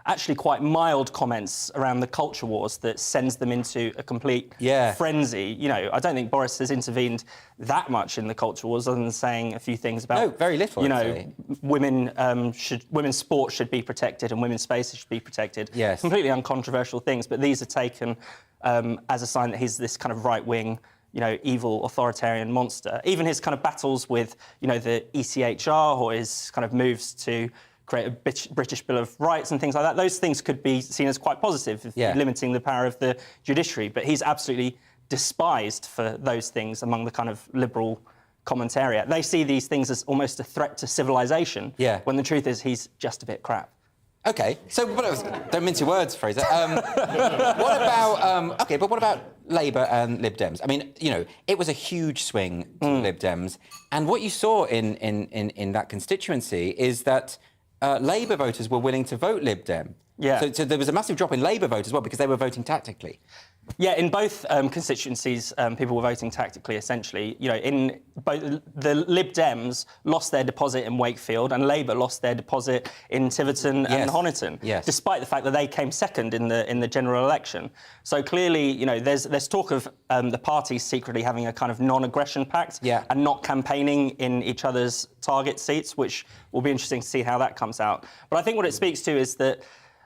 actually quite mild comments around the culture wars that sends them into a complete frenzy. You know, I don't think Boris has intervened that much in the culture wars, other than saying a few things about very little. You know, women's sport should be protected and women's spaces should be protected. Yes, completely uncontroversial things, but these are taken as a sign that he's this kind of right-wing, you know, evil authoritarian monster. Even his kind of battles with, you know, the ECHR, or his kind of moves to create a British Bill of Rights and things like that. Those things could be seen as quite positive, limiting the power of the judiciary. But he's absolutely despised for those things among the kind of liberal commentariat. They see these things as almost a threat to civilization, when the truth is he's just a bit crap. OK, so don't mince your words, Fraser. What about... OK, but what about Labour and Lib Dems? I mean, you know, it was a huge swing to Lib Dems, and what you saw in that constituency is that Labour voters were willing to vote Lib Dem. So there was a massive drop in Labour vote as well, because they were voting tactically. Yeah, in both constituencies, people were voting tactically, essentially. You know, in both the Lib Dems lost their deposit in Wakefield, and Labour lost their deposit in Tiverton and Honiton, despite the fact that they came second in the general election. So clearly, you know, there's talk of the parties secretly having a kind of non-aggression pact and not campaigning in each other's target seats, which will be interesting to see how that comes out. But I think what it speaks to is that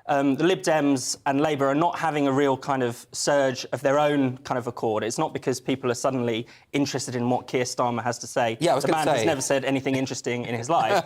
the Lib Dems and Labour are not having a real kind of surge of their own kind of accord. It's not because people are suddenly interested in what Keir Starmer has to say. The man has never said anything interesting in his life.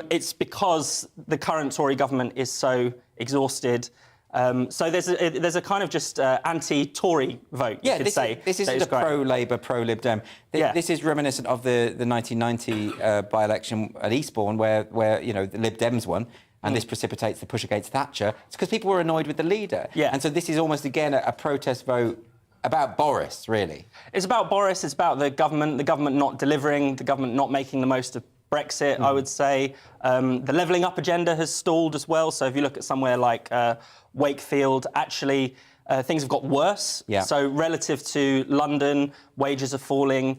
It's because the current Tory government is so exhausted. So there's a kind of just anti-Tory vote, you could say. This isn't a pro-Labour, pro-Lib Dem. This is reminiscent of the 1990 by-election at Eastbourne, where you know, the Lib Dems won. And this precipitates the push against Thatcher. It's because people were annoyed with the leader. And so this is almost, again, a protest vote about Boris, really. It's about Boris, it's about the government not delivering, the government not making the most of Brexit, I would say. The levelling up agenda has stalled as well. So if you look at somewhere like Wakefield, actually, things have got worse. So relative to London, wages are falling.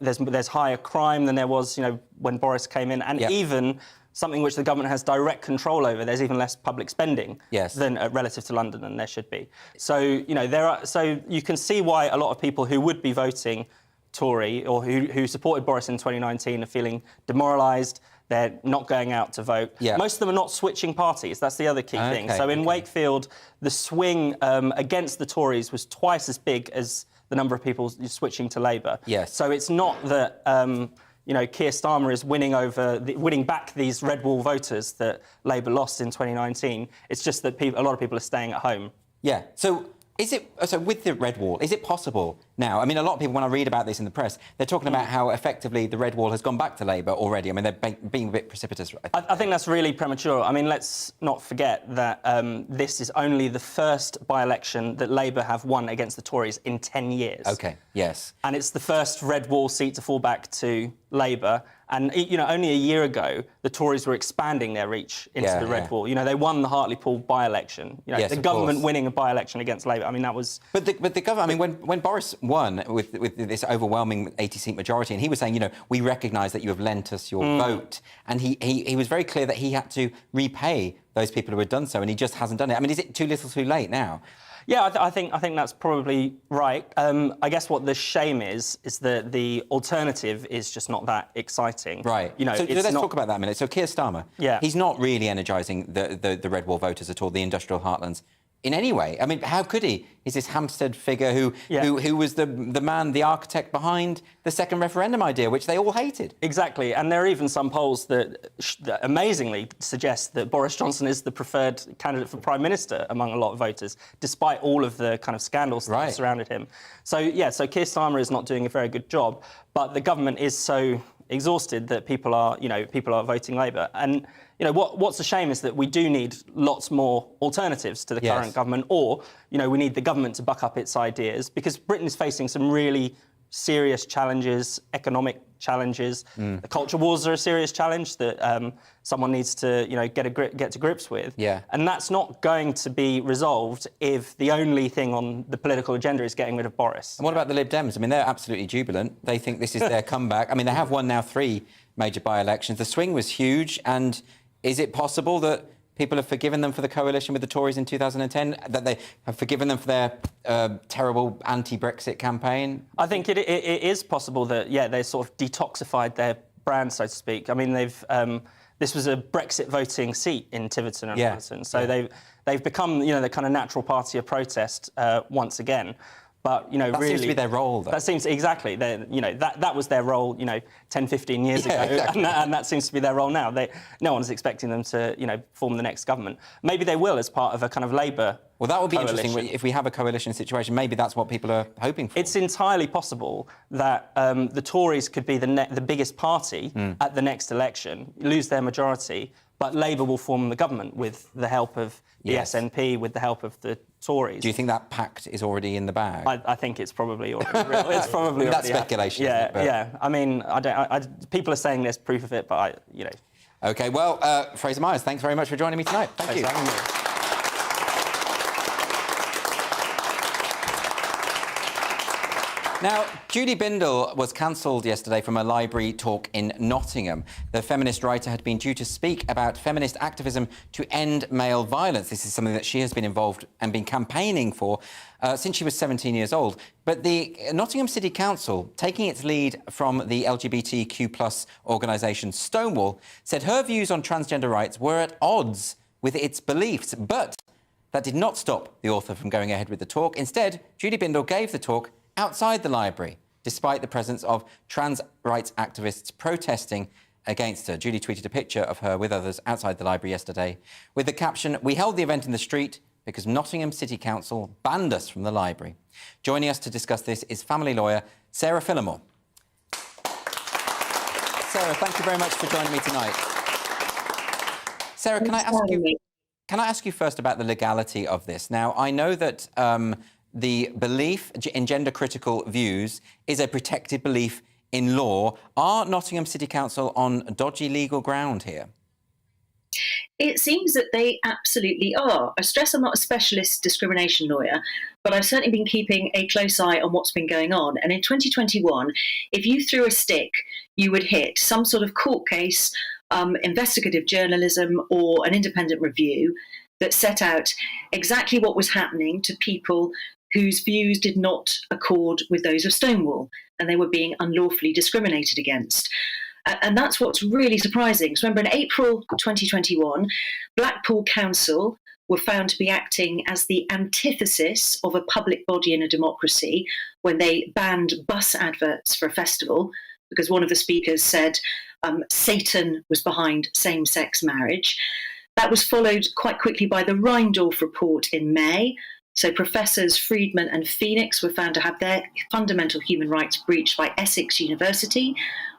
There's higher crime than there was, you know, when Boris came in. And even... something which the government has direct control over, there's even less public spending than relative to London than there should be. So, you know, so you can see why a lot of people who would be voting Tory or who supported Boris in 2019 are feeling demoralised. They're not going out to vote. Most of them are not switching parties. That's the other key thing. So in Wakefield, the swing against the Tories was twice as big as the number of people switching to Labour. So it's not that... you know, Keir Starmer is winning back these red wall voters that Labour lost in 2019. It's just that a lot of people are staying at home. So with the red wall, is it possible now? I mean, a lot of people, when I read about this in the press, they're talking about how effectively the red wall has gone back to Labour already. I mean, they're being a bit precipitous. I think that's really premature. I mean, let's not forget that this is only the first by-election that Labour have won against the Tories in 10 years. And it's the first red wall seat to fall back to Labour. And, you know, only a year ago, the Tories were expanding their reach into the red wall. You know, they won the Hartlepool by-election. You know, the government winning a by-election against Labour. I mean, that was... But the government... I mean, when Boris won with this overwhelming 80-seat majority, and he was saying, you know, we recognise that you have lent us your vote, and he was very clear that he had to repay those people who had done so, and he just hasn't done it. I mean, is it too little too late now? Yeah, I think that's probably right. I guess what the shame is that the alternative is just not that exciting. Right. You know, so let's talk about that a minute. So Keir Starmer, yeah, he's not really energising the Red Wall voters at all, the industrial heartlands, in any way. I mean, how could he? He's this Hampstead figure who was the man, the architect behind the second referendum idea, which they all hated. Exactly, and there are even some polls that amazingly suggest that Boris Johnson is the preferred candidate for Prime Minister among a lot of voters, despite all of the kind of scandals that surrounded him. So, yeah, so Keir Starmer is not doing a very good job, but the government is so exhausted that people are voting Labour. And what's a shame is that we do need lots more alternatives to the current government, or we need the government to buck up its ideas, because Britain is facing some really serious challenges, economic challenges. The culture wars are a serious challenge that someone needs to get to grips with. Yeah. And that's not going to be resolved if the only thing on the political agenda is getting rid of Boris. And what about the Lib Dems? I mean, they're absolutely jubilant. They think this is their comeback. I mean, they have won now 3 major by-elections. The swing was huge, and is it possible that people have forgiven them for the coalition with the Tories in 2010, that they have forgiven them for their terrible anti-Brexit campaign? I think it is possible that, they sort of detoxified their brand, so to speak. I mean, this was a Brexit voting seat in Tiverton and Hamilton, so they've become, the kind of natural party of protest once again. But, that really... seems to be their role, though. That seems... Exactly. That was their role, 10, 15 years ago. Exactly. And that seems to be their role now. No one's expecting them to, form the next government. Maybe they will as part of a kind of Labour Well, that would be coalition. interesting. If we have a coalition situation, maybe that's what people are hoping for. It's entirely possible that the Tories could be the biggest party at the next election, lose their majority, but Labour will form the government with the help of the SNP, with the help of the Tories. Do you think that pact is already in the bag? I think it's probably already real. It's probably that's already speculation. Yeah. I mean, people are saying there's proof of it, but OK, well, Fraser Myers, thanks very much for joining me tonight. Thank you. Thanks for having me. Now, Judy Bindel was cancelled yesterday from a library talk in Nottingham. The feminist writer had been due to speak about feminist activism to end male violence. This is something that she has been involved and been campaigning for since she was 17 years old. But the Nottingham City Council, taking its lead from the LGBTQ+ organisation Stonewall, said her views on transgender rights were at odds with its beliefs. But that did not stop the author from going ahead with the talk. Instead, Judy Bindel gave the talk outside the library, despite the presence of trans rights activists protesting against her. Judy tweeted a picture of her with others outside the library yesterday with the caption, "We held the event in the street because Nottingham City Council banned us from the library." Joining us to discuss this is family lawyer Sarah Phillimore. Sarah, thank you very much for joining me tonight. Sarah, can I ask you first about the legality of this? Now, I know that the belief in gender-critical views is a protected belief in law. Are Nottingham City Council on dodgy legal ground here? It seems that they absolutely are. I stress I'm not a specialist discrimination lawyer, but I've certainly been keeping a close eye on what's been going on. And in 2021, if you threw a stick, you would hit some sort of court case, investigative journalism, or an independent review that set out exactly what was happening to people whose views did not accord with those of Stonewall, and they were being unlawfully discriminated against. And that's what's really surprising. So remember, in April 2021, Blackpool Council were found to be acting as the antithesis of a public body in a democracy when they banned bus adverts for a festival, because one of the speakers said Satan was behind same-sex marriage. That was followed quite quickly by the Reindorf report in May. So Professors Friedman and Phoenix were found to have their fundamental human rights breached by Essex University,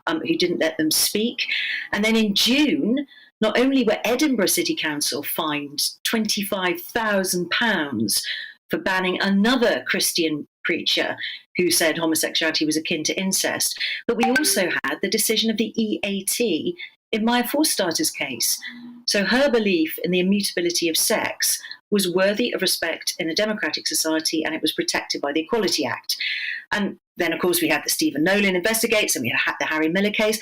who didn't let them speak. And then in June, not only were Edinburgh City Council fined £25,000 for banning another Christian preacher who said homosexuality was akin to incest, but we also had the decision of the EAT in Maya Forstater's case. So her belief in the immutability of sex was worthy of respect in a democratic society, and it was protected by the Equality Act. And then, of course, we had the Stephen Nolan investigates, and we had the Harry Miller case.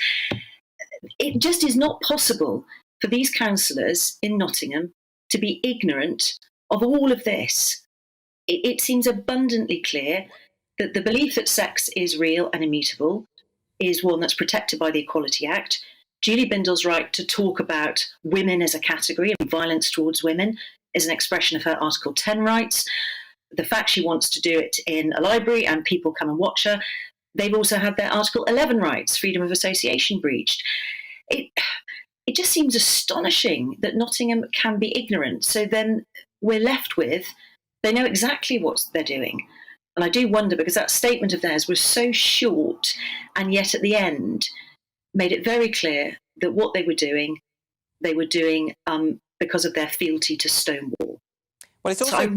It just is not possible for these councillors in Nottingham to be ignorant of all of this. it seems abundantly clear that the belief that sex is real and immutable is one that's protected by the Equality Act. Julie Bindel's right to talk about women as a category and violence towards women is an expression of her Article 10 rights. The fact she wants to do it in a library and people come and watch her, they've also had their Article 11 rights, freedom of association, breached. It just seems astonishing that Nottingham can be ignorant. So then we're left with, they know exactly what they're doing. And I do wonder, because that statement of theirs was so short and yet at the end made it very clear that what they were doing because of their fealty to Stonewall. Well, it's also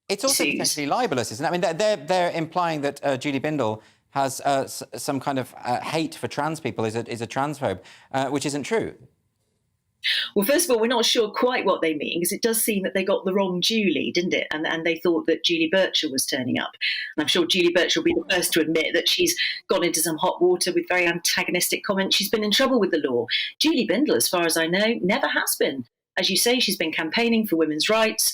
it's also potentially libelous, isn't it? I mean, they're implying that Julie Bindel has some kind of hate for trans people, is a transphobe, which isn't true. Well, first of all, we're not sure quite what they mean, because it does seem that they got the wrong Julie, didn't it? And they thought that Julie Burchill was turning up. And I'm sure Julie Burchill will be the first to admit that she's gone into some hot water with very antagonistic comments. She's been in trouble with the law. Julie Bindel, as far as I know, never has been. As you say, she's been campaigning for women's rights.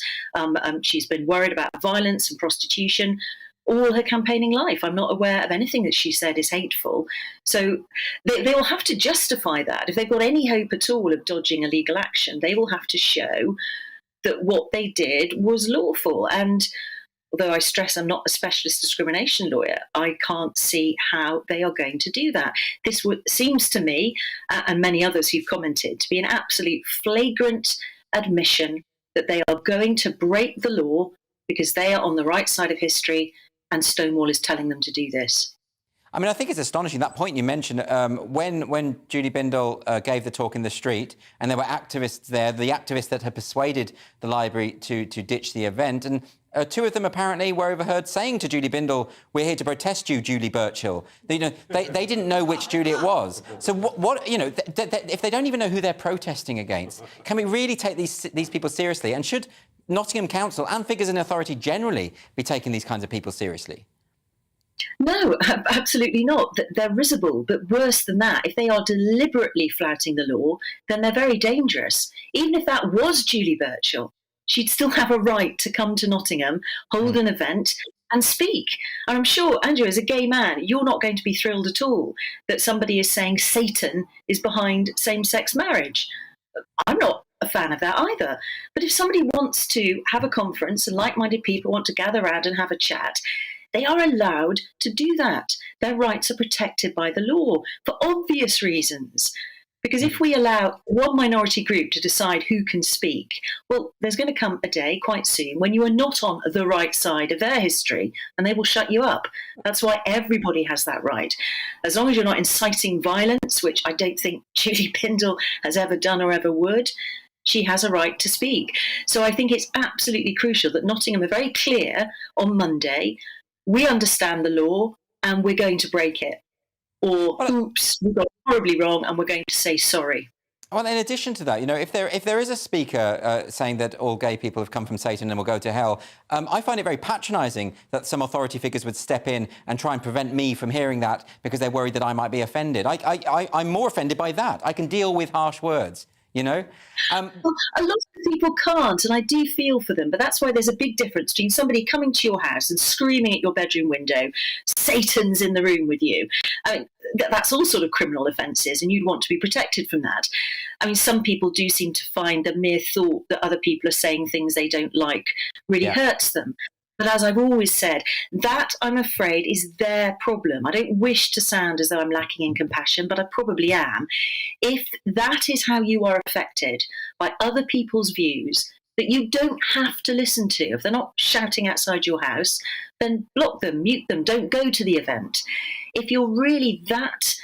She's been worried about violence and prostitution all her campaigning life. I'm not aware of anything that she said is hateful. So they will have to justify that. If they've got any hope at all of dodging a legal action, they will have to show that what they did was lawful. And although I stress I'm not a specialist discrimination lawyer, I can't see how they are going to do that. This seems to me, and many others who've commented, to be an absolute flagrant admission that they are going to break the law because they are on the right side of history and Stonewall is telling them to do this. I mean, I think it's astonishing, that point you mentioned, when Julie Bindel gave the talk in the street and there were activists there, the activists that had persuaded the library to ditch the event, and two of them apparently were overheard saying to Julie Bindel, "We're here to protest you, Julie Burchill." They didn't know which Julie it was. So if they don't even know who they're protesting against, can we really take these people seriously? And should Nottingham Council and figures in authority generally be taking these kinds of people seriously? No, absolutely not. They're risible, but worse than that, if they are deliberately flouting the law, then they're very dangerous. Even if that was Julie Burchill, she'd still have a right to come to Nottingham, hold an event and speak. And I'm sure, Andrew, as a gay man, you're not going to be thrilled at all that somebody is saying Satan is behind same-sex marriage. I'm not a fan of that either. But if somebody wants to have a conference and like-minded people want to gather around and have a chat, they are allowed to do that. Their rights are protected by the law for obvious reasons. Because if we allow one minority group to decide who can speak, well, there's going to come a day quite soon when you are not on the right side of their history and they will shut you up. That's why everybody has that right. As long as you're not inciting violence, which I don't think Julie Bindel has ever done or ever would, she has a right to speak. So I think it's absolutely crucial that Nottingham are very clear on Monday, we understand the law and we're going to break it. Or, oops, we got it horribly wrong and we're going to say sorry. Well, in addition to that, if there is a speaker saying that all gay people have come from Satan and will go to hell, I find it very patronising that some authority figures would step in and try and prevent me from hearing that because they're worried that I might be offended. I'm more offended by that. I can deal with harsh words. Well, a lot of people can't, and I do feel for them, but that's why there's a big difference between somebody coming to your house and screaming at your bedroom window, Satan's in the room with you. I mean, that's all sort of criminal offences, and you'd want to be protected from that. I mean, some people do seem to find the mere thought that other people are saying things they don't like really hurts them. But as I've always said, that, I'm afraid, is their problem. I don't wish to sound as though I'm lacking in compassion, but I probably am. If that is how you are affected by other people's views that you don't have to listen to, if they're not shouting outside your house, then block them, mute them, don't go to the event. If you're really that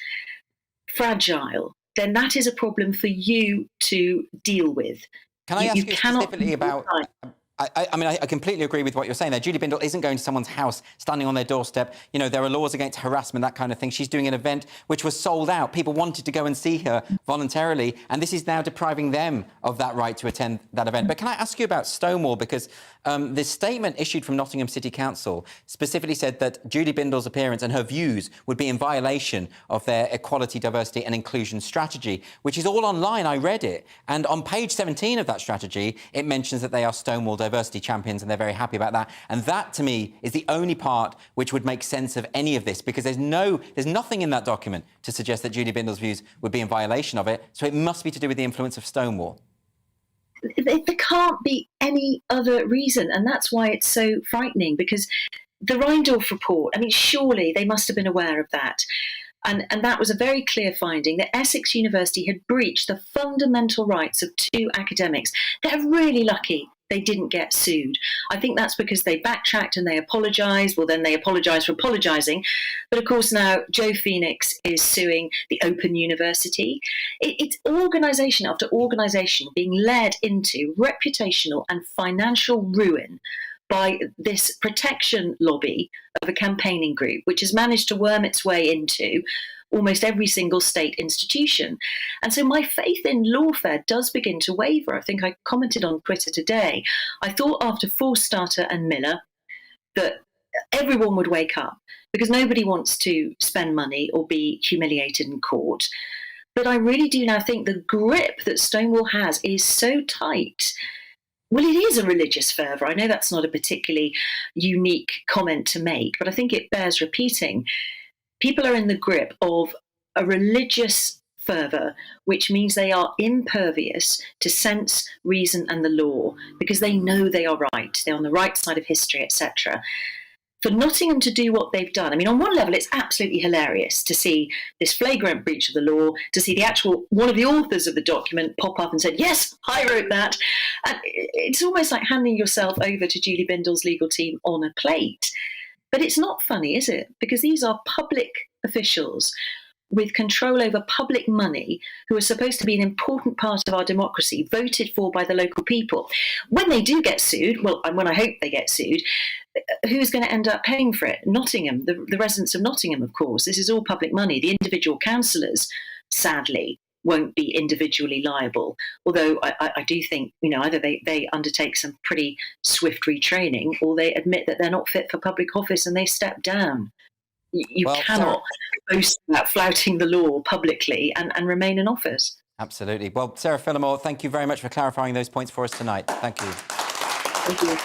fragile, then that is a problem for you to deal with. Can I ask you specifically about... I completely agree with what you're saying there. Julie Bindel isn't going to someone's house, standing on their doorstep. There are laws against harassment, that kind of thing. She's doing an event which was sold out. People wanted to go and see her voluntarily, and this is now depriving them of that right to attend that event. But can I ask you about Stonewall? Because this statement issued from Nottingham City Council specifically said that Julie Bindel's appearance and her views would be in violation of their equality, diversity and inclusion strategy, which is all online. I read it. And on page 17 of that strategy, it mentions that they are Stonewalled diversity champions, and they're very happy about that. And that, to me, is the only part which would make sense of any of this, because there's nothing in that document to suggest that Julie Bindel's views would be in violation of it, so it must be to do with the influence of Stonewall. There can't be any other reason, and that's why it's so frightening, because the Reindorf report, I mean, surely they must have been aware of that. And that was a very clear finding that Essex University had breached the fundamental rights of 2 academics. They're really lucky they didn't get sued. I think that's because they backtracked and they apologised. Well, then they apologised for apologising. But of course now Joe Phoenix is suing the Open University. It's organisation after organisation being led into reputational and financial ruin by this protection lobby of a campaigning group, which has managed to worm its way into almost every single state institution. And so my faith in lawfare does begin to waver. I think I commented on Twitter today. I thought after Forstater and Miller that everyone would wake up, because nobody wants to spend money or be humiliated in court. But I really do now think the grip that Stonewall has is so tight. Well, it is a religious fervour. I know that's not a particularly unique comment to make, but I think it bears repeating. People are in the grip of a religious fervour, which means they are impervious to sense, reason and the law, because they know they are right. They're on the right side of history, etc. For Nottingham to do what they've done, I mean, on one level, it's absolutely hilarious to see this flagrant breach of the law, to see the actual, one of the authors of the document pop up and said, yes, I wrote that. And it's almost like handing yourself over to Julie Bindel's legal team on a plate. But it's not funny, is it? Because these are public officials with control over public money who are supposed to be an important part of our democracy, voted for by the local people. When they do get sued, well, and when I hope they get sued, who's going to end up paying for it? Nottingham, the residents of Nottingham, of course. This is all public money. The individual councillors, sadly, won't be individually liable. Although I do think, either they undertake some pretty swift retraining or they admit that they're not fit for public office and they step down. You cannot boast about flouting the law publicly and remain in office. Absolutely. Well, Sarah Phillimore, thank you very much for clarifying those points for us tonight. Thank you. Thank you.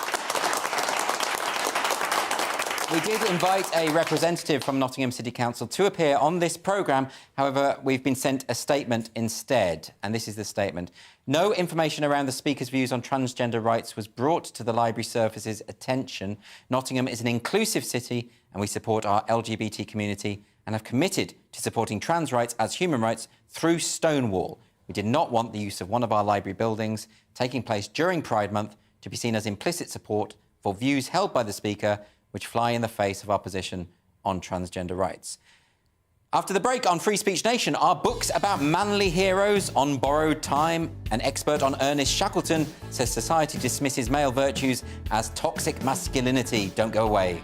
We did invite a representative from Nottingham City Council to appear on this programme. However, we've been sent a statement instead, and this is the statement. No information around the Speaker's views on transgender rights was brought to the Library Service's attention. Nottingham is an inclusive city, and we support our LGBT community and have committed to supporting trans rights as human rights through Stonewall. We did not want the use of one of our library buildings taking place during Pride Month to be seen as implicit support for views held by the Speaker which fly in the face of our position on transgender rights. After the break on Free Speech Nation, our books about manly heroes on borrowed time. An expert on Ernest Shackleton says society dismisses male virtues as toxic masculinity. Don't go away.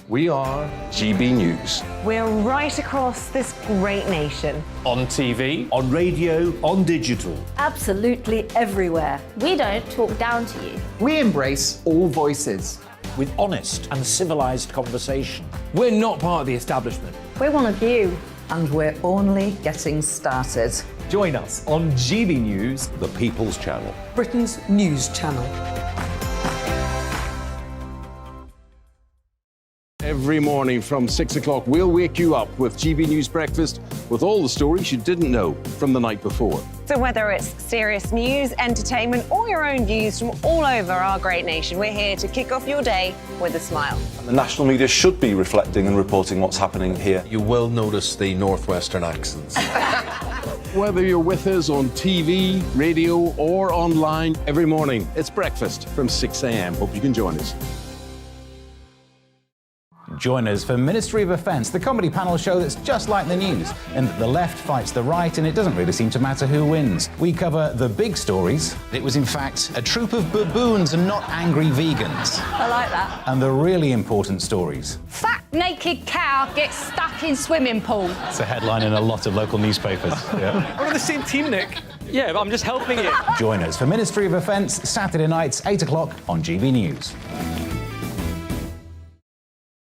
We are GB News. We're right across this great nation. On TV, on radio, on digital. Absolutely everywhere. We don't talk down to you. We embrace all voices. With honest and civilised conversation. We're not part of the establishment. We're one of you. And we're only getting started. Join us on GB News, The People's Channel. Britain's news channel. Every morning from 6 o'clock, we'll wake you up with GB News Breakfast with all the stories you didn't know from the night before. So whether it's serious news, entertainment, or your own views from all over our great nation, we're here to kick off your day with a smile. The national media should be reflecting and reporting what's happening here. You will notice the northwestern accents. Whether you're with us on TV, radio, or online, every morning, it's breakfast from 6 a.m. Hope you can join us. Join us for Ministry of Offence, the comedy panel show that's just like the news, in that the left fights the right and it doesn't really seem to matter who wins. We cover the big stories. It was in fact a troop of baboons and not angry vegans. I like that. And the really important stories. Fat naked cow gets stuck in swimming pool. It's a headline in a lot of local newspapers. Yeah. We're on the same team, Nick. Yeah, but I'm just helping you. Join us for Ministry of Offence, Saturday nights, 8 o'clock on GB News.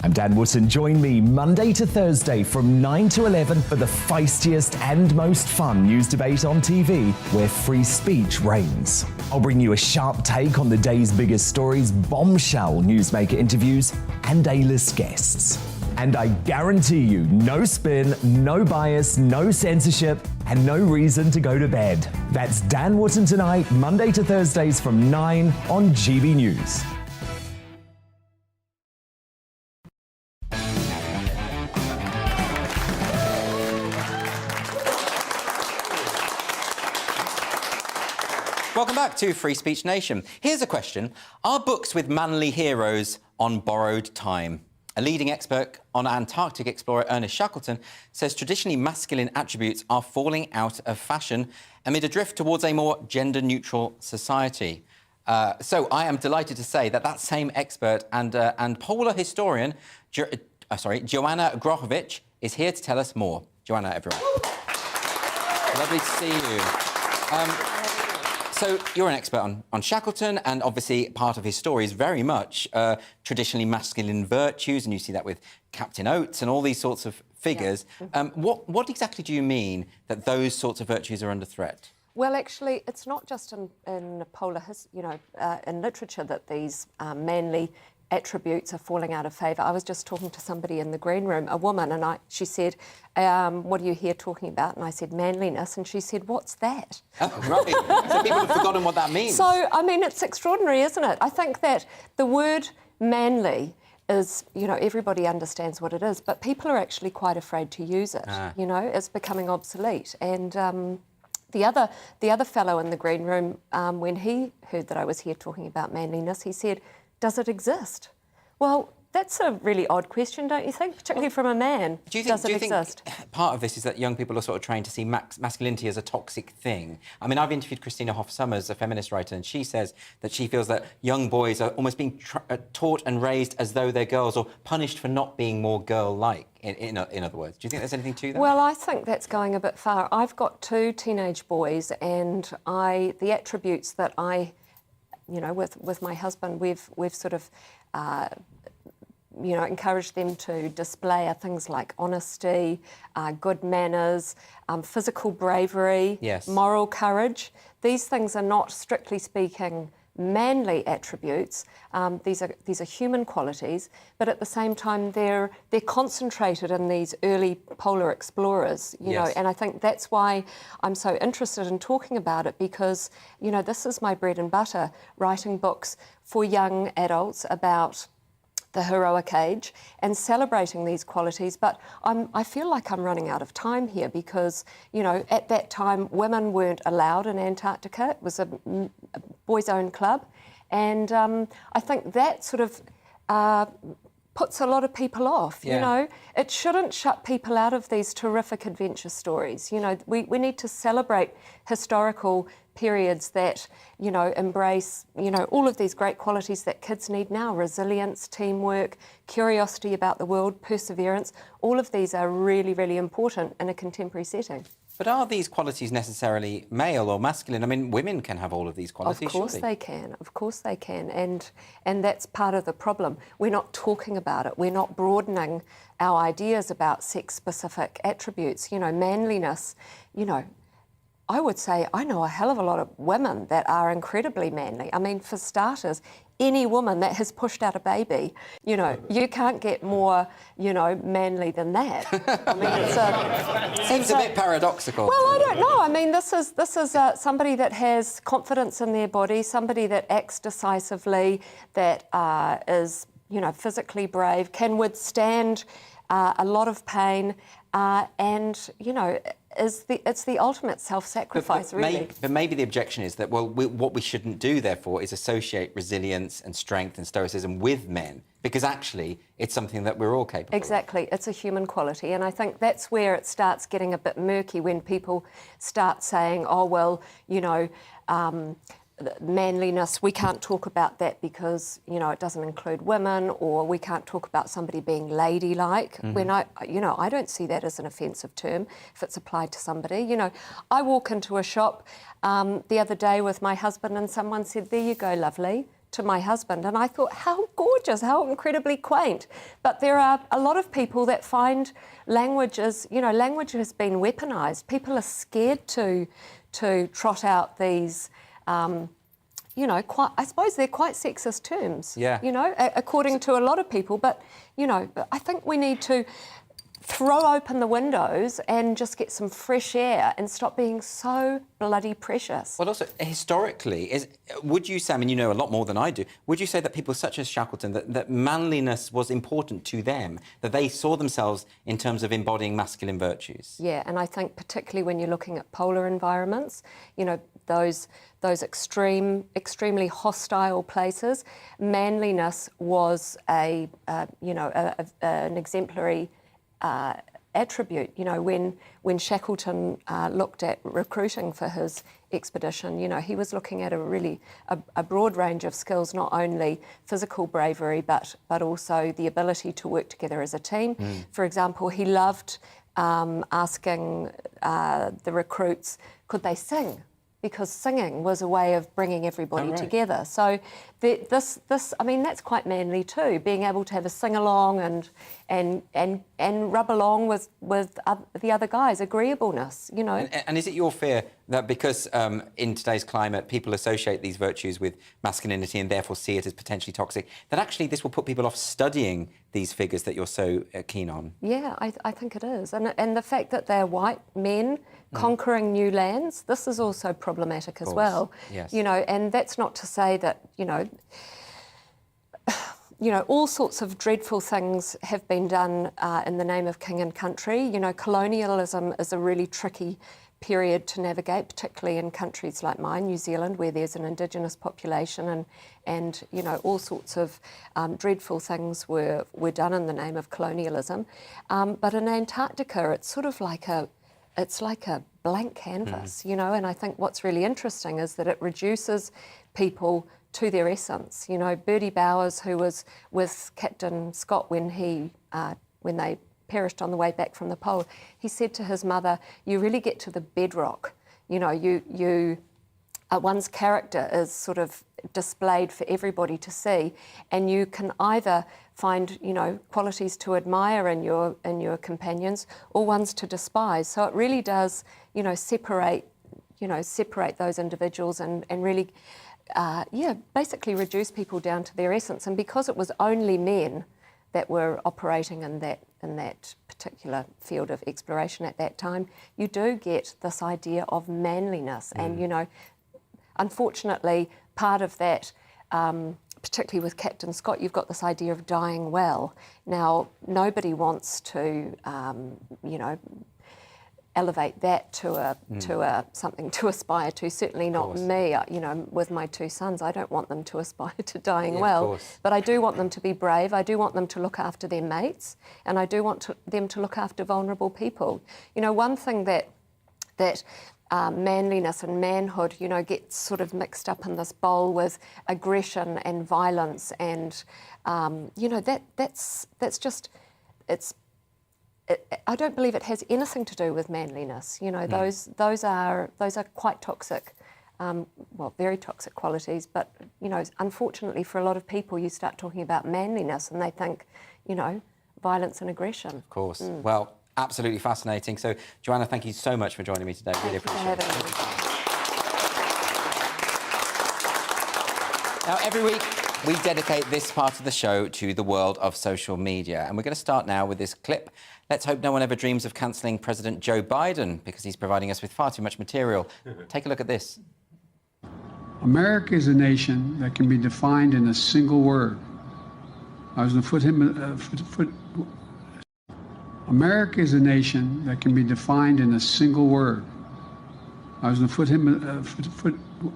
I'm Dan Wootton. Join me Monday to Thursday from 9 to 11 for the feistiest and most fun news debate on TV, where free speech reigns. I'll bring you a sharp take on the day's biggest stories, bombshell newsmaker interviews, and A-list guests. And I guarantee you, no spin, no bias, no censorship, and no reason to go to bed. That's Dan Wootton Tonight, Monday to Thursdays from 9 on GB News. Welcome back to Free Speech Nation. Here's a question. Are books with manly heroes on borrowed time? A leading expert on Antarctic explorer Ernest Shackleton says traditionally masculine attributes are falling out of fashion amid a drift towards a more gender-neutral society. So I am delighted to say that same expert and polar historian, Joanna Grochowicz, is here to tell us more. Joanna, everyone. Lovely to see you. So you're an expert on Shackleton, and obviously part of his story is very much traditionally masculine virtues, and you see that with Captain Oates and all these sorts of figures. Yeah. What exactly do you mean that those sorts of virtues are under threat? Well, actually, it's not just in polar, in literature that these manly attributes are falling out of favour. I was just talking to somebody in the green room, a woman, and she said, what are you here talking about? And I said, manliness. And she said, what's that? Oh, right. So people have forgotten what that means. So, I mean, it's extraordinary, isn't it? I think that the word manly is, everybody understands what it is, but people are actually quite afraid to use it. It's becoming obsolete. And the other fellow in the green room, when he heard that I was here talking about manliness, he said, does it exist? Well, that's a really odd question, don't you think? Particularly from a man. Do you think part of this is that young people are sort of trained to see masculinity as a toxic thing? I mean, I've interviewed Christina Hoff Sommers, a feminist writer, and she says that she feels that young boys are almost being taught and raised as though they're girls, or punished for not being more girl-like, in other words. Do you think there's anything to that? Well, I think that's going a bit far. I've got 2 teenage boys, and the attributes that I... with my husband, we've sort of, encouraged them to display are things like honesty, good manners, physical bravery, yes, moral courage. These things are not, strictly speaking, manly attributes. These are human qualities, but at the same time they're concentrated in these early polar explorers, you know, and I think that's why I'm so interested in talking about it, because this is my bread and butter, writing books for young adults about the heroic age and celebrating these qualities. But I feel like I'm running out of time here, because at that time women weren't allowed in Antarctica. It was a boys' own club, and I think that sort of puts a lot of people off. It shouldn't shut people out of these terrific adventure stories. We need to celebrate historical periods that embrace all of these great qualities that kids need now: resilience, teamwork, curiosity about the world, perseverance. All of these are really, really important in a contemporary setting. But are these qualities necessarily male or masculine? I mean, women can have all of these qualities, Of course they can. Of course they can. And that's part of the problem. We're not talking about it. We're not broadening our ideas about sex-specific attributes. Manliness, I would say I know a hell of a lot of women that are incredibly manly. I mean, for starters, any woman that has pushed out a baby, you can't get more, manly than that. I mean, seems a bit paradoxical. Well, I don't know. I mean, this is somebody that has confidence in their body, somebody that acts decisively, that is, physically brave, can withstand a lot of pain, and it's the ultimate self-sacrifice, really. But maybe the objection is that, well, what we shouldn't do, therefore, is associate resilience and strength and stoicism with men, because actually it's something that we're all capable Exactly. It's a human quality, and I think that's where it starts getting a bit murky, when people start saying, oh, well, manliness, we can't talk about that because, it doesn't include women, or we can't talk about somebody being ladylike. Mm-hmm. When I don't see that as an offensive term if it's applied to somebody. I walk into a shop the other day with my husband, and someone said, there you go, lovely. to my husband, and I thought, how gorgeous, how incredibly quaint. But there are a lot of people that find language has been weaponised. People are scared to trot out these, I suppose they're quite sexist terms, according to a lot of people. But, I think we need to throw open the windows and just get some fresh air and stop being so bloody precious. Well, also, historically, would you say, I mean, you know a lot more than I do, would you say that people such as Shackleton, that manliness was important to them, that they saw themselves in terms of embodying masculine virtues? Yeah, and I think particularly when you're looking at polar environments, those extremely hostile places, manliness was an exemplary attribute. When Shackleton looked at recruiting for his expedition, he was looking at a broad range of skills, not only physical bravery, but also the ability to work together as a team. For example, he loved asking the recruits, could they sing? Because singing was a way of bringing everybody together. So that's quite manly too, being able to have a sing-along and rub along with the other guys, agreeableness, And is it your fear that because in today's climate people associate these virtues with masculinity and therefore see it as potentially toxic, that actually this will put people off studying these figures that you're so keen on? Yeah, I think it is. And the fact that they're white men conquering new lands, this is also problematic as well. Yes. And that's not to say that, all sorts of dreadful things have been done in the name of king and country. Colonialism is a really tricky period to navigate, particularly in countries like mine, New Zealand, where there's an Indigenous population and all sorts of dreadful things were done in the name of colonialism. But in Antarctica, it's sort of like a blank canvas, and I think what's really interesting is that it reduces people to their essence. Bertie Bowers, who was with Captain Scott when they perished on the way back from the pole, he said to his mother, you really get to the bedrock. One's character is sort of displayed for everybody to see, and you can either find, qualities to admire in your companions or ones to despise. So it really does, separate those individuals and really, basically reduce people down to their essence. And because it was only men that were operating in that particular field of exploration at that time, you do get this idea of manliness. And, unfortunately, part of that, particularly with Captain Scott, you've got this idea of dying well. Now, nobody wants to, elevate that to something to aspire to. Certainly not me. With my two sons, I don't want them to aspire to dying well. But I do want them to be brave. I do want them to look after their mates, and I do want them to look after vulnerable people. One thing that manliness and manhood, gets sort of mixed up in this bowl with aggression and violence, and that's just I don't believe it has anything to do with manliness. Those are quite toxic, very toxic qualities. But unfortunately for a lot of people, you start talking about manliness and they think, violence and aggression. Of course. Well, absolutely fascinating. So, Joanna, thank you so much for joining me today. Really appreciate it. Now, every week we dedicate this part of the show to the world of social media. And we're going to start now with this clip. Let's hope no one ever dreams of cancelling President Joe Biden because he's providing us with far too much material. Take a look at this. America is a nation that can be defined in a single word. I was going to put him... America is a nation that can be defined in a single word. I was going to put him...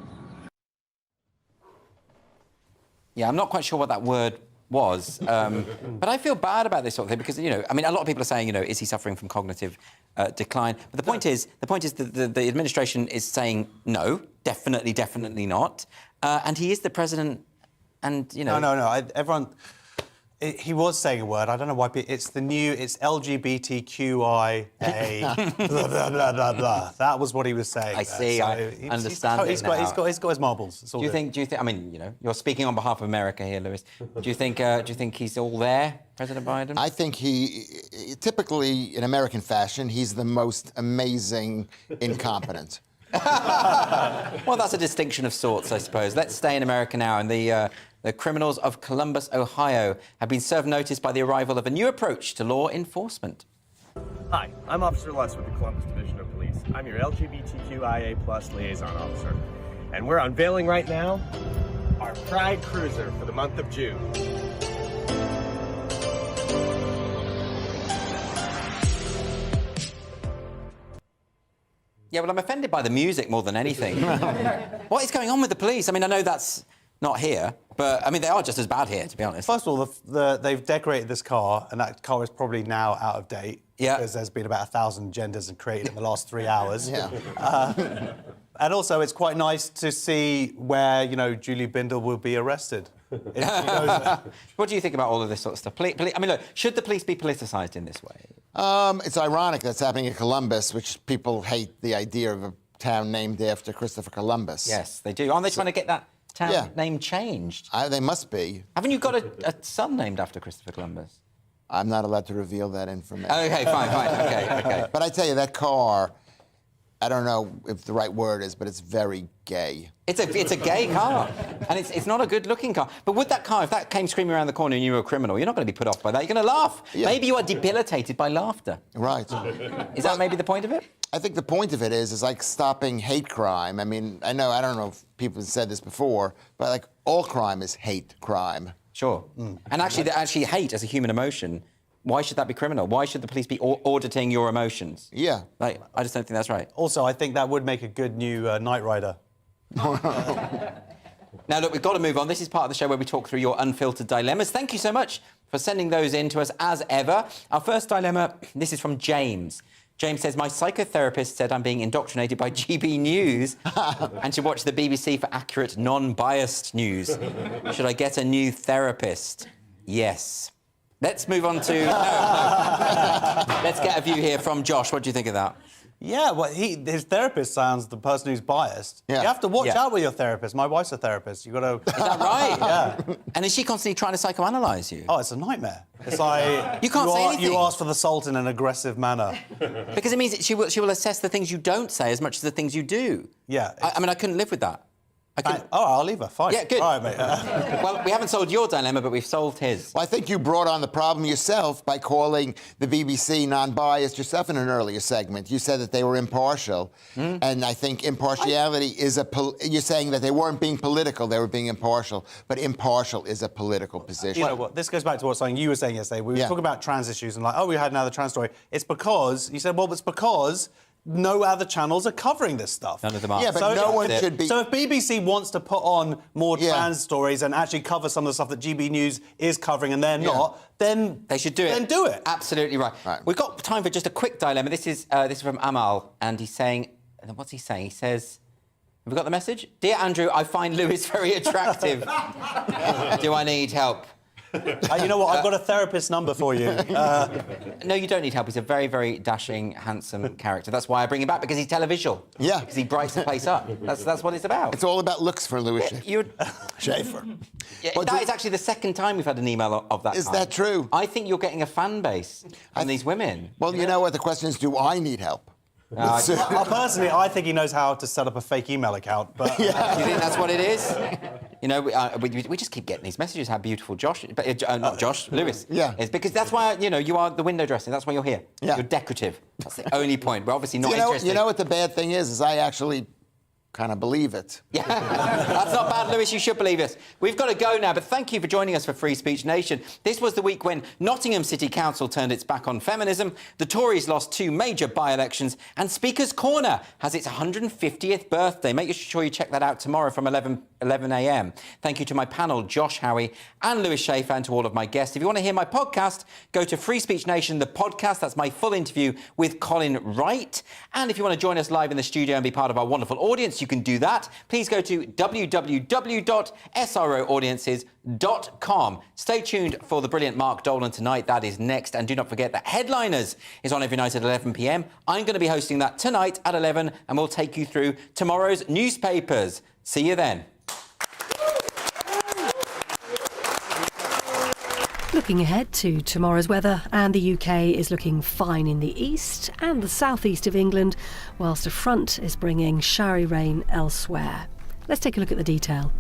Yeah, I'm not quite sure what that word was, but I feel bad about this sort of thing because, a lot of people are saying, is he suffering from cognitive decline? But the point is that the administration is saying no, definitely not, and he is the president, and No. Everyone, He was saying a word. I don't know why. It's LGBTQIA. blah, blah, blah, blah, blah. That was what he was saying. I see. I understand. He's got his marbles. It's all do you think? I mean, you know, you're speaking on behalf of America here, Lewis. Do you think he's all there, President Biden? I think he, typically in American fashion, he's the most amazing incompetent. Well, that's a distinction of sorts, I suppose. Let's stay in America now, and the criminals of Columbus, Ohio, have been served notice by the arrival of a new approach to law enforcement. Hi, I'm Officer Lutz with the Columbus Division of Police. I'm your LGBTQIA+ liaison officer. And we're unveiling right now our Pride Cruiser for the month of June. Yeah, well, I'm offended by the music more than anything. What is going on with the police? I mean, I know that's not here, but, I mean, they are just as bad here, to be honest. First of all, they've decorated this car, and that car is probably now out of date. Yeah. Because there's been about 1,000 genders created in the last 3 hours. Yeah. And also, it's quite nice to see where, you know, Julie Bindel will be arrested. What do you think about all of this sort of stuff? I mean, look, should the police be politicised in this way? It's ironic that's happening in Columbus, which people hate the idea of a town named after Christopher Columbus. Yes, they do. Aren't they trying to get that town name changed? They must be. Haven't you got a son named after Christopher Columbus? I'm not allowed to reveal that information. OK, fine, OK. But I tell you, that car, I don't know if the right word is, but it's very gay. It's a gay car, and it's not a good-looking car. But would that car, if that came screaming around the corner and you were a criminal, you're not going to be put off by that. You're going to laugh. Yeah. Maybe you are debilitated by laughter. Right. Is that maybe the point of it? I think the point of it is like stopping hate crime. I mean, I don't know if people have said this before, but like all crime is hate crime. Sure. And actually hate as a human emotion, why should that be criminal? Why should the police be auditing your emotions? Yeah. Like, I just don't think that's right. Also, I think that would make a good new Knight Rider. Now, look, we've got to move on. This is part of the show where we talk through your unfiltered dilemmas. Thank you so much for sending those in to us, as ever. Our first dilemma, this is from James. James says, my psychotherapist said I'm being indoctrinated by GBNews and should watch the BBC for accurate, non-biased news. Should I get a new therapist? Yes. Let's move on to... No. Let's get a view here from Josh. What do you think of that? Yeah, well, his therapist sounds the person who's biased. Yeah. You have to watch out with your therapist. My wife's a therapist. You've got to... Is that right? Yeah. And is she constantly trying to psychoanalyse you? Oh, it's a nightmare. It's like... You can't say anything. You ask for the salt in an aggressive manner. Because it means she will assess the things you don't say as much as the things you do. Yeah. I mean, I couldn't live with that. I'll leave her. Fine. Yeah, good. All right, mate. Well, we haven't solved your dilemma, but we've solved his. Well, I think you brought on the problem yourself by calling the BBC non-biased yourself in an earlier segment. You said that they were impartial, and I think impartiality is you're saying that they weren't being political, they were being impartial, but impartial is a political position. You know what? This goes back to something you were saying yesterday. We were talking about trans issues and like, oh, we had another trans story. It's because, you said, well, it's because no other channels are covering this stuff. None of them are. Yeah, but no one should be... So if BBC wants to put on more trans stories and actually cover some of the stuff that GBNews is covering and they're not, then... They should do it. Then do it. Absolutely right. We've got time for just a quick dilemma. This is from Amal, and he's saying... What's he saying? He says... Have we got the message? Dear Andrew, I find Lewis very attractive. Do I need help? You know what? I've got a therapist's number for you. No, you don't need help. He's a very, very dashing, handsome character. That's why I bring him back, because he's televisual. Yeah. Because he brights the place up. That's what it's about. It's all about looks for Lewis Schaefer. Yeah, that is actually the second time we've had an email of that Is kind. that true? I think you're getting a fan base from these women. Well, you know what? The question is, do I need help? Personally, I think he knows how to set up a fake email account. But you think that's what it is? You know, we just keep getting these messages. How beautiful Josh, not Josh, Lewis. Yeah. Is because that's why you are the window dressing. That's why you're here. Yeah. You're decorative. That's the only point. We're obviously not interested. You know what the bad thing is I actually kind of believe it. Yeah, that's not bad, Lewis. You should believe it. We've got to go now, but thank you for joining us for Free Speech Nation. This was the week when Nottingham City Council turned its back on feminism, the Tories lost 2 major by-elections, and Speaker's Corner has its 150th birthday. Make sure you check that out tomorrow from 11 a.m. Thank you to my panel, Josh Howie and Lewis Schaefer, and to all of my guests. If you want to hear my podcast, go to Free Speech Nation, the podcast. That's my full interview with Colin Wright. And if you want to join us live in the studio and be part of our wonderful audience, you you can do that, please go to www.sroaudiences.com. Stay tuned for the brilliant Mark Dolan tonight. That is next. And do not forget that Headliners is on every night at 11 p.m. I'm going to be hosting that tonight at 11, and we'll take you through tomorrow's newspapers. See you then. Looking ahead to tomorrow's weather, and the UK is looking fine in the east and the southeast of England, whilst a front is bringing showery rain elsewhere. Let's take a look at the detail.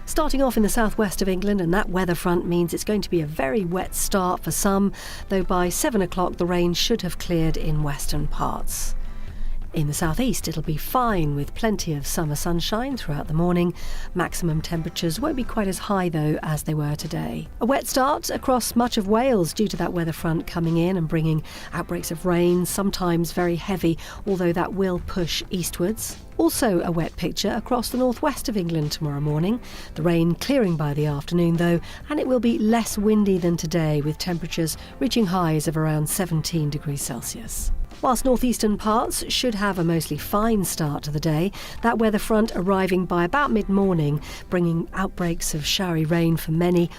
Starting off in the southwest of England, and that weather front means it's going to be a very wet start for some, though by 7 o'clock the rain should have cleared in western parts. In the southeast, it'll be fine with plenty of summer sunshine throughout the morning. Maximum temperatures won't be quite as high, though, as they were today. A wet start across much of Wales due to that weather front coming in and bringing outbreaks of rain, sometimes very heavy, although that will push eastwards. Also a wet picture across the northwest of England tomorrow morning. The rain clearing by the afternoon, though, and it will be less windy than today, with temperatures reaching highs of around 17 degrees Celsius. Whilst northeastern parts should have a mostly fine start to the day, that weather front arriving by about mid-morning, bringing outbreaks of showery rain for many,